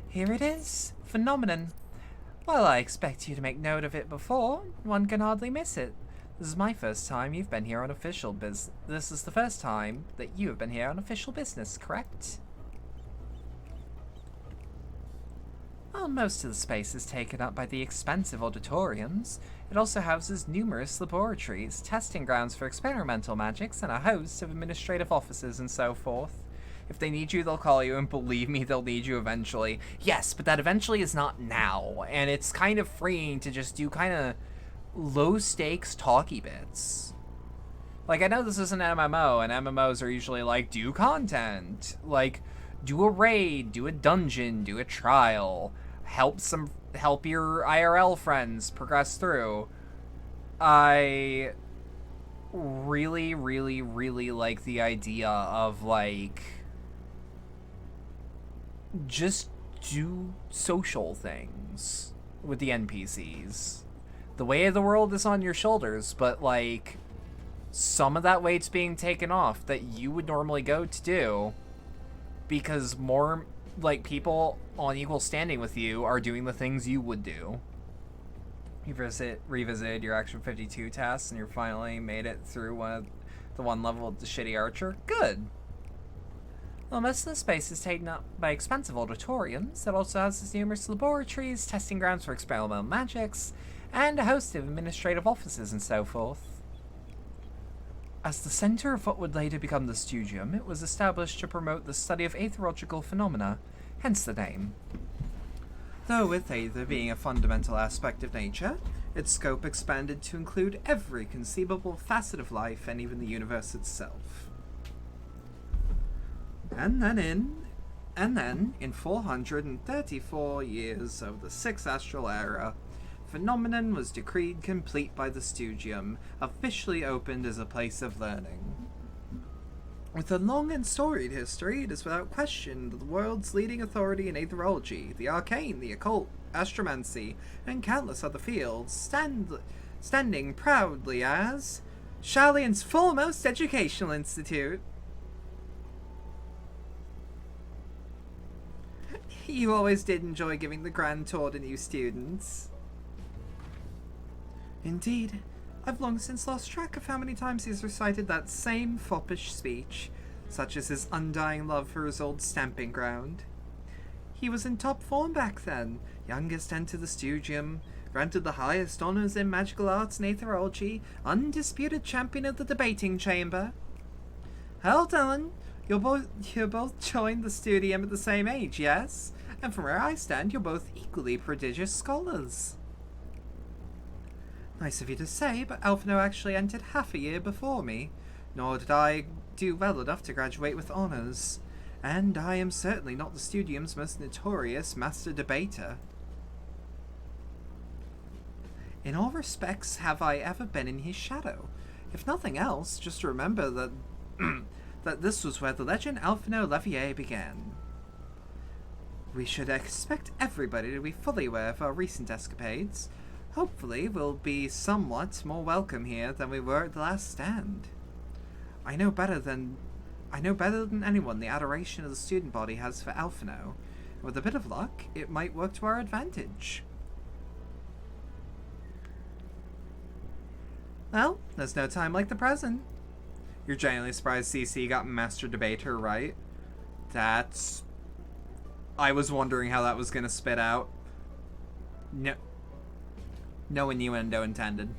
Here it is, Phenomenon. Well, I expect you to make note of it before. One can hardly miss it. This is my first time you've been here on official business. This is the first time that you have been here on official business, correct? While most of the space is taken up by the expansive auditoriums, it also houses numerous laboratories, testing grounds for experimental magics, and a host of administrative offices and so forth. If they need you, they'll call you, and believe me, they'll need you eventually. Yes, but that eventually is not now, and it's kind of freeing to just do kind of low-stakes talky bits. Like, I know this is an MMO, and MMOs are usually like, do content. Like, do a raid, do a dungeon, do a trial, help your IRL friends progress through. I really, really, really like the idea of, like, just do social things with the NPCs. The weight of the world is on your shoulders, but, like, some of that weight's being taken off that you would normally go to do, because more, like, people on equal standing with you are doing the things you would do. You revisited your Action 52 tasks, and you finally made it through the one level of the shitty archer. Good! Well, most of the space is taken up by expansive auditoriums. It also houses numerous laboratories, testing grounds for experimental magics, and a host of administrative offices and so forth. As the center of what would later become the Studium, it was established to promote the study of aetheriological phenomena, hence the name. Though with aether being a fundamental aspect of nature, its scope expanded to include every conceivable facet of life and even the universe itself. And then in 434 years of the Sixth Astral Era, Phenomenon was decreed complete by the Studium, officially opened as a place of learning. With a long and storied history, it is without question the world's leading authority in aetherology, the arcane, the occult, astromancy, and countless other fields, standing proudly as Shalion's foremost educational institute. You always did enjoy giving the grand tour to new students. Indeed, I've long since lost track of how many times he's recited that same foppish speech, such as his undying love for his old stamping ground. He was in top form back then, youngest enter the Studium, granted the highest honours in magical arts and aetherology, undisputed champion of the debating chamber. Hold on, you both joined the Studium at the same age, yes? And from where I stand, you're both equally prodigious scholars. Nice of you to say, but Alphino actually entered half a year before me, nor did I do well enough to graduate with honours. And I am certainly not the Studium's most notorious master debater. In all respects have I ever been in his shadow. If nothing else, just remember that that this was where the legend Alphino Levier began. We should expect everybody to be fully aware of our recent escapades. Hopefully we'll be somewhat more welcome here than we were at the last stand. I know better than anyone the adoration of the student body has for Alphino. With a bit of luck, it might work to our advantage. Well, there's no time like the present. You're genuinely surprised CC got Master Debater right? I was wondering how that was gonna spit out. No innuendo intended.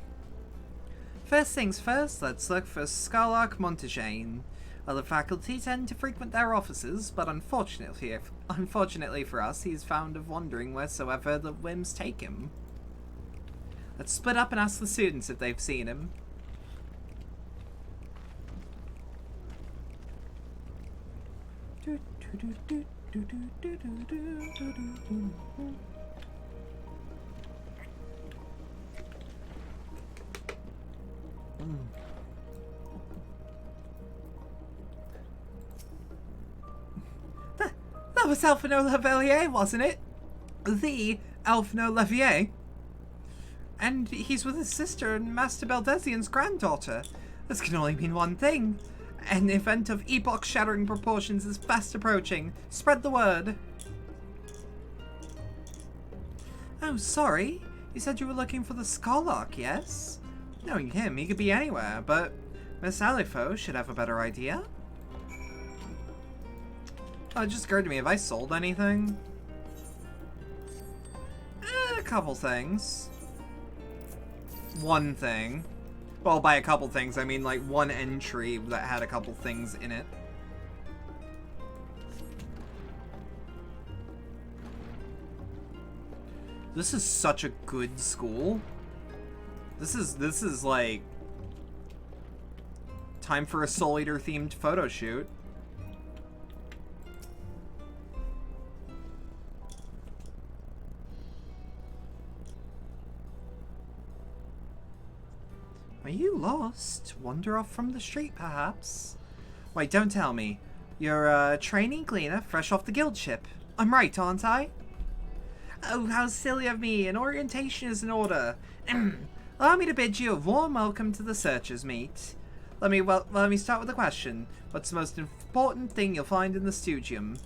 First things first, let's look for Scarlark Montagane. Other faculty tend to frequent their offices, but unfortunately for us, he's fond of wandering wheresoever the whims take him. Let's split up and ask the students if they've seen him. That was Alphino Lavalier, wasn't it? The Alphino Lavalier? And he's with his sister and Master Beldesian's granddaughter. This can only mean one thing. An event of epoch-shattering proportions is fast approaching. Spread the word. Oh, sorry. You said you were looking for the Scarlark, yes? Knowing him, he could be anywhere, but Miss Alifo should have a better idea. Oh, it just occurred to me, have I sold anything? A couple things. One thing. Well, by a couple things, I mean like one entry that had a couple things in it. This is such a good school. This is like time for a Soul Eater themed photo shoot. Are you lost? Wander off from the street, perhaps? Wait, don't tell me. You're a trainee gleaner, fresh off the guild ship. I'm right, aren't I? Oh, how silly of me. An orientation is in order. Allow me to bid you a warm welcome to the Searchers' Meet. Let me start with a question. What's the most important thing you'll find in the studium?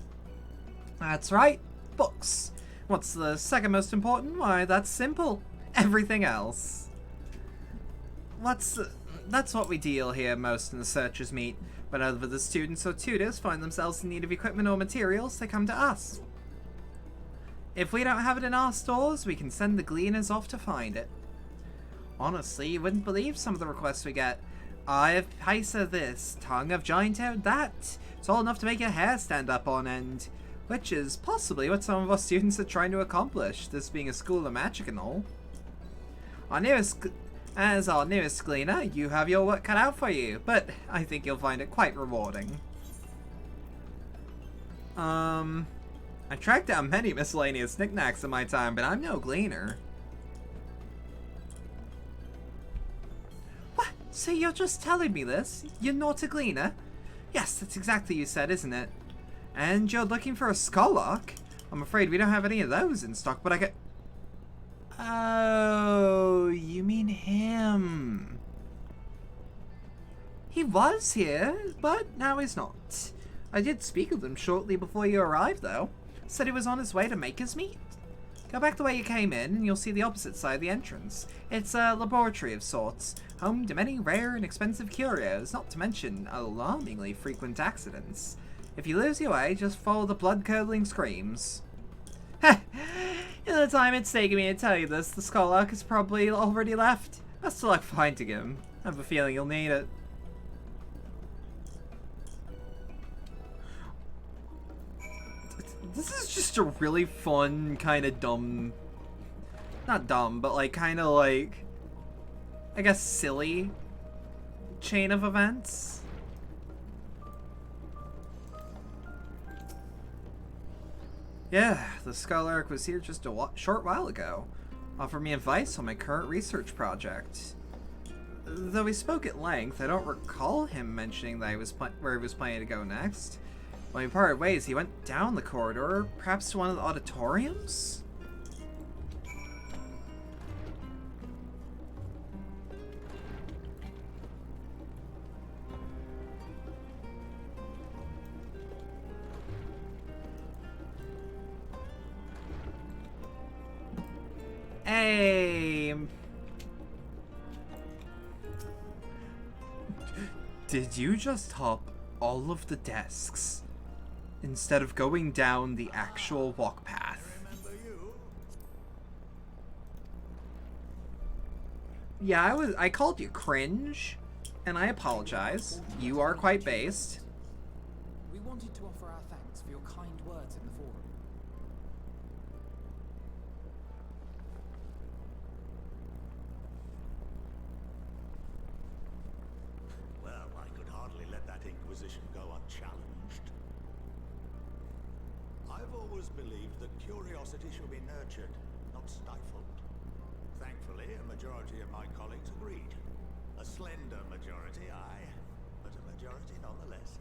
That's right, books. What's the second most important? Why, that's simple. Everything else. That's what we deal here most in the Searchers' Meet. Whenever the students or tutors find themselves in need of equipment or materials, they come to us. If we don't have it in our stores, we can send the gleaners off to find it. Honestly, you wouldn't believe some of the requests we get. Eye of Paisa this, tongue of giant toad that. It's all enough to make your hair stand up on end. Which is possibly what some of our students are trying to accomplish, this being a school of magic and all. As our newest gleaner, you have your work cut out for you, but I think you'll find it quite rewarding. I tracked down many miscellaneous knickknacks in my time, but I'm no gleaner. What? So you're just telling me this? You're not a gleaner? Yes, that's exactly what you said, isn't it? And you're looking for a Scarlark? I'm afraid we don't have any of those in stock, but I get... Oh, you mean him. He was here, but now he's not. I did speak with him shortly before you arrived, though. Said he was on his way to Maker's Meet. Go back the way you came in, and you'll see the opposite side of the entrance. It's a laboratory of sorts, home to many rare and expensive curios, not to mention alarmingly frequent accidents. If you lose your way, just follow the blood-curdling screams. Heh! In the time it's taken me to tell you this, the Scarlark has probably already left. Best of luck finding him. I have a feeling you'll need it. This is just a really fun, kind of dumb... Not dumb, but like, kind of like... I guess silly chain of events. Yeah, the Scarlark was here just a short while ago. Offered me advice on my current research project. Though we spoke at length, I don't recall him mentioning that where he was planning to go next. When we parted ways, he went down the corridor, perhaps to one of the auditoriums? Hey! Did you just hop all of the desks instead of going down the actual walk path? Yeah, I called you cringe, and I apologize. You are quite based. wanted to offer our thanks for your kind words in the forum. Well, I could hardly let that inquisition go unchallenged. I've always believed that curiosity should be nurtured, not stifled. Thankfully, a majority of my colleagues agreed. A slender majority, aye, but a majority nonetheless.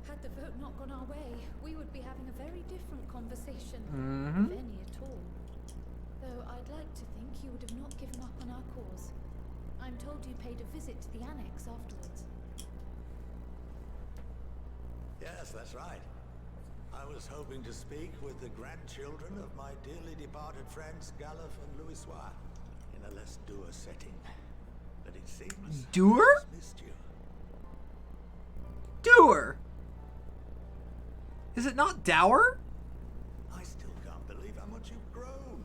Had the vote not gone our way, we would be having a very different conversation, Mhm. if any at all. Though I'd like to think you would have not given up on our cause. I'm told you paid a visit to the annex afterwards. Yes, that's right. I was hoping to speak with the grandchildren of my dearly departed friends Galuf and Louisois in a less dour setting. But it seems Dour? I've missed you. Doer! Is it not dour? I still can't believe how much you've grown.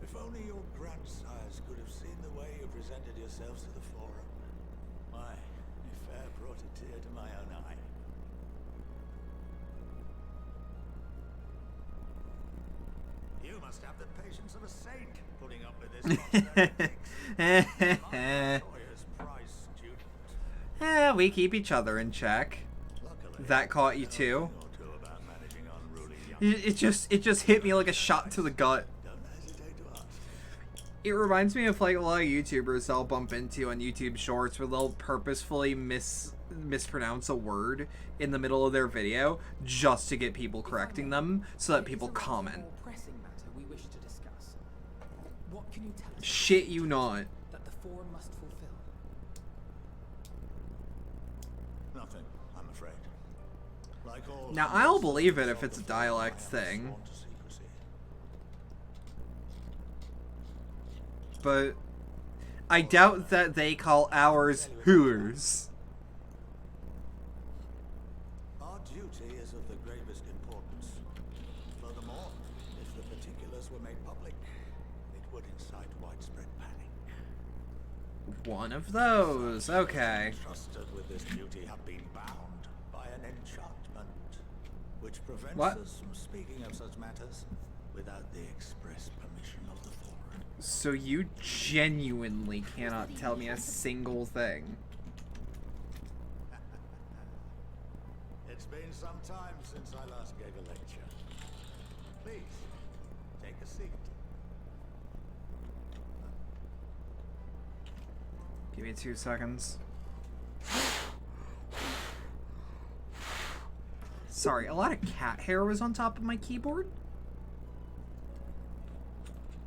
If only your grandsires could have seen the way you presented yourselves to the forum. Why, it fair brought a tear to my own eye. You must have the patience of a saint, putting up with this monster. Prize student. We keep each other in check. Luckily, That caught you too. or two about managing unruly young. It just hit me like a shot to the gut. Don't hesitate to ask. It reminds me of like a lot of YouTubers I'll bump into on YouTube Shorts where they'll purposefully mispronounce a word in the middle of their video just to get people correcting them so that people comment. More pressing matter we wish to discuss. What can you tell us Shit you not. that the forum must fulfill? Nothing, I'm afraid. Like all Now I'll believe it if it's a dialect thing, sworn to secrecy. but I doubt that they call ours hooers. Our duty is of the gravest importance. Furthermore, if the particulars were made public, it would incite widespread panic. One of those, okay. Trusted with this duty have been bound by an enchantment, which prevents What? us from speaking of such matters without the express permission of the forum. So you genuinely cannot tell me a single thing. It's been some time since I last gave a lecture. Please, take a seat. Give me 2 seconds. Sorry, a lot of cat hair was on top of my keyboard.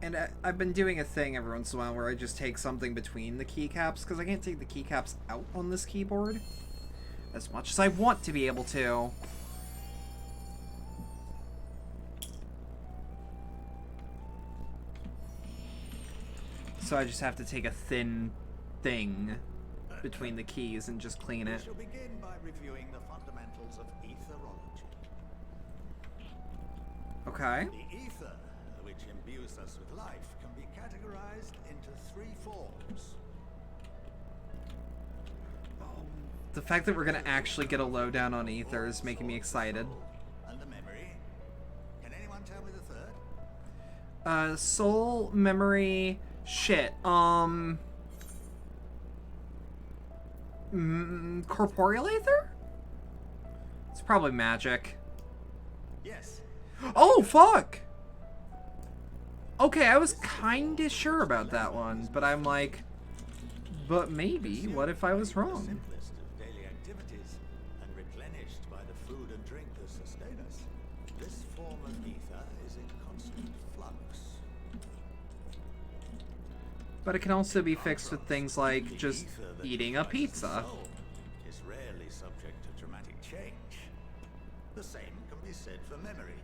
And I've been doing a thing every once in a while where I just take something between the keycaps, because I can't take the keycaps out on this keyboard as much as I want to be able to. So I just have to take a thin thing between the keys and just clean We it. shall begin by reviewing the fundamentals of etherology. Okay. The ether, which imbues us with life, can be categorized into 3 forms. The fact that we're gonna actually get a lowdown on ether is making me excited. And the memory. Can anyone tell me the third? Soul, memory, shit, corporeal ether? It's probably magic. Yes. Oh, fuck! Okay, I was kinda sure about that one, but I'm like, but maybe, what if I was The wrong? simplest of daily activities, and replenished by the food and drink that sustain us. This form of ether is in constant flux. But it can also be fixed with things like The just ether that eating a comprises the pizza. soul is rarely subject to dramatic change. The same can be said for memory,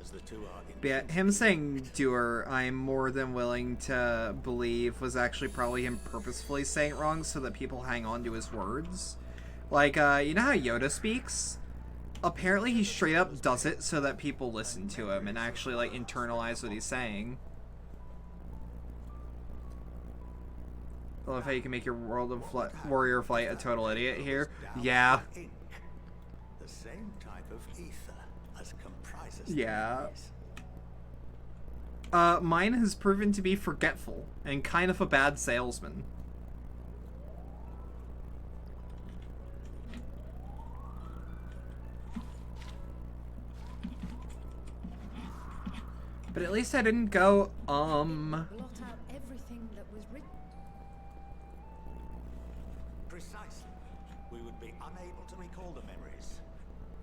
as the two are But yeah, him intrinsically saying doer, I'm more than willing to believe was actually probably him purposefully saying it wrong so that people hang on to his words. Like, you know how Yoda speaks? Apparently he straight up does it so that people listen to him and actually, like, internalize what he's saying. I love how you can make your warrior flight a total idiot here. Yeah. Ink, the same type of ether as comprises the Yeah. memories. Mine has proven to be forgetful and kind of a bad salesman. But at least I didn't go, Blot out everything that was written. Precisely. We would be unable to recall the memories,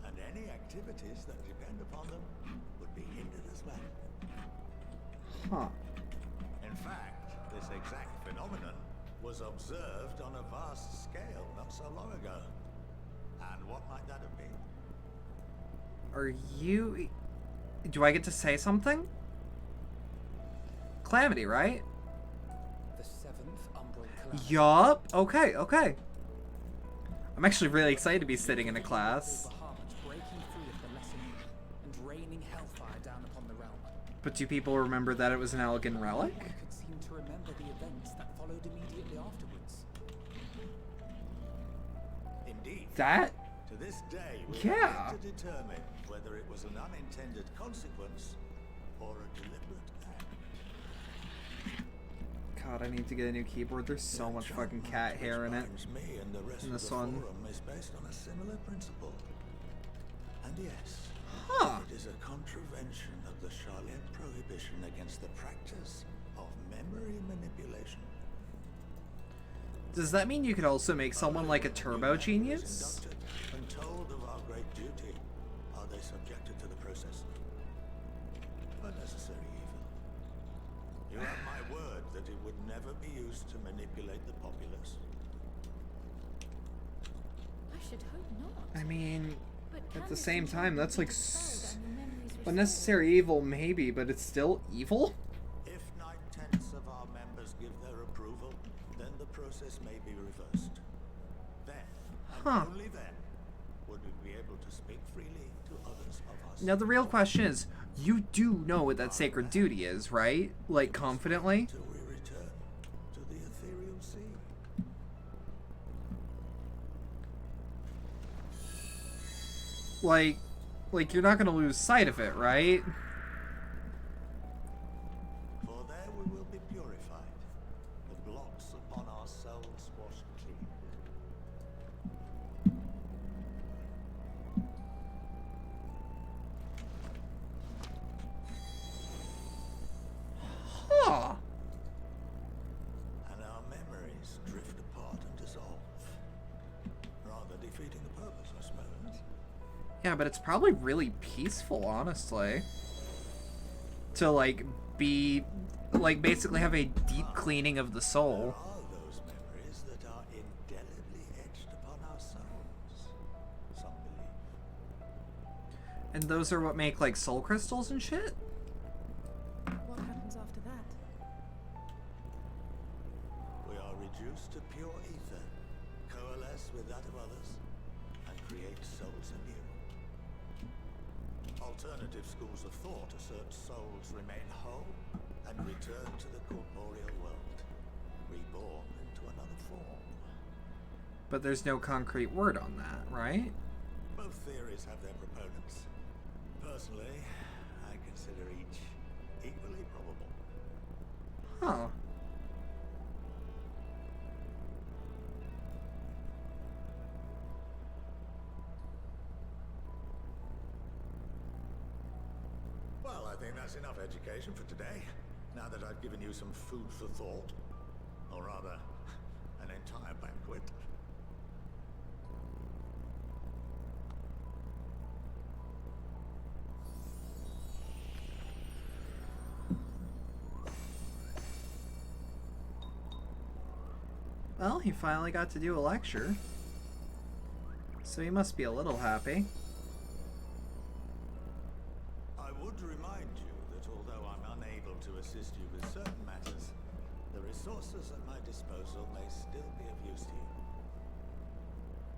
and any activities that depend upon them would be hindered as well. Huh. In fact, this exact phenomenon was observed on a vast scale not so long ago. And what might that have been? Are you... Do I get to say something? Calamity, right? The seventh umbral calamity. Yup. Okay, okay. I'm actually really excited to be sitting in a class. Bahamut breaking free of the lesson and raining hellfire down upon the realm. But do people remember that it was an elegant relic? I could seem to remember the events that followed immediately afterwards. Indeed. That? To this day, we Yeah. have yet to determine whether it was an unintended consequence or a deliberate act. God, I need to get a new keyboard. There's so much fucking cat hair in it. Me and the rest In of this the one. forum is based on a similar principle. And yes, Huh. it is a contravention of the Charlotte prohibition against the practice of memory manipulation. Does that mean you could also make someone like a turbo genius? Inducted and told of our great duty, are they subjected to the process? A necessary evil. You have my word that it would never be used to manipulate the populace. I should hope not. I mean, But at can the this same time, that's like enchantment be dispelled and your memories restored? unnecessary evil, maybe, but it's still evil? If 9/10 of our members give their approval, then the process may be reversed. Then, and Huh. only then, would we be able to speak freely to others of us. Now the real question is, you do know what that sacred duty is, right? Like, confidently? Till we return to the ethereal sea. Like you're not gonna lose sight of it, right? For there we will be purified, the blots upon our souls washed clean. Huh. And our memories drift apart and dissolve, rather defeating the purpose, I suppose. Yeah, but it's probably really peaceful, honestly. To, like, be... Like, basically have a deep cleaning of the There soul. are those memories that are indelibly etched upon our souls, some believe. And those are what make, like, soul crystals and shit? What happens after that? We are reduced to pure ether, coalesce with that of others, and create souls anew. Alternative schools of thought assert souls remain whole and return to the corporeal world, reborn into another form. But there's no concrete word on that, right? Both theories have their proponents. Personally, I consider each equally probable. Huh. Well, I think that's enough education for today, now that I've given you some food for thought. Or rather, an entire banquet. Well, he finally got to do a lecture. So he must be a little happy. I would remind you that although I'm unable to assist you with certain matters, the resources at my disposal may still be of use to you.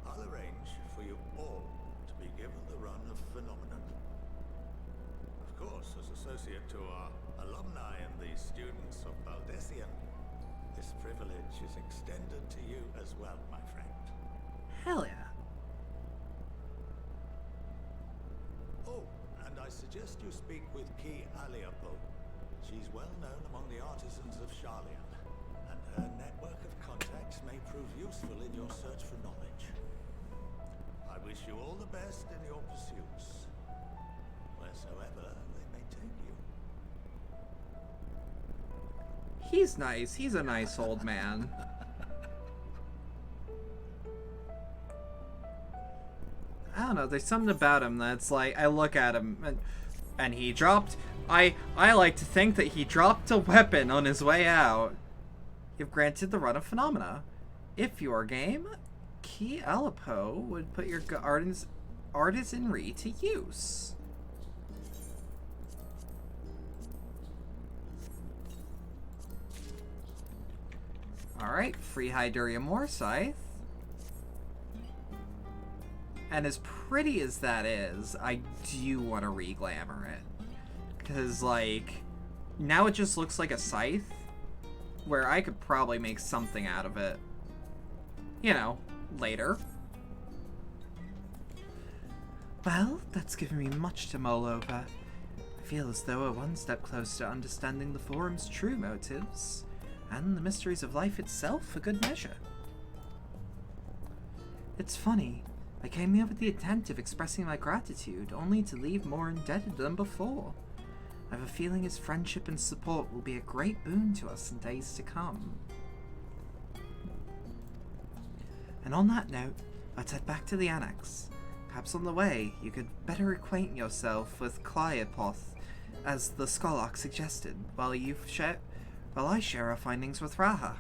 I'll arrange for you all to be given the run of Phenomenon. Of course, as associate to our alumni and the students of Baldessian, This privilege is extended to you as well, my friend. Hell yeah. Oh, and I suggest you speak with Ki Aliapo. She's well known among the artisans of Sharlayan, and her network of contacts may prove useful in your search for knowledge. I wish you all the best in your pursuits, wheresoever they may take you. He's nice. He's a nice old man. I don't know, there's something about him that's like, I look at him and he dropped, I like to think that he dropped a weapon on his way out. You've granted the run of phenomena. If you are game, Ki Alipo would put your artisanry to use. Alright, free Hyduria Morscythe. And as pretty as that is, I do want to re-glamour it. Because, like, now it just looks like a scythe, where I could probably make something out of it. You know, later. Well, that's given me much to mull over. I feel as though we're one step closer to understanding the Forum's true motives, and the mysteries of life itself for good measure. It's funny. I came here with the intent of expressing my gratitude, only to leave more indebted than before. I have a feeling his friendship and support will be a great boon to us in days to come. And on that note, let's head back to the Annex. Perhaps on the way, you could better acquaint yourself with Cleopoth, as the Skolok suggested, while I share our findings with Raha.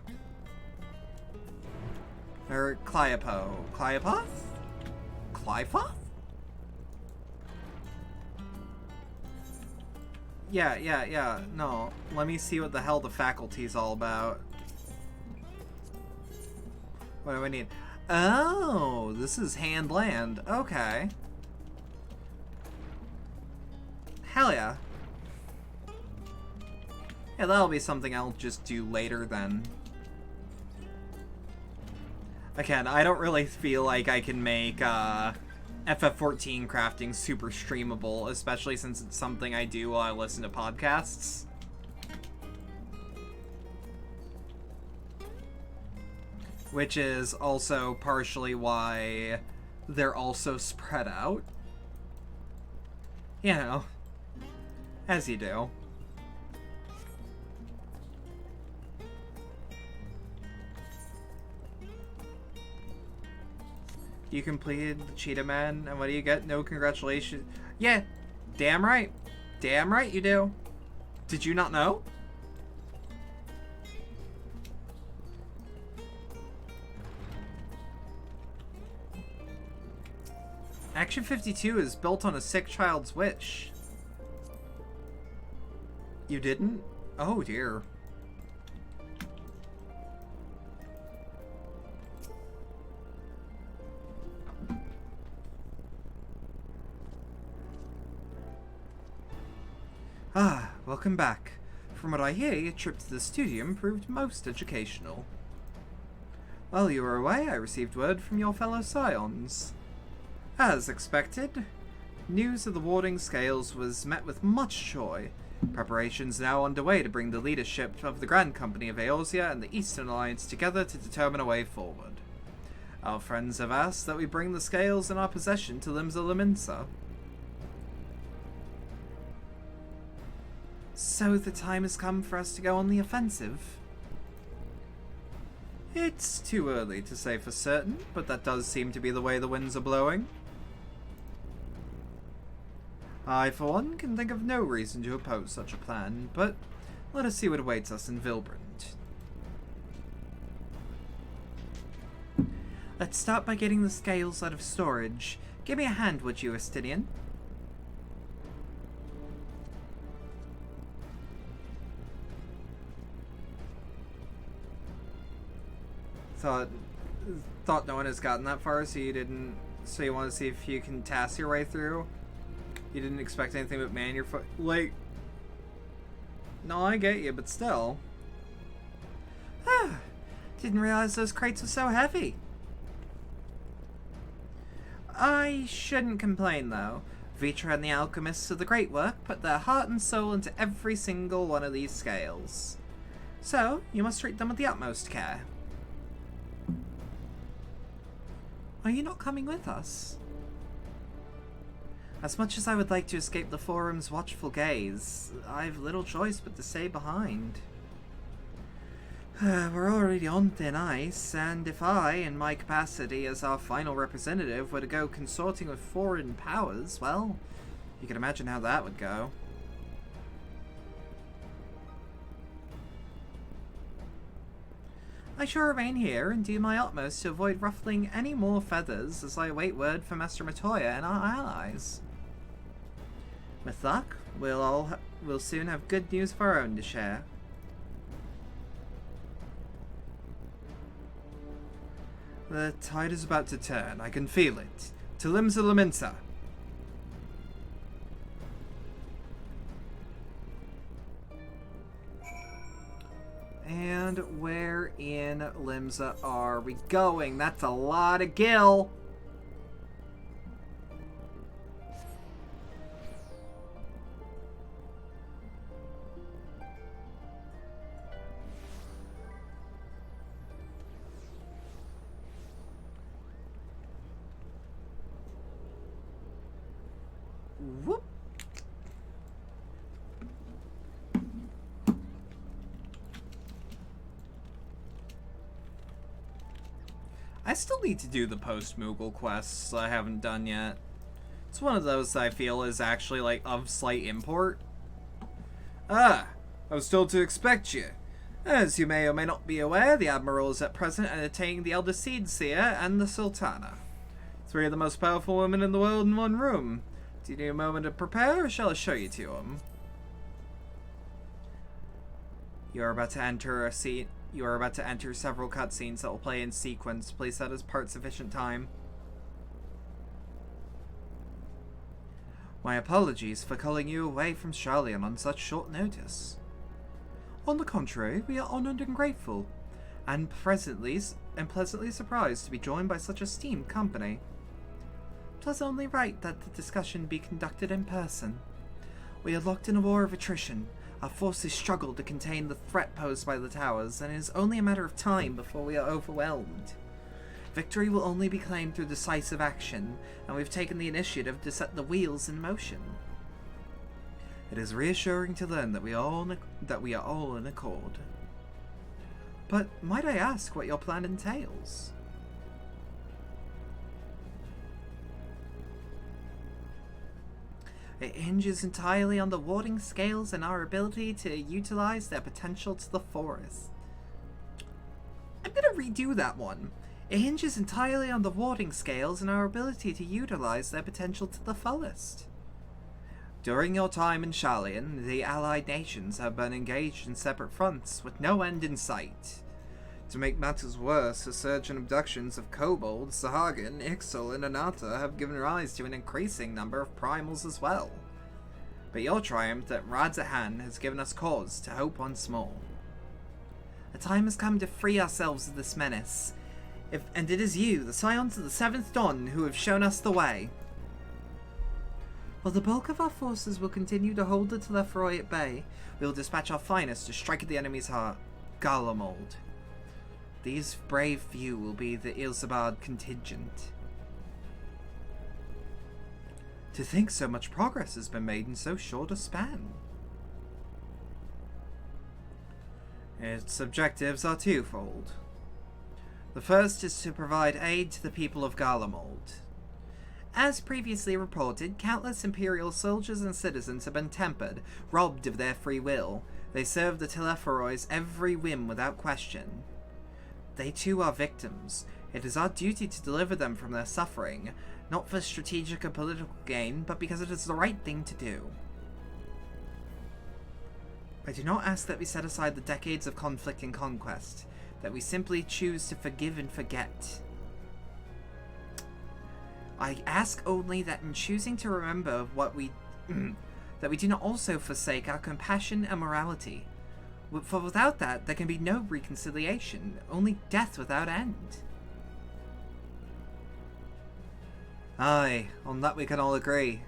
Or Cleopoth? Cleopoth? Yeah. No, let me see what the hell the faculty's all about. What do I need? Oh, this is Handland. Okay. Hell yeah. Yeah, that'll be something I'll just do later then. Again, I don't really feel like I can make FF14 crafting super streamable, especially since it's something I do while I listen to podcasts. Which is also partially why they're also spread out. You know, as you do. You completed the Cheetah Man, and what do you get? No congratulations. Yeah, damn right. Damn right you do. Did you not know? Action 52 is built on a sick child's wish. You didn't? Oh dear. Ah, welcome back. From what I hear, your trip to the studium proved most educational. While you were away, I received word from your fellow Scions. As expected, news of the warding scales was met with much joy. Preparations now underway to bring the leadership of the Grand Company of Eorzea and the Eastern Alliance together to determine a way forward. Our friends have asked that we bring the scales in our possession to Limsa Laminsa. So the time has come for us to go on the offensive. It's too early to say for certain, but that does seem to be the way the winds are blowing. I, for one, can think of no reason to oppose such a plan, but let us see what awaits us in Vilbrand. Let's start by getting the scales out of storage. Give me a hand, would you, Estinian? Thought no one has gotten that far, so you didn't. So you want to see if you can task your way through? You didn't expect anything but man your foot. Like, no, I get you, but still. Didn't realize those crates were so heavy. I shouldn't complain, though. Vitra and the alchemists of the Great Work put their heart and soul into every single one of these scales. So, you must treat them with the utmost care. Are you not coming with us? As much as I would like to escape the Forum's watchful gaze, I've little choice but to stay behind. We're already on thin ice, and if I, in my capacity as our final representative, were to go consorting with foreign powers, well, you can imagine how that would go. I shall remain here and do my utmost to avoid ruffling any more feathers as I await word from Master Matoya and our allies. With luck, we'll soon have good news of our own to share. The tide is about to turn. I can feel it. Tilimsa Laminsa. And where in Limsa are we going? That's a lot of gil. Whoop. I still need to do the post-Moogle quests I haven't done yet. It's one of those that I feel is actually, like, of slight import. Ah, I was told to expect you. As you may or may not be aware, the Admiral is at present entertaining the Elder Seed Seer and the Sultana. 3 of the most powerful women in the world in one room. Do you need a moment to prepare, or shall I show you to them? You are about to enter a scene. You are about to enter several cutscenes that will play in sequence. Please set as part sufficient time. My apologies for calling you away from Charlian on such short notice. On the contrary, we are honored and grateful, and pleasantly surprised to be joined by such esteemed company. 'Twas only right that the discussion be conducted in person. We are locked in a war of attrition. Our forces struggle to contain the threat posed by the towers, and it is only a matter of time before we are overwhelmed. Victory will only be claimed through decisive action, and we've taken the initiative to set the wheels in motion. It is reassuring to learn that we are all in accord. But might I ask what your plan entails? It hinges entirely on the warding scales and our ability to utilize their potential to the fullest. I'm gonna redo that one. It hinges entirely on the warding scales and our ability to utilize their potential to the fullest. During your time in Charlian, the allied nations have been engaged in separate fronts with no end in sight. To make matters worse, a surge in abductions of kobolds, Sahagin, Ixal, and Anata have given rise to an increasing number of primals as well. But your triumph at Radzahan has given us cause to hope once more. The time has come to free ourselves of this menace, and it is you, the Scions of the Seventh Dawn, who have shown us the way. While the bulk of our forces will continue to hold the Telephroi at bay, we will dispatch our finest to strike at the enemy's heart, Garlemald. These brave few will be the Ilsabard contingent. To think so much progress has been made in so short a span. Its objectives are twofold. The first is to provide aid to the people of Garlemald. As previously reported, countless Imperial soldiers and citizens have been tempered, robbed of their free will. They serve the Telepharoi's every whim without question. They too are victims. It is our duty to deliver them from their suffering, not for strategic or political gain, but because it is the right thing to do. I do not ask that we set aside the decades of conflict and conquest, that we simply choose to forgive and forget. I ask only that in choosing to remember what we that we do not also forsake our compassion and morality. For without that, there can be no reconciliation, only death without end. Aye, on that we can all agree.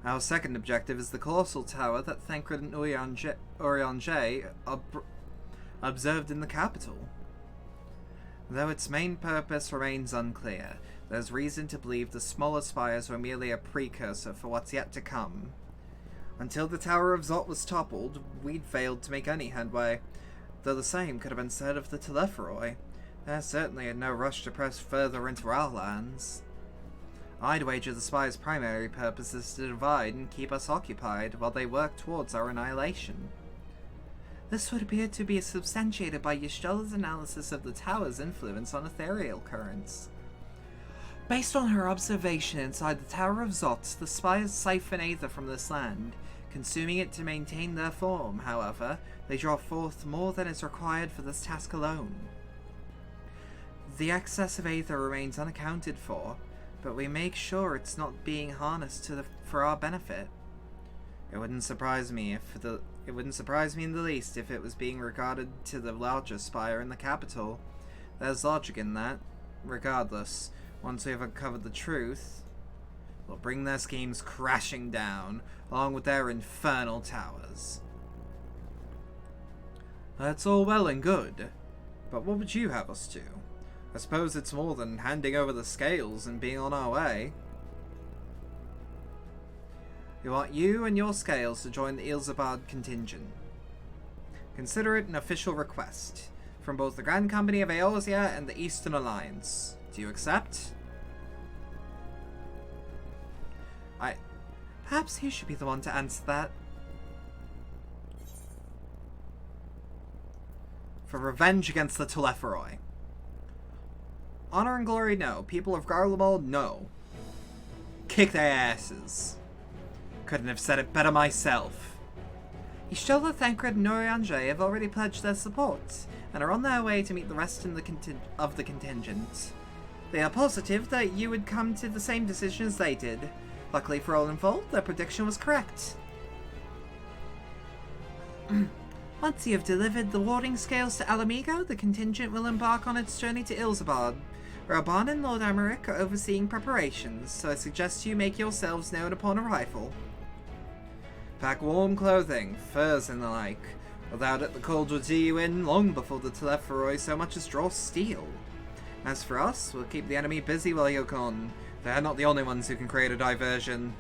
Our second objective is the colossal tower that Thancred and Urianger observed in the capital. Though its main purpose remains unclear, there's reason to believe the smaller spires were merely a precursor for what's yet to come. Until the Tower of Zot was toppled, we'd failed to make any headway, though the same could have been said of the Telepheroi. They're certainly in no rush to press further into our lands. I'd wager the spies' primary purpose is to divide and keep us occupied while they work towards our annihilation. This would appear to be substantiated by Y'shtola's analysis of the tower's influence on ethereal currents. Based on her observation inside the Tower of Zot, the spies siphon aether from this land. Consuming it to maintain their form, however, they draw forth more than is required for this task alone. The excess of aether remains unaccounted for, but we make sure it's not being harnessed for our benefit. It wouldn't surprise me in the least if it was being regarded to the larger spire in the capital. There's logic in that. Regardless, once we have uncovered the truth, we'll bring their schemes crashing down, along with their infernal towers. That's all well and good, but what would you have us do? I suppose it's more than handing over the scales and being on our way. We want you and your scales to join the Ilzabad contingent. Consider it an official request from both the Grand Company of Eorzea and the Eastern Alliance. Do you accept? Perhaps he should be the one to answer that. For revenge against the Telepheroi. Honor and glory, no. People of Garlemald, no. Kick their asses. Couldn't have said it better myself. Y'shtola, Thancred, and Urianger have already pledged their support, and are on their way to meet the rest of the contingent. They are positive that you would come to the same decision as they did. Luckily for all involved, their prediction was correct. Once you have delivered the warding scales to Alamigo, the contingent will embark on its journey to Ilzabad. Raban and Lord Amaric are overseeing preparations, so I suggest you make yourselves known upon arrival. Pack warm clothing, furs and the like. Without it, the cold will do you in long before the Telepheroi so much as draw steel. As for us, we'll keep the enemy busy while you're gone. They're not the only ones who can create a diversion.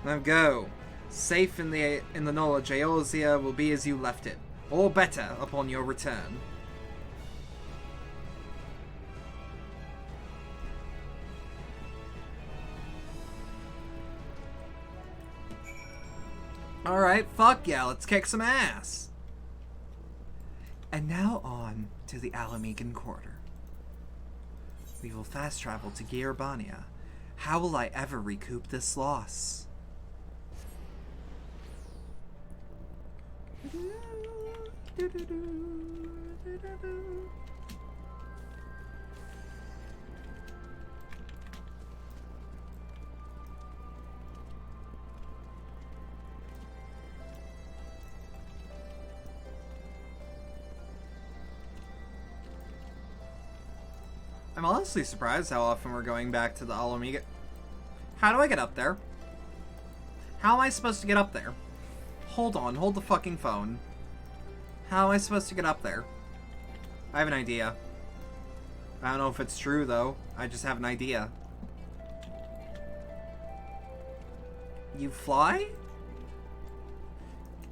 Now go. Safe in the knowledge Eorzea will be as you left it, or better upon your return. Alright, fuck yeah, let's kick some ass! And now on to the Alamigan Quarter. We will fast travel to Gierbania. How will I ever recoup this loss? I'm honestly surprised how often we're going back to the Alamiga. How do I get up there? How am I supposed to get up there? Hold on, hold the fucking phone. How am I supposed to get up there? I have an idea. I don't know if it's true though. I just have an idea. You fly?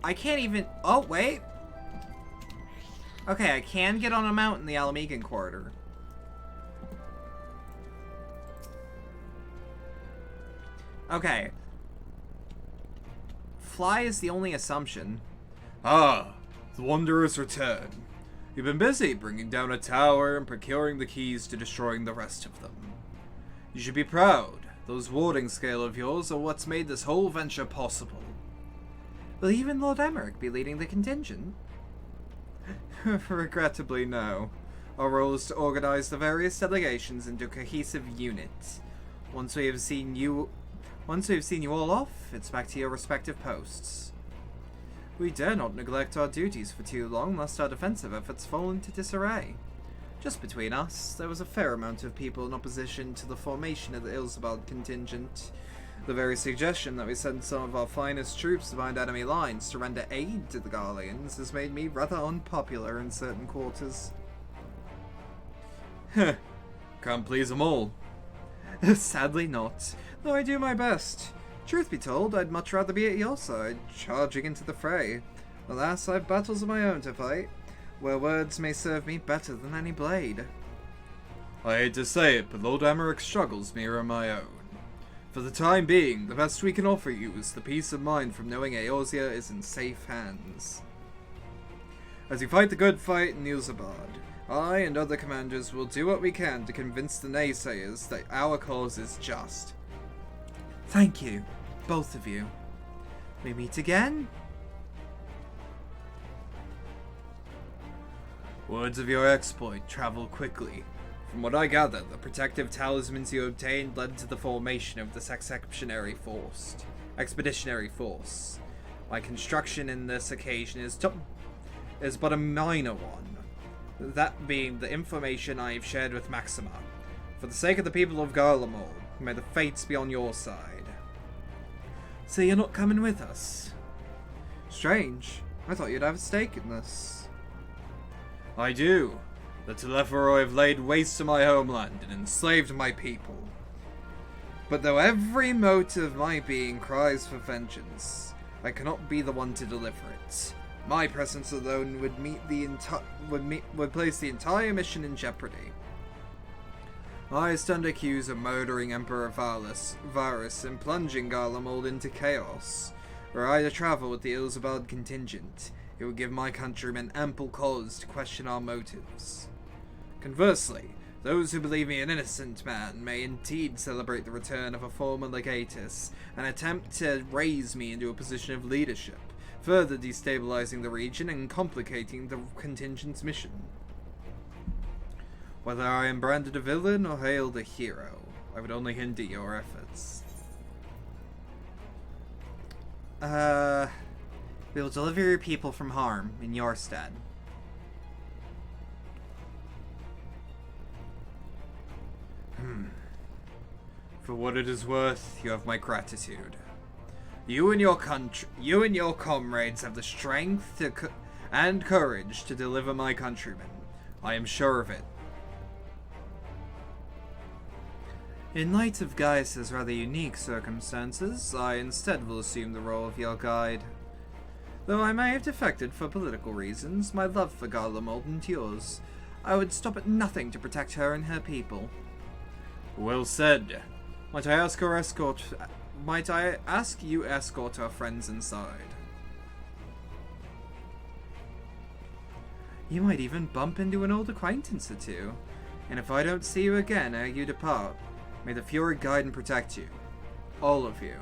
I can't even... Oh, wait. Okay, I can get on a mountain in the Alamigan Corridor. Okay. Fly is the only assumption. Ah, the Wanderers return. You've been busy bringing down a tower and procuring the keys to destroying the rest of them. You should be proud. Those warding scale of yours are what's made this whole venture possible. Will even Lord Emmerich be leading the contingent? Regrettably, no. Our role is to organize the various delegations into a cohesive unit. Once we have seen you all off, it's back to your respective posts. We dare not neglect our duties for too long, lest our defensive efforts fall into disarray. Just between us, there was a fair amount of people in opposition to the formation of the Ilsabard contingent. The very suggestion that we send some of our finest troops behind enemy lines to render aid to the Garleans has made me rather unpopular in certain quarters. Heh, can't please them all. Sadly not, though I do my best. Truth be told, I'd much rather be at your side, charging into the fray. Alas, I've battles of my own to fight, where words may serve me better than any blade. I hate to say it, but Lord Amaric's struggles mirror my own. For the time being, the best we can offer you is the peace of mind from knowing Eorzea is in safe hands. As you fight the good fight in Ilsabard, I and other commanders will do what we can to convince the naysayers that our cause is just. Thank you, both of you. We meet again? Words of your exploit travel quickly. From what I gather, the protective talismans you obtained led to the formation of this expeditionary force. My construction in this occasion is but a minor one, that being the information I have shared with Maxima. For the sake of the people of Garlemald, may the fates be on your side. So you're not coming with us? Strange. I thought you'd have a stake in this. I do. The Telepharoi have laid waste to my homeland and enslaved my people. But though every mote of my being cries for vengeance, I cannot be the one to deliver it. My presence alone would place the entire mission in jeopardy. I stand accused of murdering Emperor Varus and plunging Garlemald into chaos. Were I to travel with the Ilsabard contingent, it would give my countrymen ample cause to question our motives. Conversely, those who believe me an innocent man may indeed celebrate the return of a former legatus and attempt to raise me into a position of leadership, further destabilizing the region and complicating the contingent's mission. Whether I am branded a villain or hailed a hero, I would only hinder your efforts. We will deliver your people from harm in your stead. For what it is worth, you have my gratitude. You and your comrades have the strength and courage to deliver my countrymen. I am sure of it. In light of Gaius's rather unique circumstances, I instead will assume the role of your guide. Though I may have defected for political reasons, my love for Garlemald endures. I would stop at nothing to protect her and her people. Well said. Might I ask you escort our friends inside? You might even bump into an old acquaintance or two. And if I don't see you again ere you depart, may the Fury guide and protect you. All of you.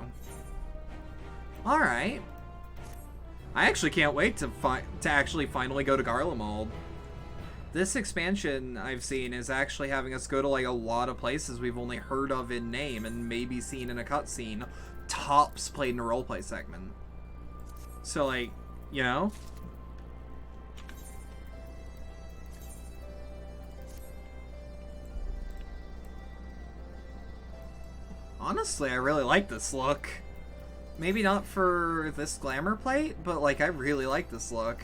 Alright. I actually can't wait to actually finally go to Garlemald. This expansion I've seen is actually having us go to like a lot of places we've only heard of in name and maybe seen in a cutscene. Tops played in a roleplay segment. So like, you know? Honestly, I really like this look. Maybe not for this glamour plate, but like I really like this look.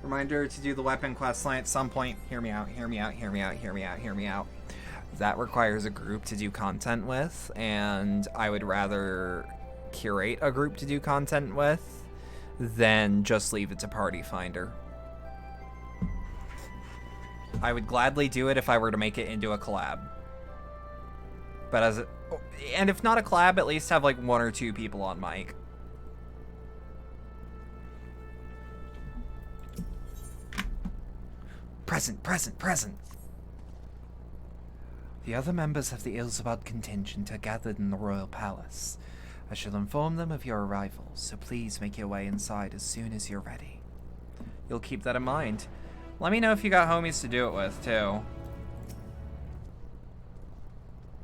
Reminder to do the weapon quest line at some point. Hear me out, hear me out, hear me out, hear me out, hear me out. That requires a group to do content with, and I would rather curate a group to do content with than just leave it to Party Finder. I would gladly do it if I were to make it into a collab. But and if not a collab, at least have like 1 or 2 people on mic. Present, present, present. The other members of the Ilsabard contingent are gathered in the royal palace. I shall inform them of your arrival, so please make your way inside as soon as you're ready. You'll keep that in mind. Let me know if you got homies to do it with, too.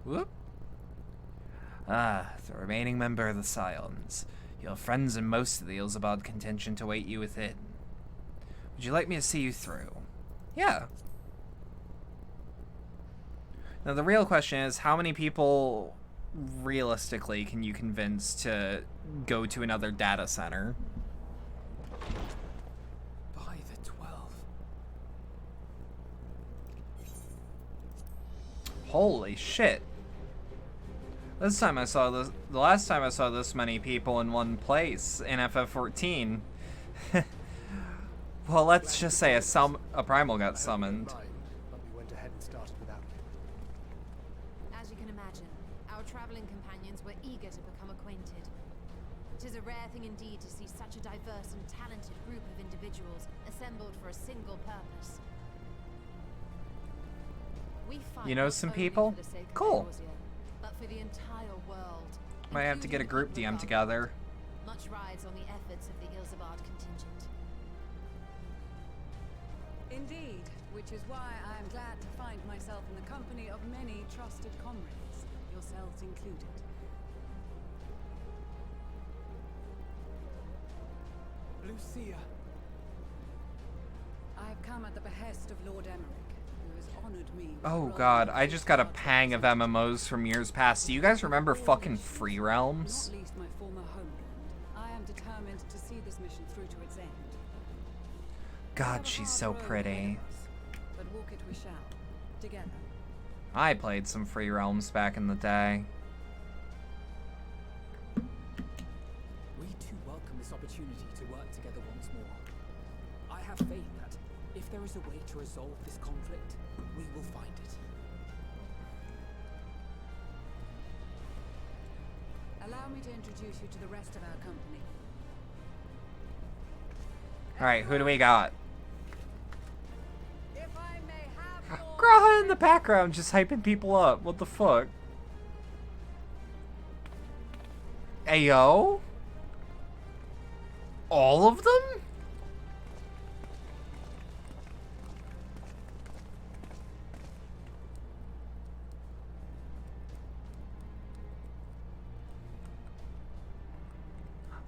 Whoop. Ah, the remaining member of the Scions. Your friends and most of the Ilzabad contingent await you within. Would you like me to see you through? Yeah. Now the real question is, how many people realistically can you convince to go to another data center? By the 12. Holy shit. This time I saw this, the last time I saw this many people in one place in FF14. Well, let's just say a primal got summoned. But we went ahead and started without him. As you can imagine, our traveling companions were eager to become acquainted. It is a rare thing indeed to see such a diverse and talented group of individuals assembled for a single purpose. We fight You know not some only people? for the sake of Cool. Eorzea, but for the entire world. Might have to get a group including DM the together. Much rides on the efforts of the Ilzabad contingent. Indeed, which is why I am glad to find myself in the company of many trusted comrades, yourselves included. Lucia. I have come at the behest of Lord Emmerich, who has honored me with Oh the god, role I of just got a Ilzabad pang of representative. MMOs from years past. Do you guys remember fucking Free Realms? Not least my former homeland. I am determined to see this mission through to its end. We have God, a she's hard so road ahead pretty. of us, but walk it we shall, together. I played some Free Realms back in the day. We too welcome this opportunity to work together once more. I have faith that if there is a way to resolve this conflict, we will find it. Allow me to introduce you to the rest of our company. Alright, who do we got? If I may have your Graha in the background just hyping people up. What the fuck? Ayo? All of them?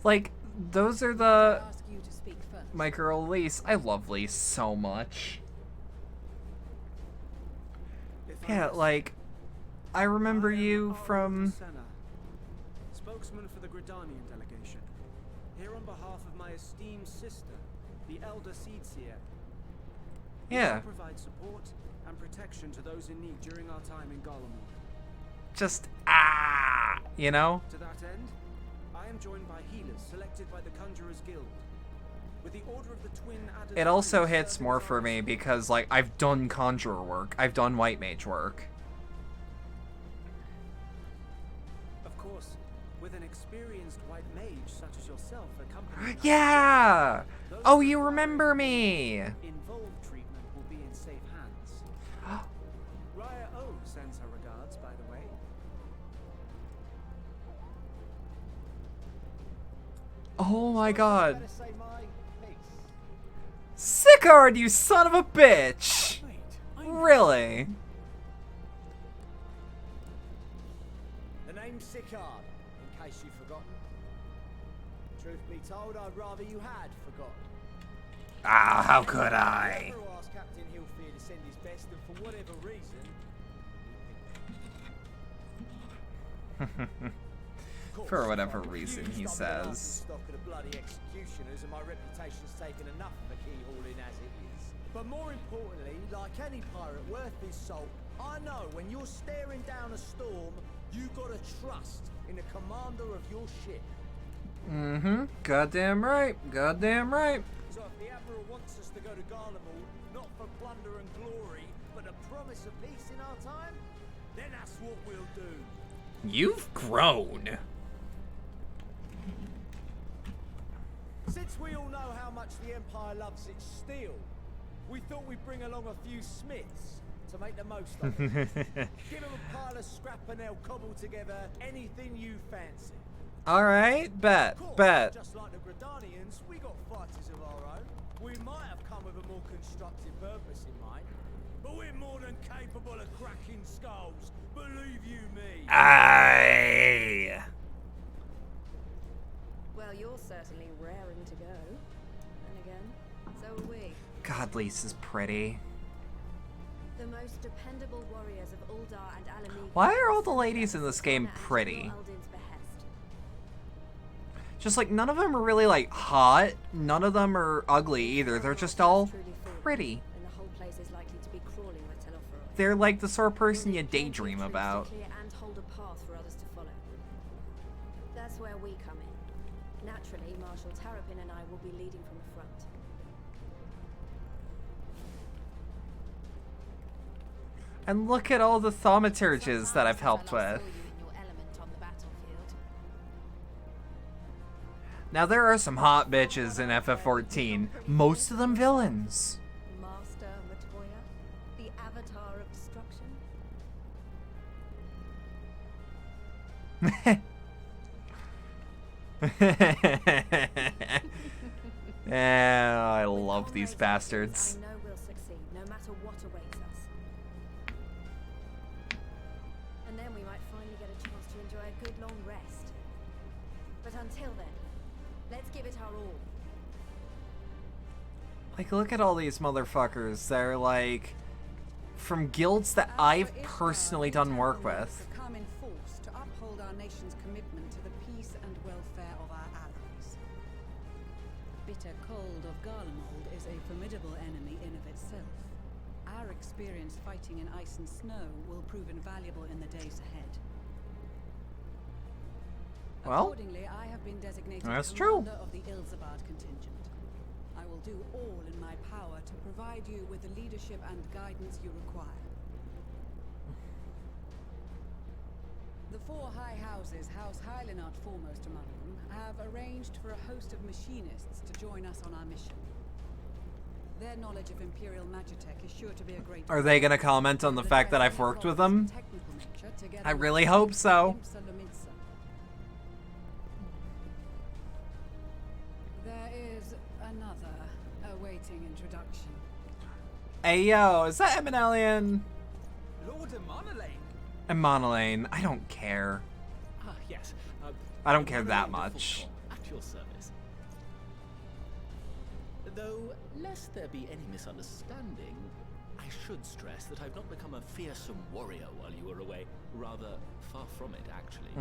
Like, those are the... ask you to speak first. My girl Lise. I love Lise so much. Yeah, like, I remember you from... Spokesman for the Gridanian delegation. Here on behalf of my esteemed sister, the Elder Seedseer. We Yeah, shall provide support and protection to those in need during our time in Garlemald. just, you know? To that end, I am joined by healers selected by the Conjurers Guild. With the order of the twin adders. It also hits more for me because, like, I've done conjurer work. I've done white mage work. Of course, with an experienced white mage such as yourself accompanying us, Yeah! those Oh, who you require remember me! Involved treatment will be in safe hands. Raya O sends her regards, by the way. Oh my god. Better say my piece. Sicard, you son of a bitch! Wait, Really? The name's Sicard, in case you've forgotten. Truth be told, I'd rather you had forgotten. Ah, how could I? Never asked Captain Hillfear to send his best, and for whatever reason, For whatever reason, he says. Stock of the bloody executioners, and my reputation's taken enough of a keyhauling as it is. But more importantly, like any pirate worth his salt, I know when you're staring down a storm, you gotta trust in the commander of your ship. Mm-hmm. Goddamn right. Goddamn right. So if the Admiral wants us to go to Garlemald, not for plunder and glory, but a promise of peace in our time, then that's what we'll do. You've grown. Since we all know how much the Empire loves its steel, we thought we'd bring along a few smiths to make the most of it. Give them a pile of scrap and they'll cobble together anything you fancy. Alright, bet, Of course, bet. just like the Gridanians, we got fighters of our own. We might have come with a more constructive purpose in mind, but we're more than capable of cracking skulls. Believe believe you me. Aye. Well, you're certainly raring to go. And again, so are we. God, Lisa's pretty. The most dependable warriors of Uldar and Alameda. Why are all the ladies in this game pretty? Just like, none of them are really like hot. None of them are ugly either. They're just all pretty. And the whole place is likely to be crawling with Telophoros. They're like the sort of person you daydream about. And hold a path for others to follow. That's where we come in. Naturally, Marshal Terrapin and I will be leading from the front. And look at all the thaumaturges that I've helped with. Now there are some hot bitches in FF14. Most of them villains. Master Matoya, the avatar of destruction. I love these bastards. I know we'll succeed, no matter what awaits us. And then we might finally get a chance to enjoy a good long rest. But until then, let's give it our all. Like, look at all these motherfuckers. They're like from guilds that I've personally done work with. Come in force to uphold our nation's commitment to the peace and welfare of our allies. Bitter cold of Garlemald is a formidable enemy in of itself. Our experience fighting in ice and snow will prove invaluable in the days ahead. Well, accordingly, I have been designated that's commander true. of the Ilzabard contingent. I will do all in my power to provide you with the leadership and guidance you require. The four high houses, House Hylinart foremost among them, have arranged for a host of machinists to join us on our mission. Their knowledge of Imperial Magitech is sure to be a great... Are they gonna comment on the fact that I've worked with them? I really hope so. There is another awaiting introduction. Hey yo, is that Eminelian? Lord Emonelaine. And Monolane, I don't care. Ah, yes. I don't care that much. At your service. Though, lest there be any misunderstanding, I should stress that I've not become a fearsome warrior while you were away. Rather, far from it, actually.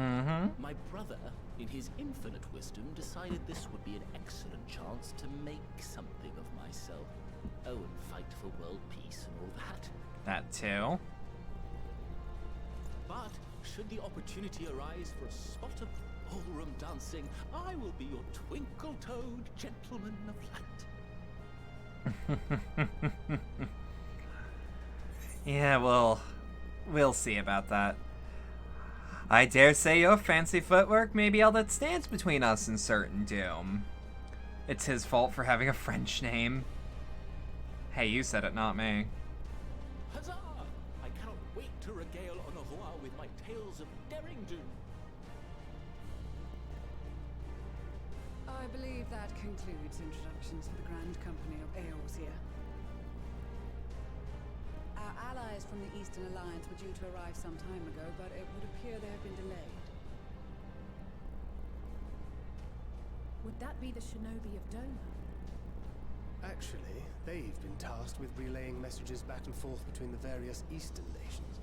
My brother, in his infinite wisdom, decided this would be an excellent chance to make something of myself. Oh, and fight for world peace and all that. That too. But, should the opportunity arise for a spot of ballroom dancing, I will be your twinkle-toed gentleman of light. Yeah, well, we'll see about that. I dare say your fancy footwork may be all that stands between us and certain doom. It's his fault for having a French name. Hey, you said it, not me. Huzzah! I cannot wait to regale Honorar with my tales of daring do. I believe that concludes introductions to the Grand Company of Eorzea. Our allies from the Eastern Alliance were due to arrive some time ago, but it would appear they have been delayed. Would that be the shinobi of Doma? Actually, they've been tasked with relaying messages back and forth between the various Eastern nations.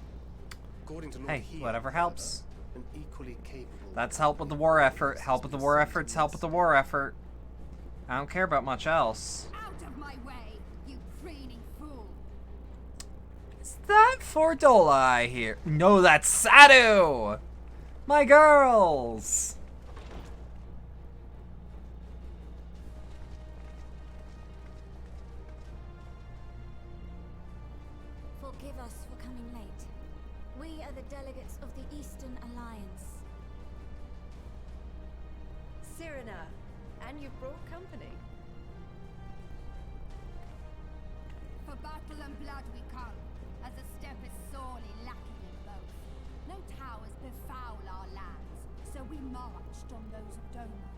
According to Lord Hey, Heer, whatever however, helps. an equally capable... That's help with the war effort. Help with the war effort's help with the war effort. I don't care about much else. Out of my way, you preening fool! Is that Fordola I hear? No, that's Sadu! My girls! Forgive us for coming late. We are the delegates of the Eastern Alliance. Cyrena, and you've brought company. For battle and blood we come, as the steppe is sorely lacking in both. No towers befoul our lands, so we marched on those of Doma,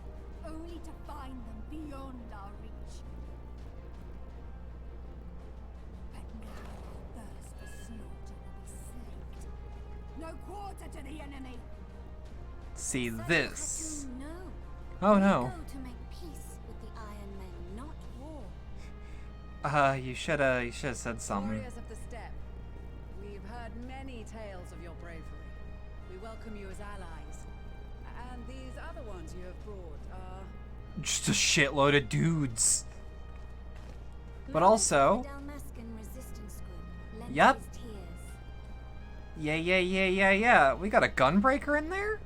only to find them beyond our reach. But now our thirst for slaughter will be slaked. No quarter to the enemy. See So this. Khatun, no. Oh We no. go to make peace with the Iron Men, not war. You shoulda said something. Warriors of the Steppe, we've heard many tales of your bravery. We welcome you as allies. And these other ones you have brought are... Just a shitload of dudes. But Members also, of the Dalmascan resistance group, lent Yep. his tears. yeah. We got a gunbreaker in there?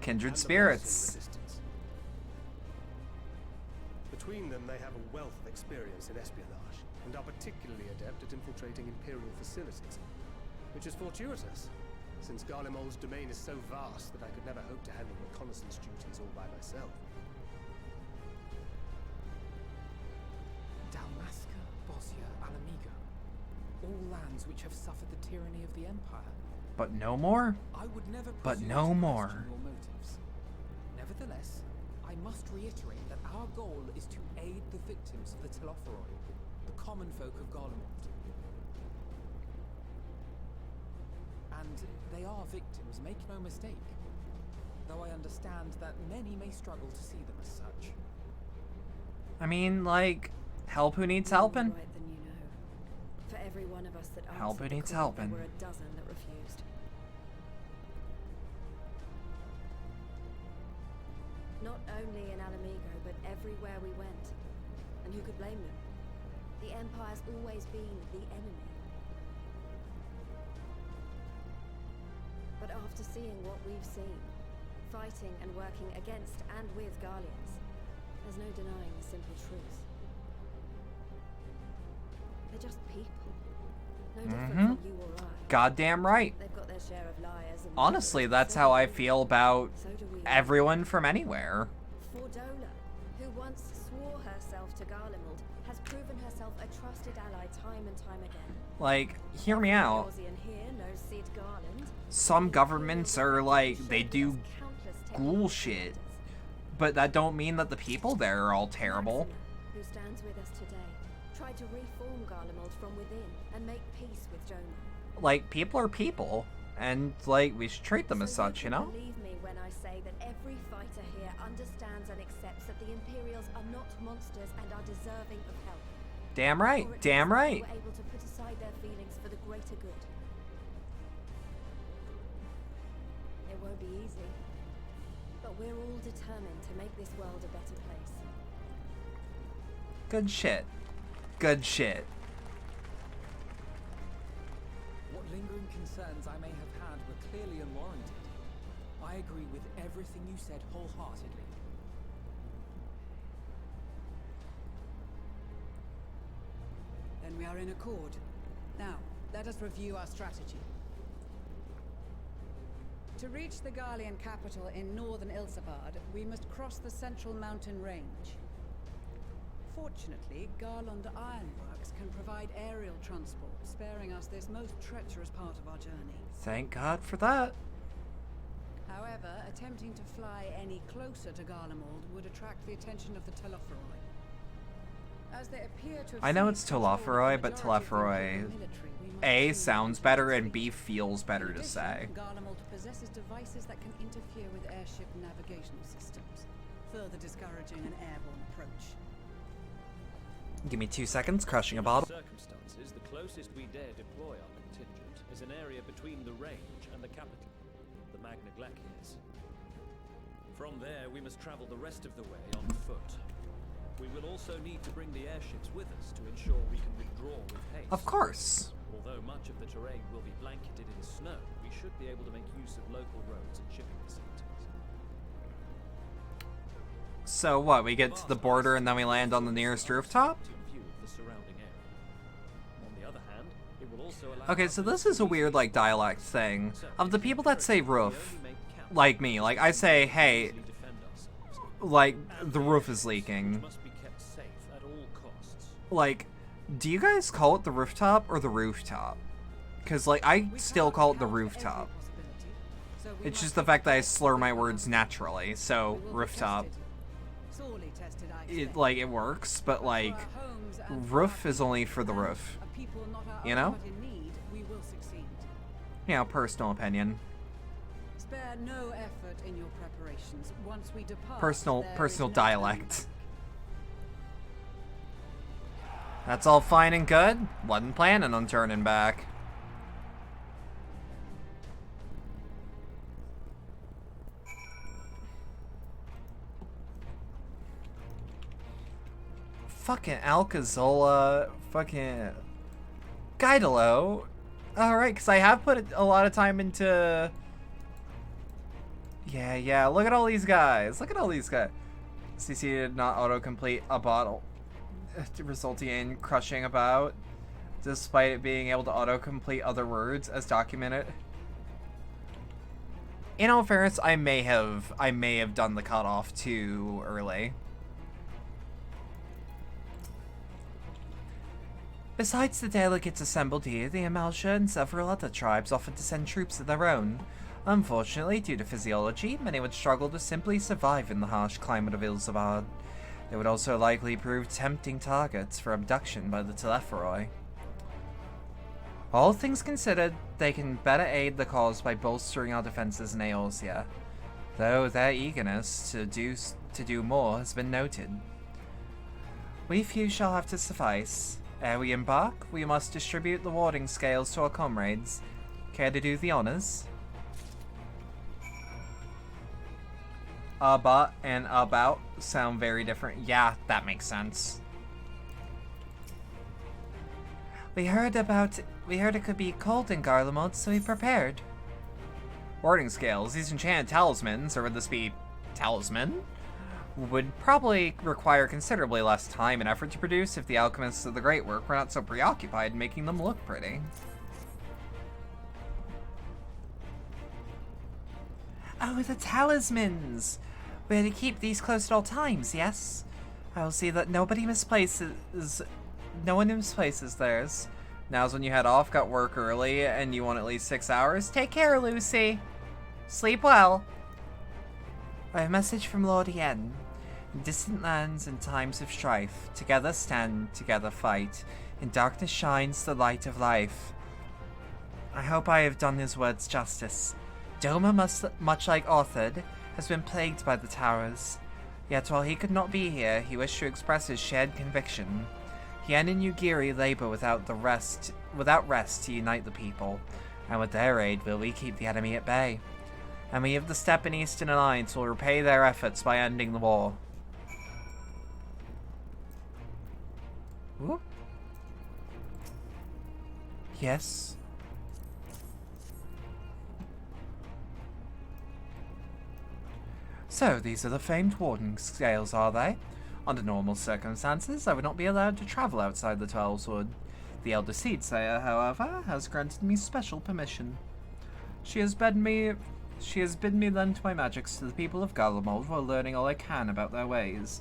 Kindred And the spirits. Muslim resistance. Between them, they have a wealth of experience in espionage, and are particularly adept at infiltrating Imperial facilities, which is fortuitous, since Garlemald's domain is so vast that I could never hope to handle reconnaissance duties all by myself. Dalmasca, Bosnia, Alamigo. All lands which have suffered the tyranny of the Empire. But no more? I would never But presume no to more. question your motives. Nevertheless, I must reiterate that our goal is to aid the victims of the Telophoroi, the common folk of Garlemald. And they are victims, make no mistake. Though I understand that many may struggle to see them as such. I mean, like, help who needs helping. Right than you know. For every one of us that Help who answered the needs call, helping. there were a dozen that refused. Not only in Alamigo, but everywhere we went. And who could blame them? The Empire's always been the enemy. But after seeing what we've seen, fighting and working against and with Garleans, there's no denying the simple truth. They're just people. No different from you or I. Goddamn right. They've got their share of liars and Honestly, murderers, that's so how do I we. feel about So do we. everyone from anywhere. Fordola, who once swore herself to Garlemald, has proven herself a trusted ally time and time again. Like, hear me out. Gauzian here knows Sid Garland. Some governments are like, they do Countless ghoul technical shit. commanders. But that don't mean that the people there are all terrible. Maxima, who stands with us today, tried to reform Garlemald from within and make peace with Jonah. Like, people are people. And, like, we should treat them as So such, you know? Believe me when I say that every fighter here understands and accepts that the Imperials are not monsters and are deserving of help. Damn right. Or at Damn least right. Were able to put aside their feelings for the greater good. It won't be easy, but we're all determined to make this world a better place. Good shit. Good shit. What lingering concerns I may have had were clearly unwarranted. I agree with everything you said wholeheartedly. Then we are in accord. Now, let us review our strategy. To reach the Garlean capital in northern Ilsabard, we must cross the central mountain range. Fortunately, Garland Ironworks can provide aerial transport, sparing us this most treacherous part of our journey. Thank God for that. However, attempting to fly any closer to Garlemald would attract the attention of the Telophoroi. As they appear to have I know seized it's control of the Telophoroi, but majority of the Telophoroi Imperial military, we must A choose sounds to better and retreat. B feels better In to addition, say. Garlemald possesses devices that can interfere with airship navigational systems, further discouraging an airborne approach. Give me 2 seconds, crushing a bottle. Circumstances, the closest we dare deploy our contingent is an area between the range and the capital, the Magna Glaciers. From there, we must travel the rest of the way on foot. We will also need to bring the airships with us to ensure we can withdraw with haste. Of course. Although much of the terrain will be blanketed in snow, we should be able to make use of local roads and shipping facilities. So what, we get to the border and then we land on the nearest rooftop? View of the surrounding area. On the other hand, it will also allow Okay, so this is a weird, like, dialect thing. Of the people that say roof, like me, like, I say, hey, like, the roof is leaking. must be kept safe at all costs. Like, do you guys call it the rooftop or the rooftop? Because, like, I still call it the rooftop. It's just the fact that I slur my words naturally, so rooftop. Sorely tested, I It, expect. like, it works, but, like, For our homes and for roof our is only people for the and roof. a people not our You own know? but in need, we will succeed. You know, personal opinion. spare no effort in your preparations. Once we depart, Personal there is no dialect. That's all fine and good. Wasn't planning on turning back. Fucking Alcazola, fucking Guidolo. Alright, because I have put a lot of time into... Yeah, look at all these guys. Look at all these guys. CC did not autocomplete a bottle, resulting in crushing about, despite it being able to autocomplete other words as documented. In all fairness, I may have done the cutoff too early. Besides the delegates assembled here, the Amalsha and several other tribes offered to send troops of their own. Unfortunately, due to physiology, many would struggle to simply survive in the harsh climate of Ilzabad. They would also likely prove tempting targets for abduction by the Telepheroi. All things considered, they can better aid the cause by bolstering our defenses in Eorzea, though their eagerness to do more has been noted. We few shall have to suffice. Ere we embark, we must distribute the warding scales to our comrades. Care to do the honors? But and about sound very different. Yeah, that makes sense. We heard it could be cold in Garlemald, so we prepared. Warding scales, these enchanted talismans, or would this be talisman? Would probably require considerably less time and effort to produce if the alchemists of the Great Work were not so preoccupied making them look pretty. Oh, the talismans! We're to keep these close at all times, yes? I will see that no one misplaces theirs. Now's when you head off, got work early, and you want at least 6 hours. Take care, Lucy! Sleep well! I have a message from Lord Yen. In distant lands and times of strife, together stand, together fight. In darkness shines the light of life. I hope I have done his words justice. Doma, much like Orthid, has been plagued by the towers. Yet while he could not be here, he wished to express his shared conviction. Yen and Yugiri labor without rest to unite the people, and with their aid will we keep the enemy at bay. And we of the Steppe and Eastern Alliance will repay their efforts by ending the war. Whoop. Yes? So, these are the famed warding scales, are they? Under normal circumstances, I would not be allowed to travel outside the Twelveswood. The Elder Seedsayer, however, has granted me special permission. She has bidden me lend my magics to the people of Garlemald while learning all I can about their ways.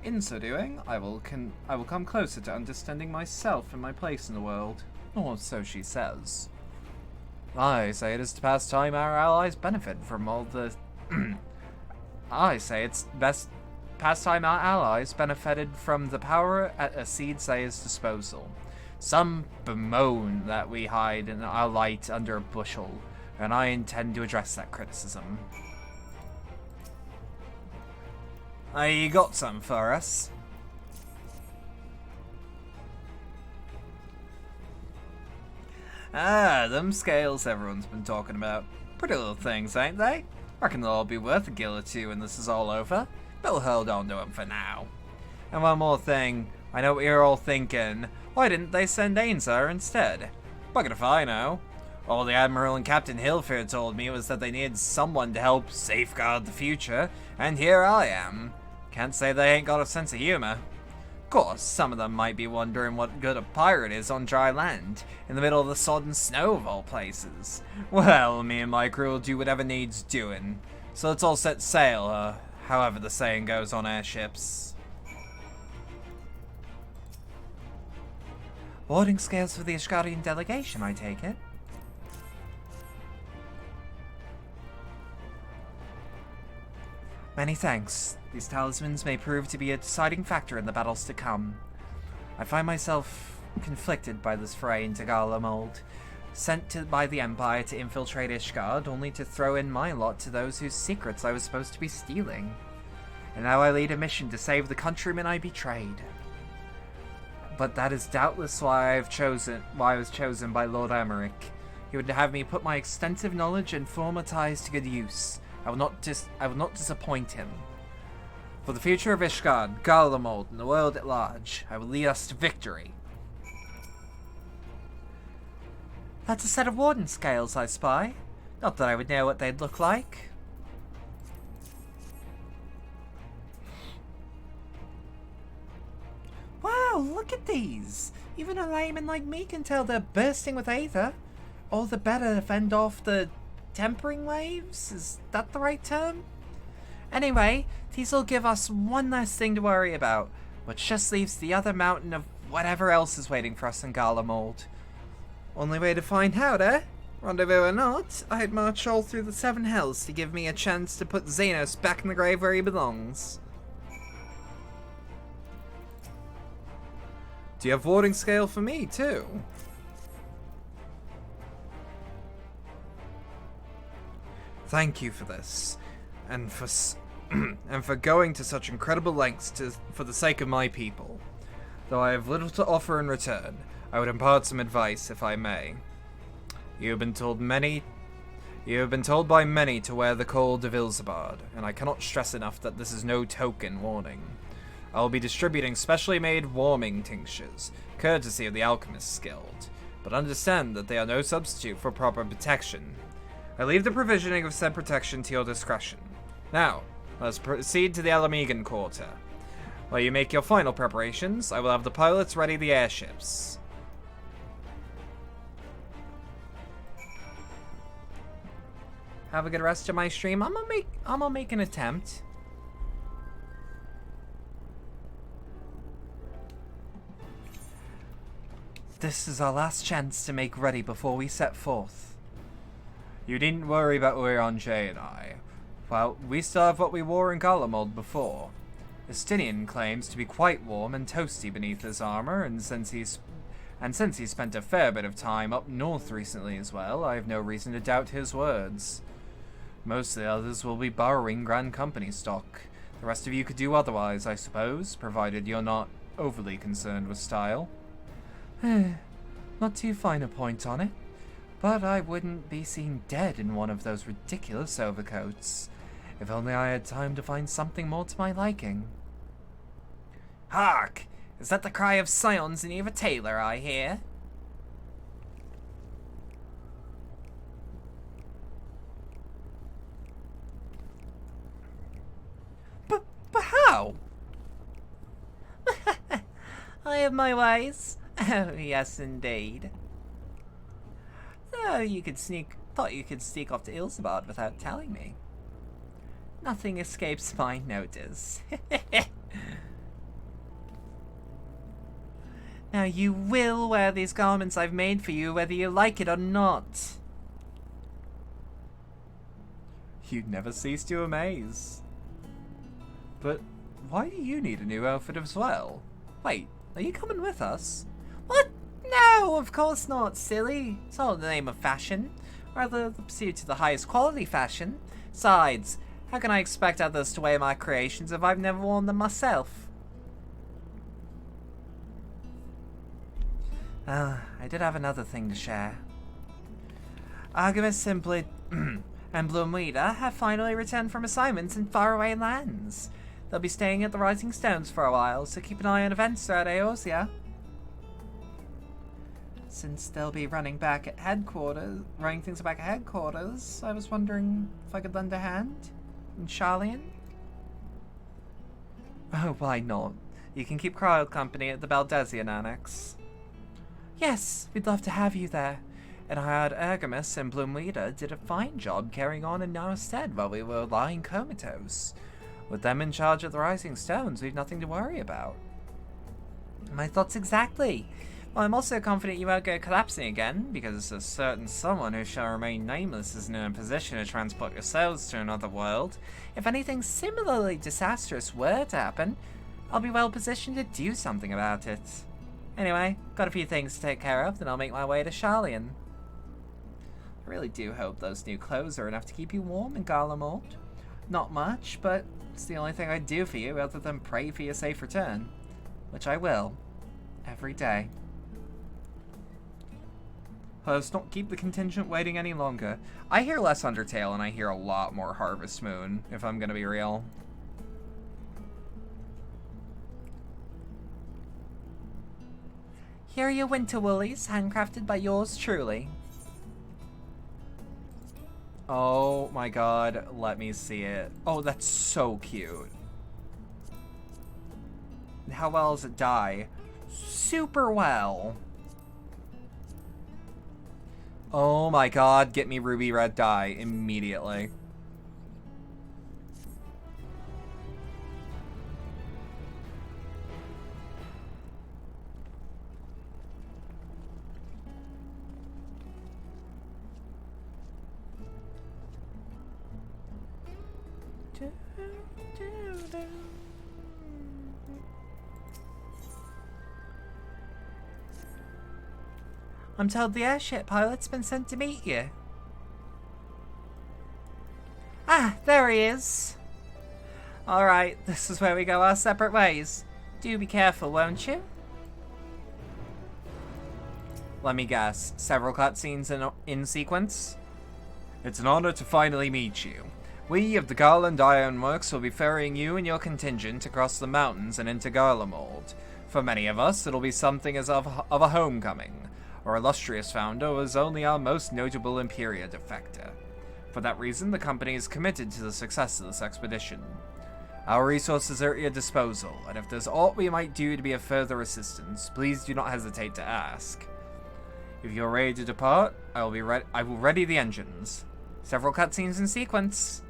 In so doing, I will come closer to understanding myself and my place in the world. Or so she says. I say it is to pass time our allies benefit from all the... I say it's best pastime our allies benefited from the power at a Seedsayer's disposal. Some bemoan that we hide in our light under a bushel, and I intend to address that criticism. You got some for us? Ah, them scales everyone's been talking about. Pretty little things, ain't they? Reckon they'll all be worth a gill or two when this is all over. But we'll hold on to them for now. And one more thing. I know what you're all thinking. Why didn't they send Ainzar instead? Bugger if I know. All the Admiral and Captain Hilford told me was that they needed someone to help safeguard the future, and here I am. Can't say they ain't got a sense of humor. Of course, some of them might be wondering what good a pirate is on dry land, in the middle of the sodden snow of all places. Well, me and my crew will do whatever needs doing. So let's all set sail, however the saying goes on airships. Boarding scales for the Ashgarian delegation, I take it? Many thanks. These talismans may prove to be a deciding factor in the battles to come. I find myself conflicted by this foray into Garlemald. by the Empire to infiltrate Ishgard, only to throw in my lot to those whose secrets I was supposed to be stealing. And now I lead a mission to save the countrymen I betrayed. But that is doubtless why I was chosen by Lord Emmerich. He would have me put my extensive knowledge and former ties to good use. I will not disappoint him. For the future of Ishgard, Garlemald, and the world at large, I will lead us to victory. That's a set of warden scales I spy. Not that I would know what they'd look like. Wow, look at these! Even a layman like me can tell they're bursting with aether. All the better to fend off the tempering waves? Is that the right term? Anyway, these will give us one less thing to worry about, which just leaves the other mountain of whatever else is waiting for us in Garlemald. Only way to find out, eh? Rendezvous or not, I'd march all through the Seven Hells to give me a chance to put Xenos back in the grave where he belongs. Do you have warding scale for me, too? Thank you for this, and for going to such incredible lengths for the sake of my people. Though I have little to offer in return, I would impart some advice, if I may. You have been told by many to wear the cold of Ilsabard, and I cannot stress enough that this is no token warning. I will be distributing specially made warming tinctures, courtesy of the Alchemists Guild, but understand that they are no substitute for proper protection. I leave the provisioning of said protection to your discretion. Now, let us proceed to the Alamegan Quarter. While you make your final preparations, I will have the pilots ready the airships. Have a good rest of my stream. I'm gonna make an attempt. This is our last chance to make ready before we set forth. You needn't worry about Urianger and I. Well, we still have what we wore in Garlemald before. Estinian claims to be quite warm and toasty beneath his armor, and since he spent a fair bit of time up north recently as well, I have no reason to doubt his words. Most of the others will be borrowing Grand Company stock. The rest of you could do otherwise, I suppose, provided you're not overly concerned with style. Not too fine a point on it, but I wouldn't be seen dead in one of those ridiculous overcoats. If only I had time to find something more to my liking. Hark! Is that the cry of scions in Eva Taylor I hear? But how? I have my ways. Oh, yes, indeed. So thought you could sneak off to Ilsabard without telling me. Nothing escapes my notice. Now you will wear these garments I've made for you, whether you like it or not. You'd never cease to amaze. But why do you need a new outfit as well? Wait, are you coming with us? What? No, of course not, silly. It's all in the name of fashion. Rather, the pursuit of the highest quality fashion. Besides, how can I expect others to wear my creations if I've never worn them myself? I did have another thing to share. Artemis simply and Bloomweeder have finally returned from assignments in faraway lands. They'll be staying at the Rising Stones for a while, so keep an eye on events throughout Eorzea. Since they'll be running things back at headquarters, I was wondering if I could lend a hand? In Charlian? Oh, why not? You can keep Cryo company at the Baldesion Annex. Yes, we'd love to have you there. And I heard Ergamus and Bloomweeder did a fine job carrying on in our stead while we were lying comatose. With them in charge of the Rising Stones, we've nothing to worry about. My thoughts exactly. Well, I'm also confident you won't go collapsing again, because a certain someone who shall remain nameless is in a position to transport yourselves to another world. If anything similarly disastrous were to happen, I'll be well positioned to do something about it. Anyway, got a few things to take care of, then I'll make my way to Charlian. I really do hope those new clothes are enough to keep you warm in Garlemald. Not much, but it's the only thing I'd do for you other than pray for your safe return. Which I will. Every day. Let's not keep the contingent waiting any longer. I hear less Undertale and I hear a lot more Harvest Moon, if I'm gonna be real. Here are your winter woolies, handcrafted by yours truly. Oh my god, let me see it. Oh, that's so cute. How well does it dye? Super well. Oh my god, get me ruby red dye immediately. I'm told the airship pilot's been sent to meet you. Ah, there he is. Alright, this is where we go our separate ways. Do be careful, won't you? Let me guess, several cutscenes in sequence? It's an honor to finally meet you. We of the Garland Ironworks will be ferrying you and your contingent across the mountains and into Garlemald. For many of us, it'll be something as of a homecoming. Our illustrious founder was only our most notable Imperia defector. For that reason, the company is committed to the success of this expedition. Our resources are at your disposal, and if there's aught we might do to be of further assistance, please do not hesitate to ask. If you're ready to depart, I will ready the engines. Several cutscenes in sequence.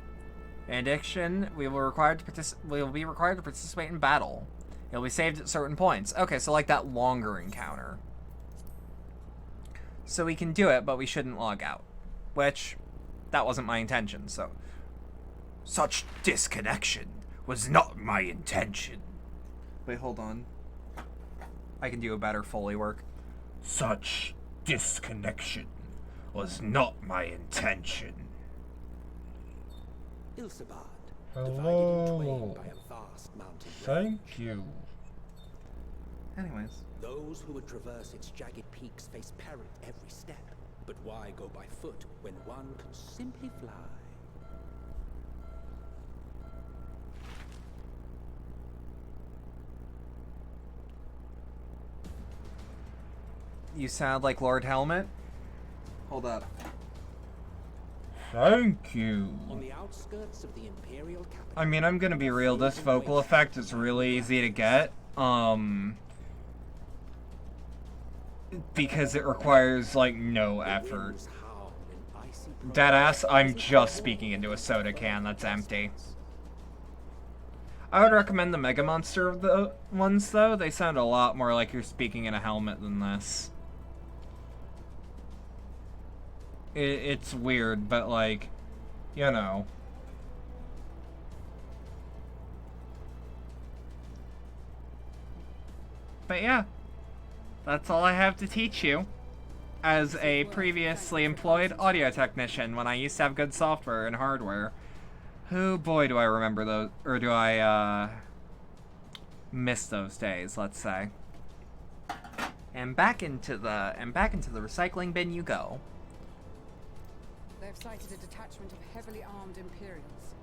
In addition, we will be required to participate in battle. It'll be saved at certain points. Okay, so like that longer encounter. So we can do it, but we shouldn't log out. Which, that wasn't my intention, so... Such disconnection was not my intention. Wait, hold on. I can do a better Foley work. Such disconnection was not my intention. Ilsebard, Hello. divided in twain by a vast mountain range. Thank you. Anyways. Those who would traverse its jagged peaks face peril every step. But why go by foot when one can simply fly? You sound like Lord Helmet. Hold up. Thank you. On the outskirts of the Imperial capital. I mean, I'm gonna be real, this vocal effect is really easy to get. Because it requires, like, no effort. Deadass, I'm just speaking into a soda can that's empty. I would recommend the Mega Monster of the ones, though. They sound a lot more like you're speaking in a helmet than this. It's weird, but, like, you know. But yeah. That's all I have to teach you. As a previously employed audio technician when I used to have good software and hardware. Oh boy, do I remember those, or do I miss those days, let's say. And back into the recycling bin you go. They've sighted a detachment of heavily armed Imperials.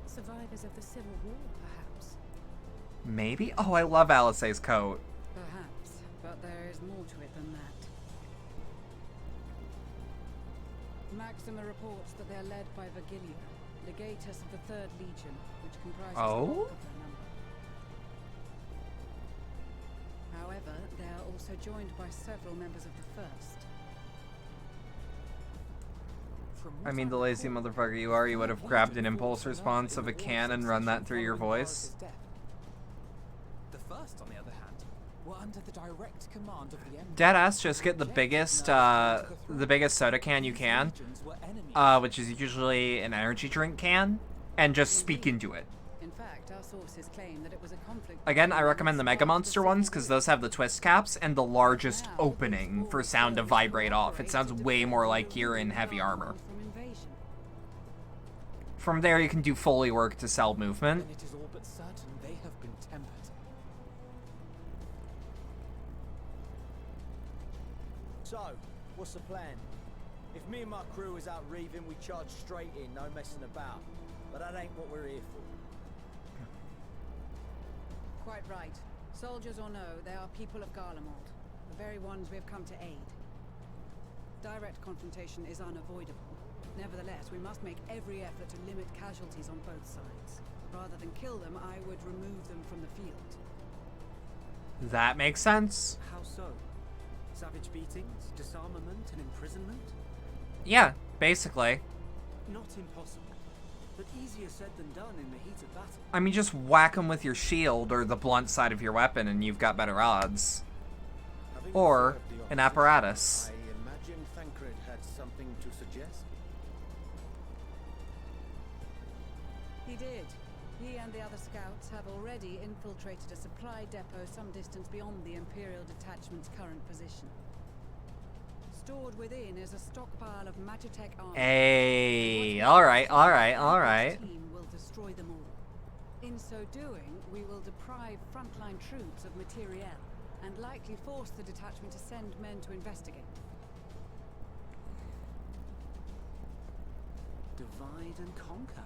Survivors of the Civil War, perhaps. Maybe? Oh, I love Alice's coat. Perhaps, but there is more to it than that. Maxima reports that they are led by Virgilia, legatus of the 3rd Legion, which comprises the bulk of their number. However, they are also joined by several members of the 1st. I mean, the lazy motherfucker you are, you would have grabbed an impulse response of a can and run that through your voice. The first, on the other hand, were under the direct command of the Emperor. Deadass, just get the biggest soda can you can, which is usually an energy drink can, and just speak into it. In fact, our sources claim that it was a conflict. Again, I recommend the Mega Monster ones because those have the twist caps and the largest opening for sound to vibrate off. It sounds way more like you're in heavy armor. From there, you can do Foley work to sell movement. It is all but certain they have been tempered. So, what's the plan? If me and my crew is out reaving, we charge straight in, no messing about. But that ain't what we're here for. Quite right. Soldiers or no, they are people of Garlemald, the very ones we have come to aid. Direct confrontation is unavoidable. Nevertheless, we must make every effort to limit casualties on both sides. Rather than kill them, I would remove them from the field. That makes sense. How so? Savage beatings, disarmament, and imprisonment? Yeah, basically. Not impossible, but easier said than done in the heat of battle. I mean, just whack them with your shield or the blunt side of your weapon and you've got better odds. Or an apparatus. I imagine Thancred had something to suggest. He did. He and the other scouts have already infiltrated a supply depot some distance beyond the Imperial Detachment's current position. Stored within is a stockpile of Magitech armor. Hey, alright. The team will destroy them all. In so doing, we will deprive frontline troops of materiel and likely force the detachment to send men to investigate. Divide and conquer.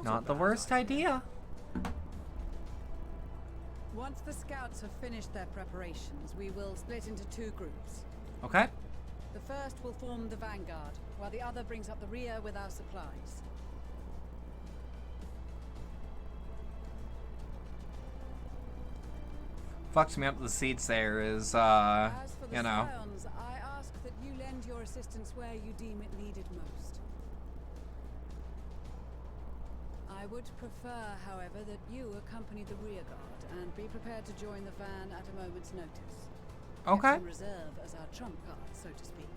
Not the worst idea. Once the scouts have finished their preparations, we will split into two groups. Okay. The first will form the vanguard, while the other brings up the rear with our supplies. Fucks me up the seats there is, As for the you know. scions, I ask that you lend your assistance where you deem it needed most. I would prefer, however, that you accompany the rear guard and be prepared to join the van at a moment's notice. Okay. Kept in reserve as our trump card, so to speak.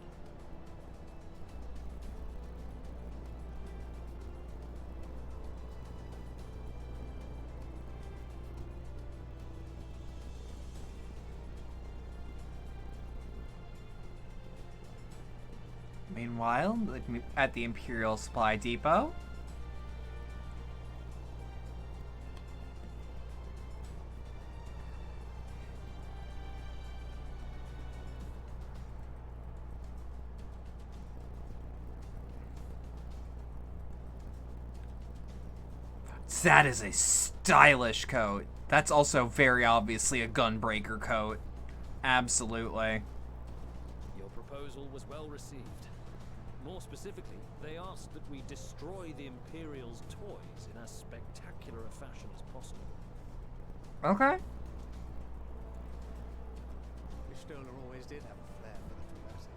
Meanwhile, at the Imperial Supply Depot. That is a stylish coat. That's also very obviously a gunbreaker coat. Absolutely. Your proposal was well received. More specifically, they asked that we destroy the Imperial's toys in as spectacular a fashion as possible. Okay. Miss Stoller always did have a flair for the dramatic.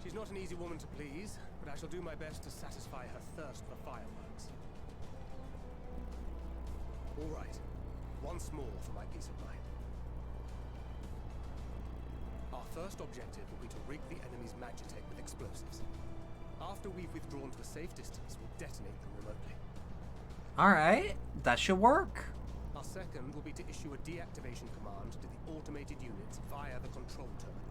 She's not an easy woman to please, but I shall do my best to satisfy her thirst for fireworks. All right, once more for my peace of mind. Our first objective will be to rig the enemy's Magitech with explosives. After we've withdrawn to a safe distance, we'll detonate them remotely. Alright, that should work. Our second will be to issue a deactivation command to the automated units via the control terminal.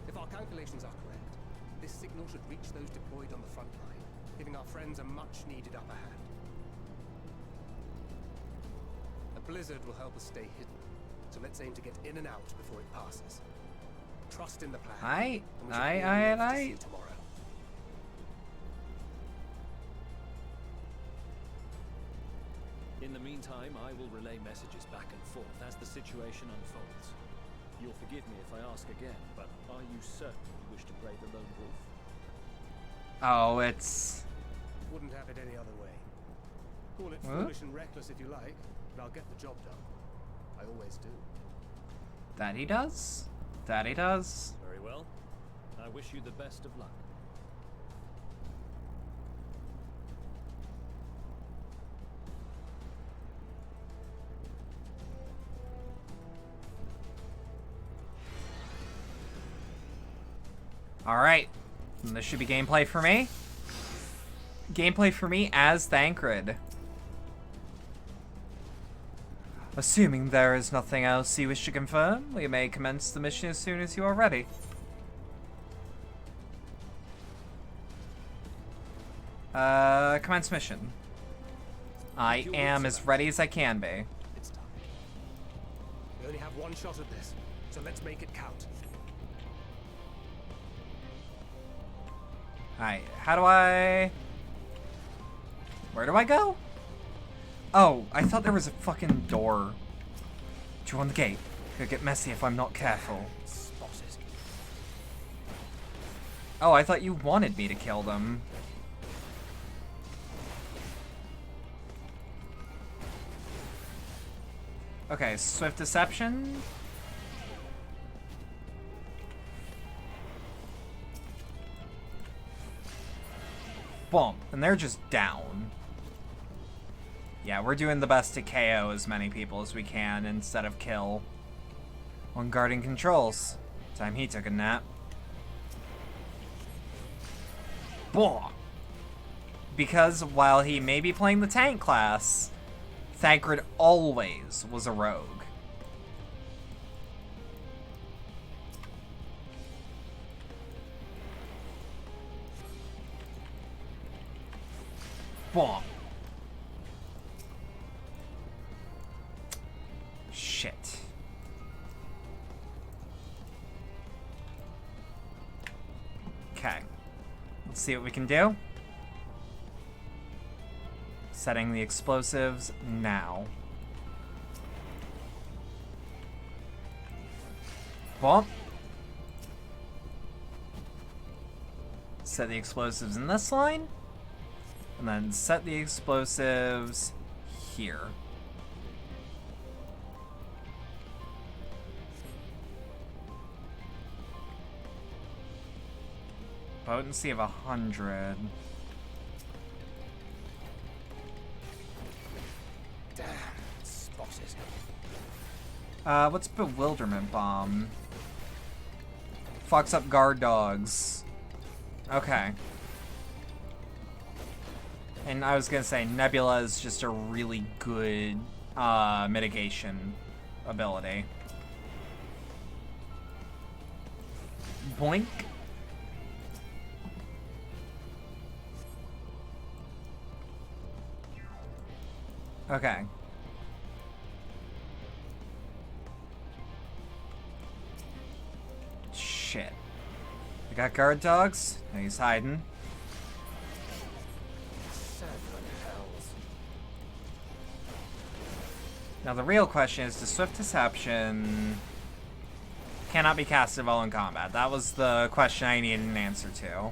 If our calculations are correct, this signal should reach those deployed on the front line, giving our friends a much-needed upper hand. A blizzard will help us stay hidden, so let's aim to get in and out before it passes. Trust in the plan. Aye. and we should all live to see tomorrow. In the meantime, I will relay messages back and forth as the situation unfolds. You'll forgive me if I ask again, but are you certain you wish to play the lone wolf? Oh, it's... Wouldn't have it any other way. Call it foolish and reckless if you like, but I'll get the job done. I always do. That he does. That he does. Very well. I wish you the best of luck. Alright. This should be gameplay for me. Gameplay for me as Thancred. Assuming there is nothing else you wish to confirm, we may commence the mission as soon as you are ready. Commence mission. I am as ready as I can be. It's time. We only have one shot at this, so let's make it count. Alright, how do I... Where do I go? Oh, I thought there was a fucking door. Do you want the gate? Could get messy if I'm not careful. Spotted. Oh, I thought you wanted me to kill them. Okay, swift deception. Boom, and they're just down. Yeah, we're doing the best to KO as many people as we can instead of kill. On guarding controls. Time he took a nap. Boom! Because while he may be playing the tank class, Thancred always was a rogue. Boom. Shit. Okay. Let's see what we can do. Setting the explosives now. Boom. Set the explosives in this line. And then set the explosives here. Potency of 100. Damn, spotted. What's Bewilderment Bomb? Fucks up guard dogs. Okay. And I was gonna say, Nebula is just a really good mitigation ability. Boink. Okay. Shit. I got guard dogs. Now he's hiding. Now the real question is, the Swift Deception cannot be casted while in combat. That was the question I needed an answer to.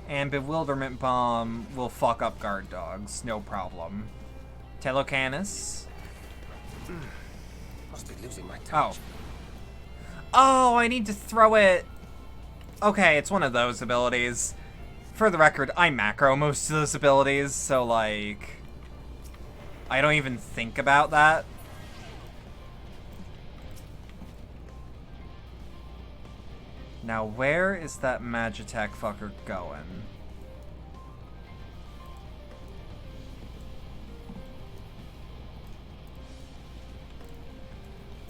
And Bewilderment Bomb will fuck up guard dogs, no problem. Telecanis. Must be losing my touch. Oh, I need to throw it. Okay, it's one of those abilities. For the record, I macro most of those abilities, so like, I don't even think about that. Now, where is that Magitech fucker going?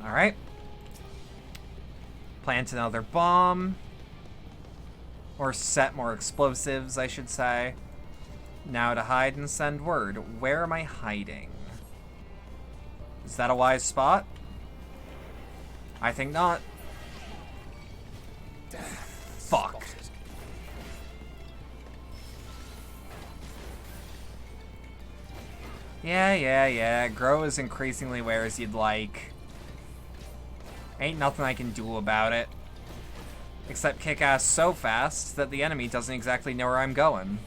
Alright. Plant another bomb. Or set more explosives, I should say. Now to hide and send word. Where am I hiding? Is that a wise spot? I think not. Fuck. Yeah. Grow is increasingly where as you'd like. Ain't nothing I can do about it. Except kick ass so fast that the enemy doesn't exactly know where I'm going.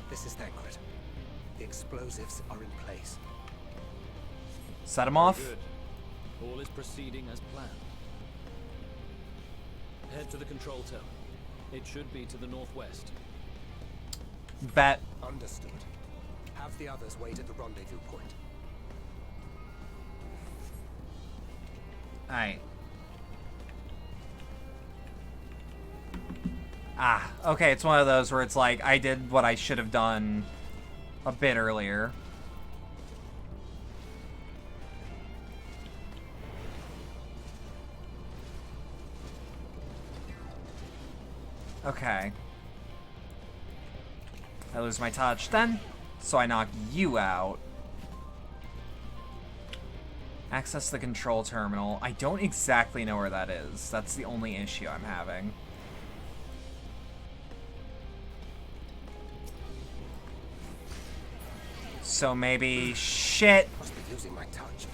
This is Thancred. The explosives are in place. Set them off. Good. All is proceeding as planned. Head to the control tower. It should be to the northwest. Bet. Understood. Have the others wait at the rendezvous point. Alright. Ah, okay, it's one of those where it's like, I did what I should have done a bit earlier. Okay. I lose my touch then, so I knock you out. Access the control terminal. I don't exactly know where that is. That's the only issue I'm having. So maybe... Shit! Must be losing my touch.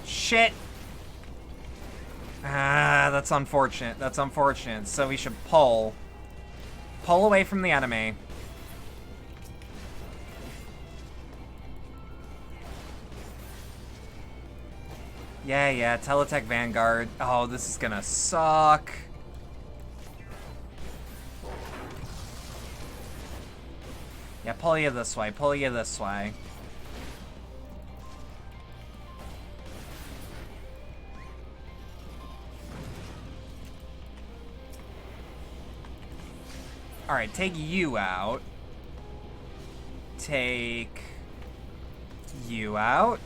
Shit! Ah, that's unfortunate. That's unfortunate. So we should pull. Pull away from the enemy. Yeah, Teletech Vanguard. Oh, this is gonna suck. Yeah, pull you this way. Pull you this way. Alright, take you out. Take you out.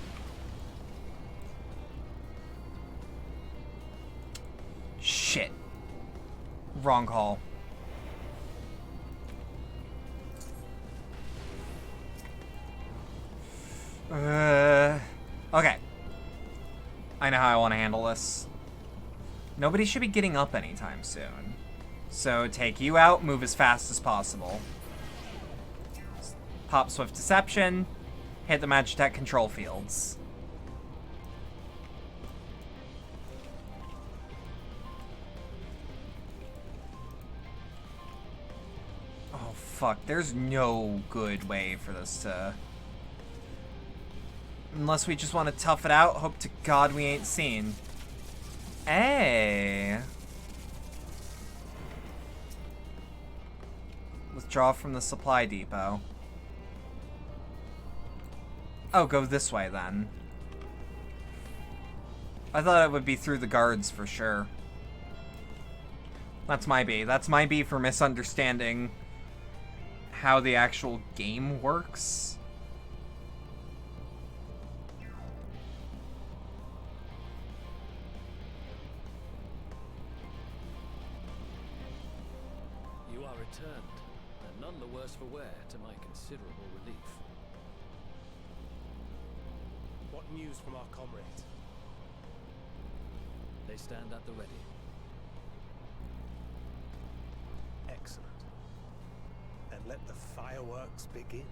Shit. Wrong call. Okay. I know how I want to handle this. Nobody should be getting up anytime soon. So take you out, move as fast as possible. Pop Swift Deception, hit the Magitech control fields. Oh fuck, there's no good way for this to... Unless we just want to tough it out, hope to God we ain't seen. Hey! Withdraw from the supply depot. Oh, go this way then. I thought it would be through the guards for sure. That's my B. That's my B for misunderstanding how the actual game works. You are returned, and none the worse for wear, to my considerable relief. What news from our comrades? They stand at the ready. Excellent. Then let the fireworks begin.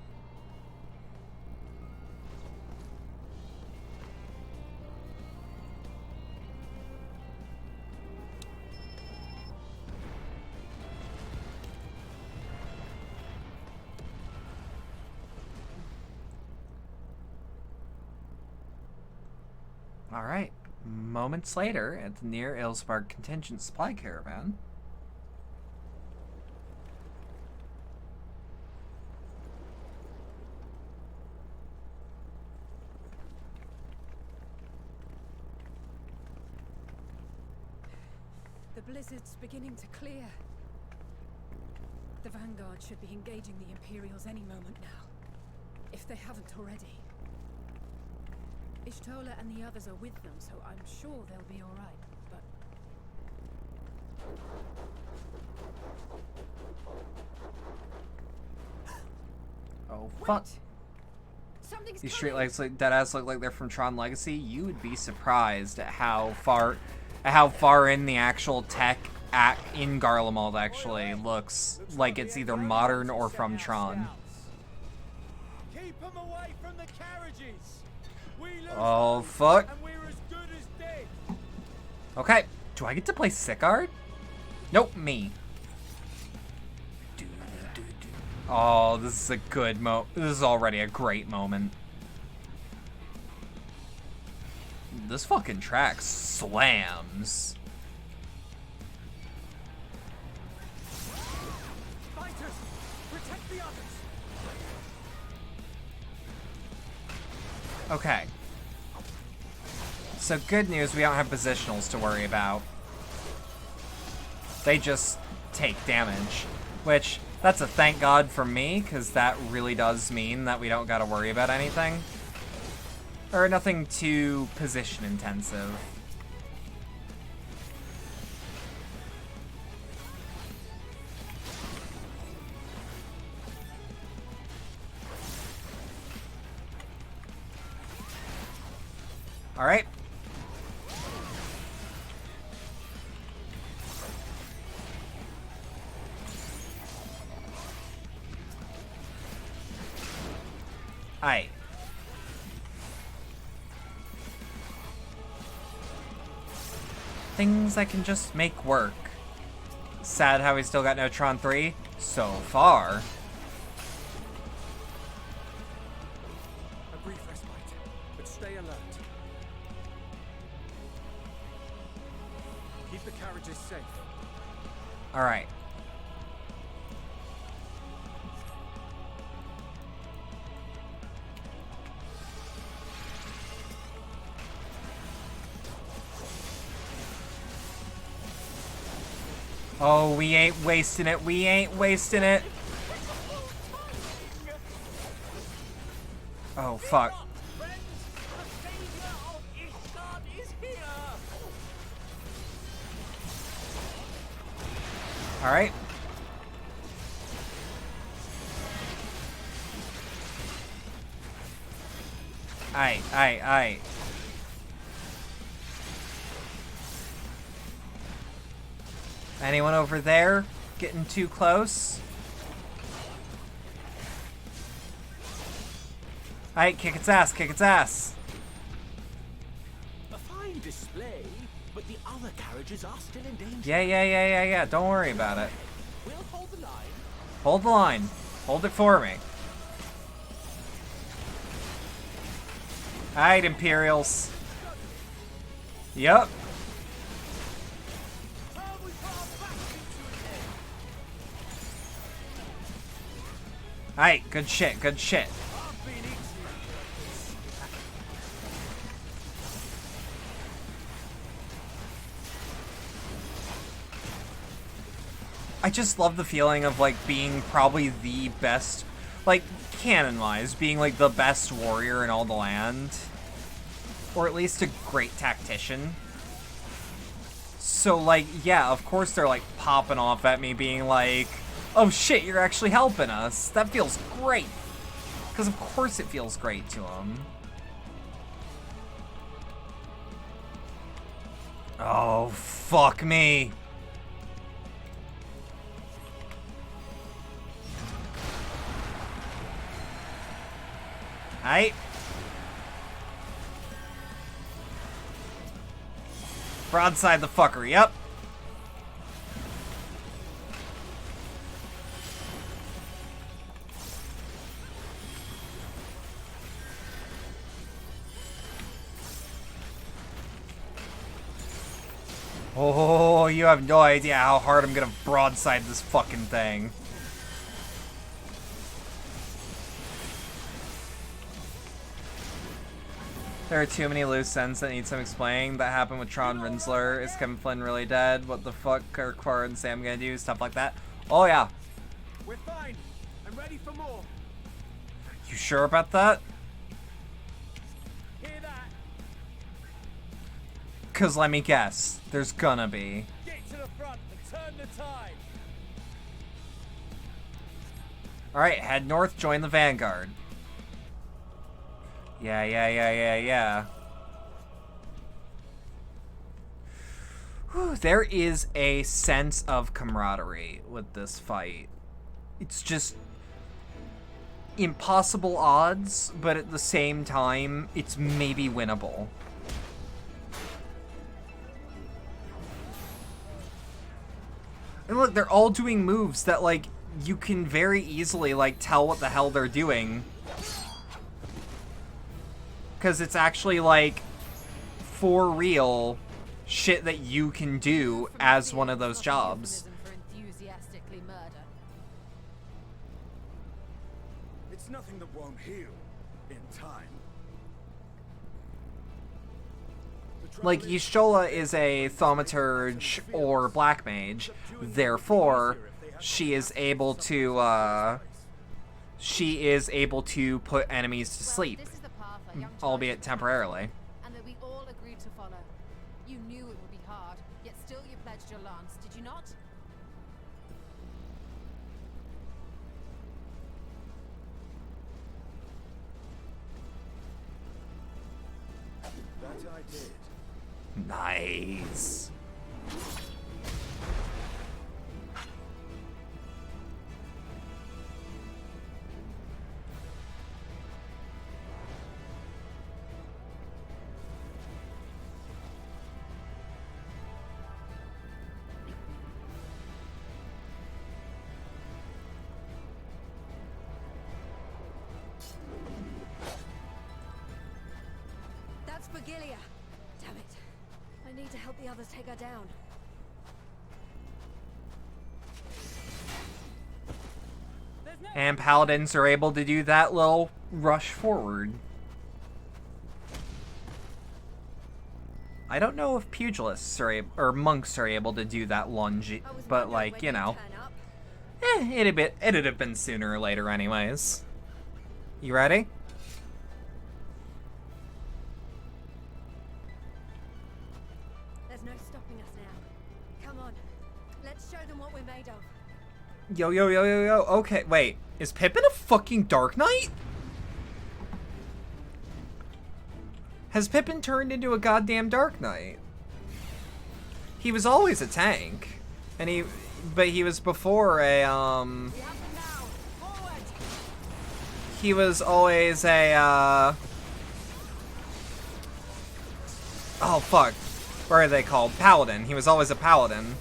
Alright. Moments later, at the near Ilsbarg contingent supply caravan. The blizzard's beginning to clear. The Vanguard should be engaging the Imperials any moment now, if they haven't already. Ishtola and the others are with them, so I'm sure they'll be alright, but... Oh, fuck. Something's These coming. streetlights like deadass look like they're from Tron Legacy. You would be surprised at how far in the actual tech in Garlemald actually looks like it's either modern or from Tron. Keep them away from the carriages. Oh fuck. And we're as good as dead. Okay, do I get to play Sickard? Nope, me. Oh, this is a good this is already a great moment. This fucking track slams. Fighters, protect the others. Okay. So good news, we don't have positionals to worry about. They just take damage. Which, that's a thank God for me, because that really does mean that we don't gotta worry about anything. Or nothing too position intensive. Alright. Alright. Things I can just make work. Sad how we still got no Tron 3 so far. A brief respite, but stay alert. Keep the carriages safe. Alright. Oh, we ain't wasting it. We ain't wasting it. Oh, fuck. Alright. Aye. Anyone over there getting too close? Alright, kick its ass, kick its ass. A fine display, but the other carriages are still in danger. Yeah. Don't worry about it. We'll hold the line. Hold the line. Hold it for me. Alright, Imperials. Yup. Alright, good shit, good shit. I just love the feeling of, like, being probably the best, like, canon-wise, being, like, the best warrior in all the land. Or at least a great tactician. So, like, yeah, of course they're, like, popping off at me being like, oh shit, you're actually helping us. That feels great. Because of course it feels great to them. Oh, fuck me. Aight. Broadside the fucker, yep. Oh, you have no idea how hard I'm gonna broadside this fucking thing. There are too many loose ends that need some explaining. That happened with Tron Rinsler. Is Kevin Flynn really dead? What the fuck are Quar and Sam gonna do? Stuff like that. Oh yeah. We're fine. I'm ready for more. You sure about that? Hear that? Cause let me guess, there's gonna be. Get to the front and turn the tide. Alright, head north, join the Vanguard. Yeah. Whew, there is a sense of camaraderie with this fight. It's just impossible odds, but at the same time, it's maybe winnable. And look, they're all doing moves that, like, you can very easily, like, tell what the hell they're doing. Because it's actually, like, for real shit that you can do as one of those jobs. It's nothing that won't heal in time. Like, Y'shtola is a thaumaturge or black mage, therefore, she is able to put enemies to sleep, This is the path our young albeit temporarily. and that we all agreed to follow. You knew it would be hard, yet still you pledged your lance, did you not? That I did. Nice. That's Begilia. Damn it. I need to help the others take her down. And paladins are able to do that little rush forward. I don't know if pugilists are or monks are able to do that lunge, but like, you know, it'd have been sooner or later anyways. You ready? There's no stopping us now. Come on. Let's show them what we're made of. Yo. Okay, wait. Is Pippin a fucking Dark Knight? Has Pippin turned into a goddamn Dark Knight? He was always a tank. But he was before a, he was always a, oh fuck. What are they called? Paladin. He was always a paladin.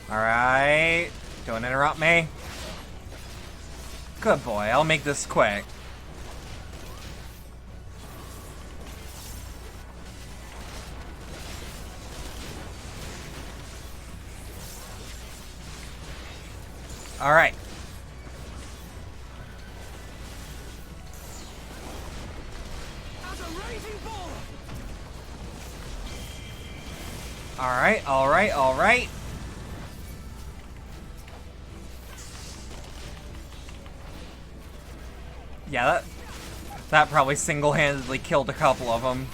Alright. Don't interrupt me. Good boy. I'll make this quick. Alright. Alright. Yeah, that probably single-handedly killed a couple of them.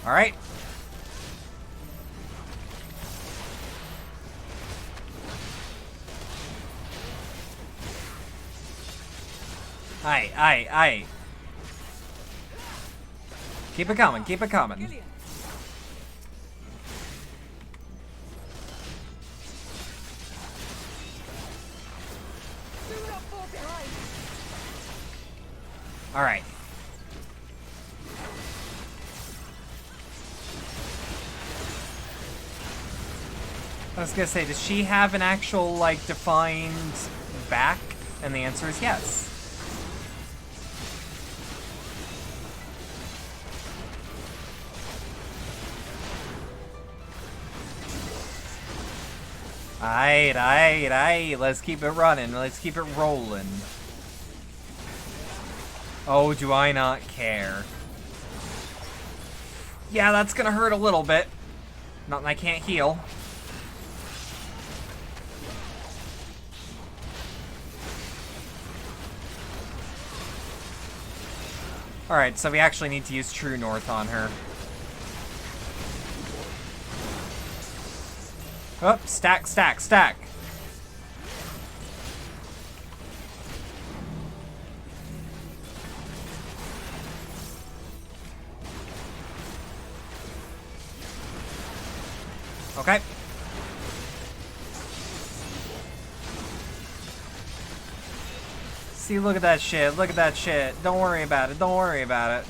Alright. Aye. Keep it coming. Alright. I was gonna say, does she have an actual, like, defined back? And the answer is yes. Aight. Let's keep it running. Let's keep it rolling. Oh, do I not care. Yeah, that's gonna hurt a little bit. Not that I can't heal. Alright, so we actually need to use True North on her. Oh, stack. Okay. See, look at that shit. Don't worry about it.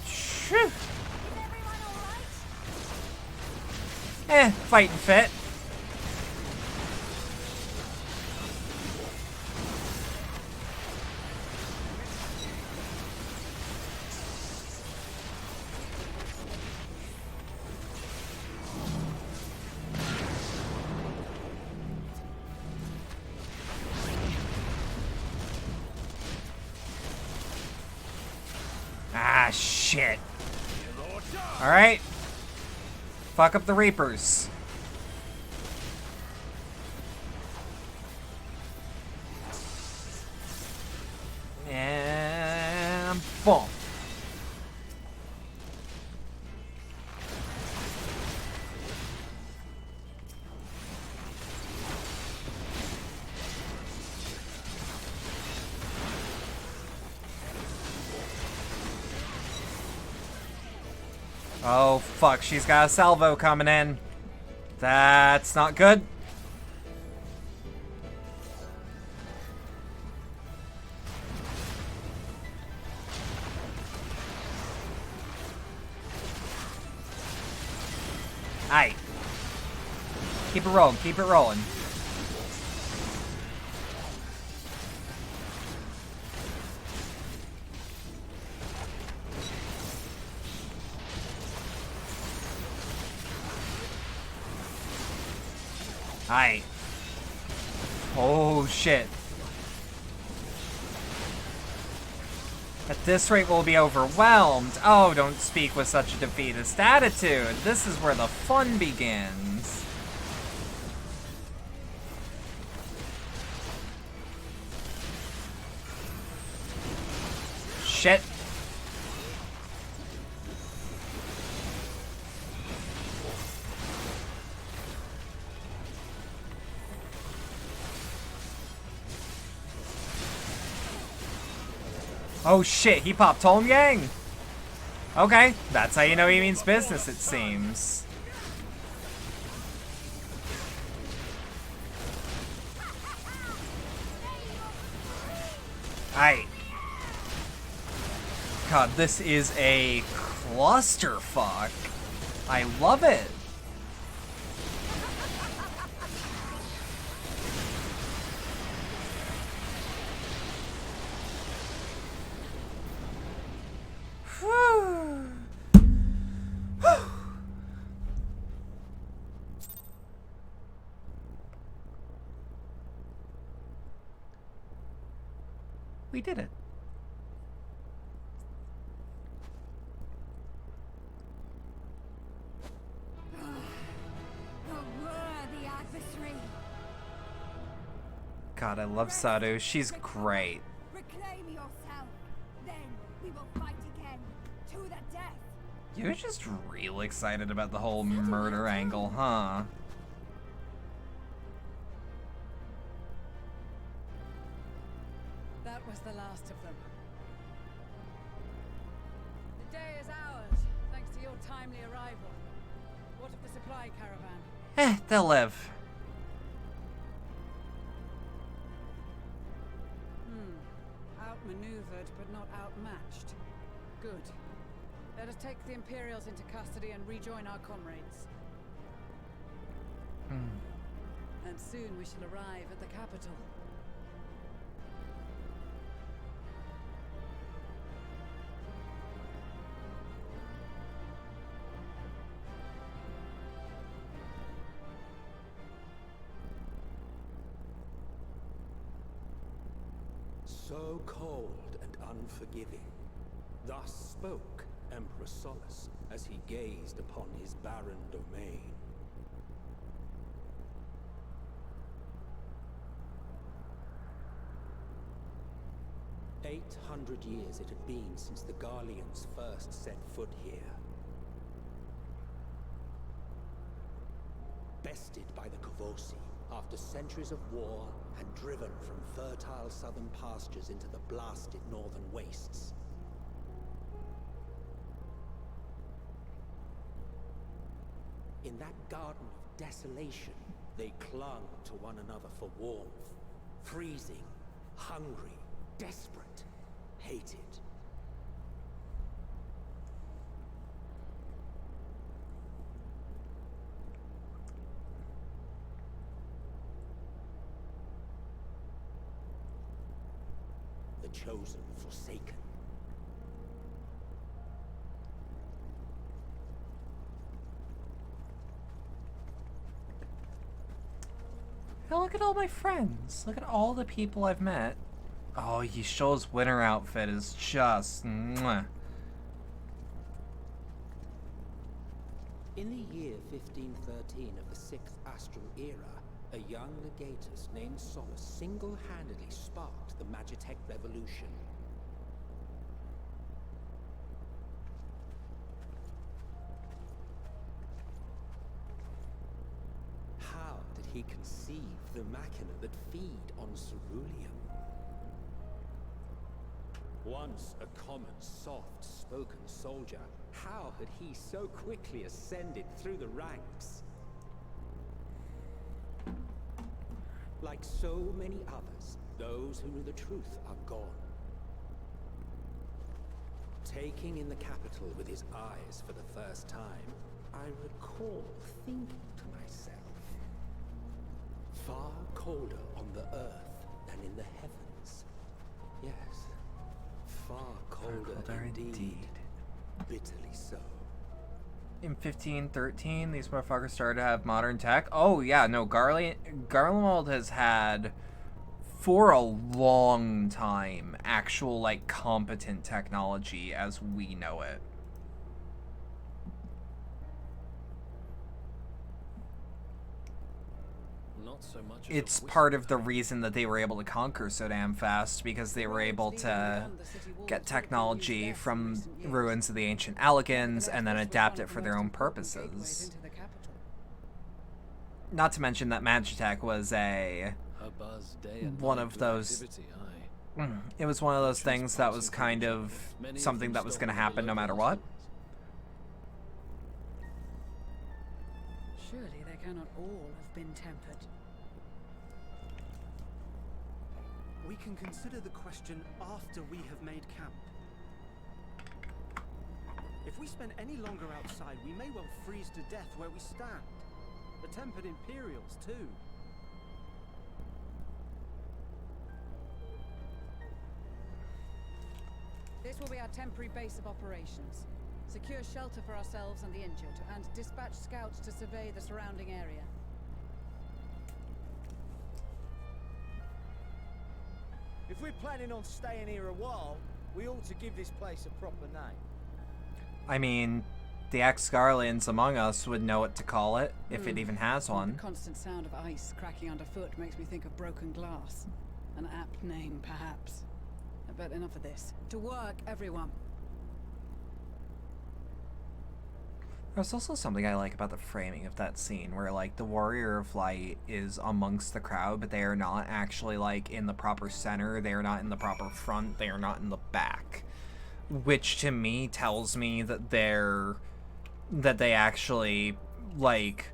Phew. Fighting fit. Ah, shit. Alright. Fuck up the Reapers. And boom. Oh, fuck. She's got a salvo coming in. That's not good. Aight. Keep it rolling. Keep it rolling. Aight. Oh, shit. At this rate, we'll be overwhelmed. Oh, don't speak with such a defeatist attitude. This is where the fun begins. Shit. Oh shit, he popped Tom Yang! Okay, that's how you know he means business, it seems. Aight. God, this is a clusterfuck. I love it. We did it. The adversary. God, I love Sadu. She's great. Reclaim yourself. Then we will fight again to the death. You're just real excited about the whole murder angle, huh? That was the last of them. The day is ours, thanks to your timely arrival. What of the supply caravan? They'll live. Outmaneuvered, but not outmatched. Good. Let us take the Imperials into custody and rejoin our comrades. And soon we shall arrive at the capital. So cold and unforgiving. Thus spoke Emperor Solus as he gazed upon his barren domain. "800 years it had been since the Garleans first set foot here. Bested by the Kavosi, after centuries of war and driven from fertile southern pastures into the blasted northern wastes. In that garden of desolation, they clung to one another for warmth. Freezing, hungry, desperate, hated. The chosen forsaken. Now look at all my friends. Look at all the people I've met. Oh, Yishol's winter outfit is just... mwah. In the year 1513 of the 6th Astral Era, a young legatus named Solus single-handedly sparked the Magitech Revolution. How did he conceive the machina that feed on ceruleum? Once a common, soft-spoken soldier, how had he so quickly ascended through the ranks? Like so many others, those who knew the truth are gone. Taking in the capital with his eyes for the first time, I recall thinking to myself, far colder on the earth than in the heavens. Yes, far colder indeed. Bitterly so. In 1513, these motherfuckers started to have modern tech. Oh, yeah, no, Garlemald has had, for a long time, actual, like, competent technology as we know it. Not so much. It's part of the reason that they were able to conquer so damn fast, because they were able to get technology from ruins of the ancient Allegans and then adapt it for their own purposes. Not to mention that Magitech was one of those. It was one of those things that was kind of something that was going to happen no matter what. Surely they cannot all have been tempered. We can consider the question after we have made camp. If we spend any longer outside, we may well freeze to death where we stand. The tempered Imperials, too. This will be our temporary base of operations. Secure shelter for ourselves and the injured, and dispatch scouts to survey the surrounding area. If we're planning on staying here a while, we ought to give this place a proper name. I mean, the ex-Garleans among us would know what to call it, if it even has one. The constant sound of ice cracking underfoot makes me think of broken glass. An apt name, perhaps. But enough of this. To work, everyone. There's also something I like about the framing of that scene, where, like, the Warrior of Light is amongst the crowd, but they are not actually, like, in the proper center, they are not in the proper front, they are not in the back. Which, to me, tells me that they actually, like,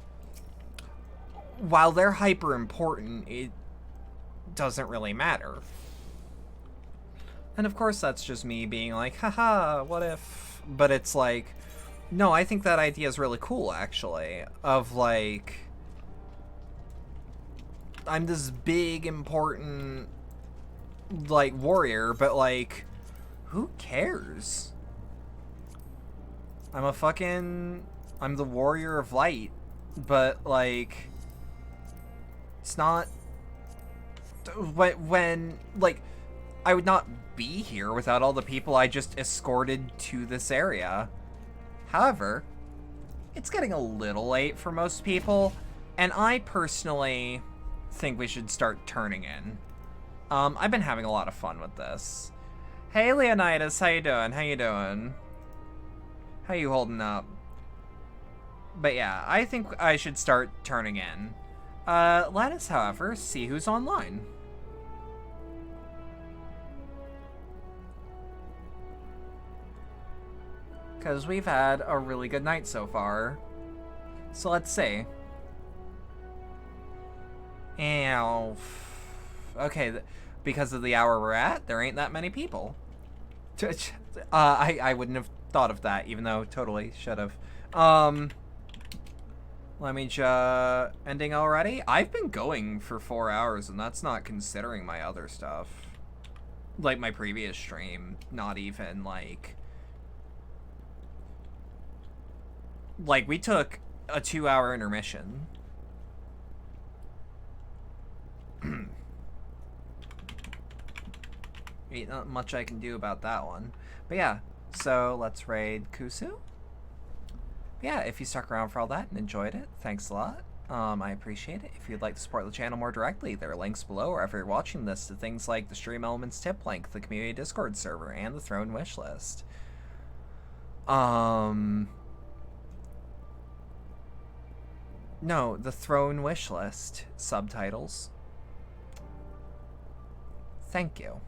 while they're hyper important, it doesn't really matter. And of course that's just me being like, haha, what if? But it's like, no, I think that idea is really cool, actually. Of, like, I'm this big, important, like, warrior, but, like, who cares? I'm the Warrior of Light, but, like, it's not, when, like, I would not be here without all the people I just escorted to this area. However, it's getting a little late for most people, and I personally think we should start turning in. I've been having a lot of fun with this. Hey, Leonidas, how you doing? How you doing? How you holding up? But yeah, I think I should start turning in. Let us, however, see who's online. Because we've had a really good night so far. So let's see. And okay, because of the hour we're at, there ain't that many people. I wouldn't have thought of that, even though totally should have. Let me just... Ending already? I've been going for 4 hours, and that's not considering my other stuff. Like my previous stream, not even, like... Like, we took a 2-hour intermission. Ain't not much I can do about that one. But yeah, so let's raid Kusu. Yeah, if you stuck around for all that and enjoyed it, thanks a lot. I appreciate it. If you'd like to support the channel more directly, there are links below wherever you're watching this to things like the Stream Elements tip link, the community Discord server, and the Throne wish list. No, the Throne wish list subtitles. Thank you.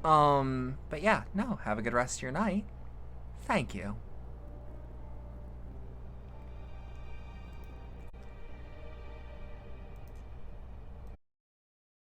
But yeah, no, have a good rest of your night. Thank you.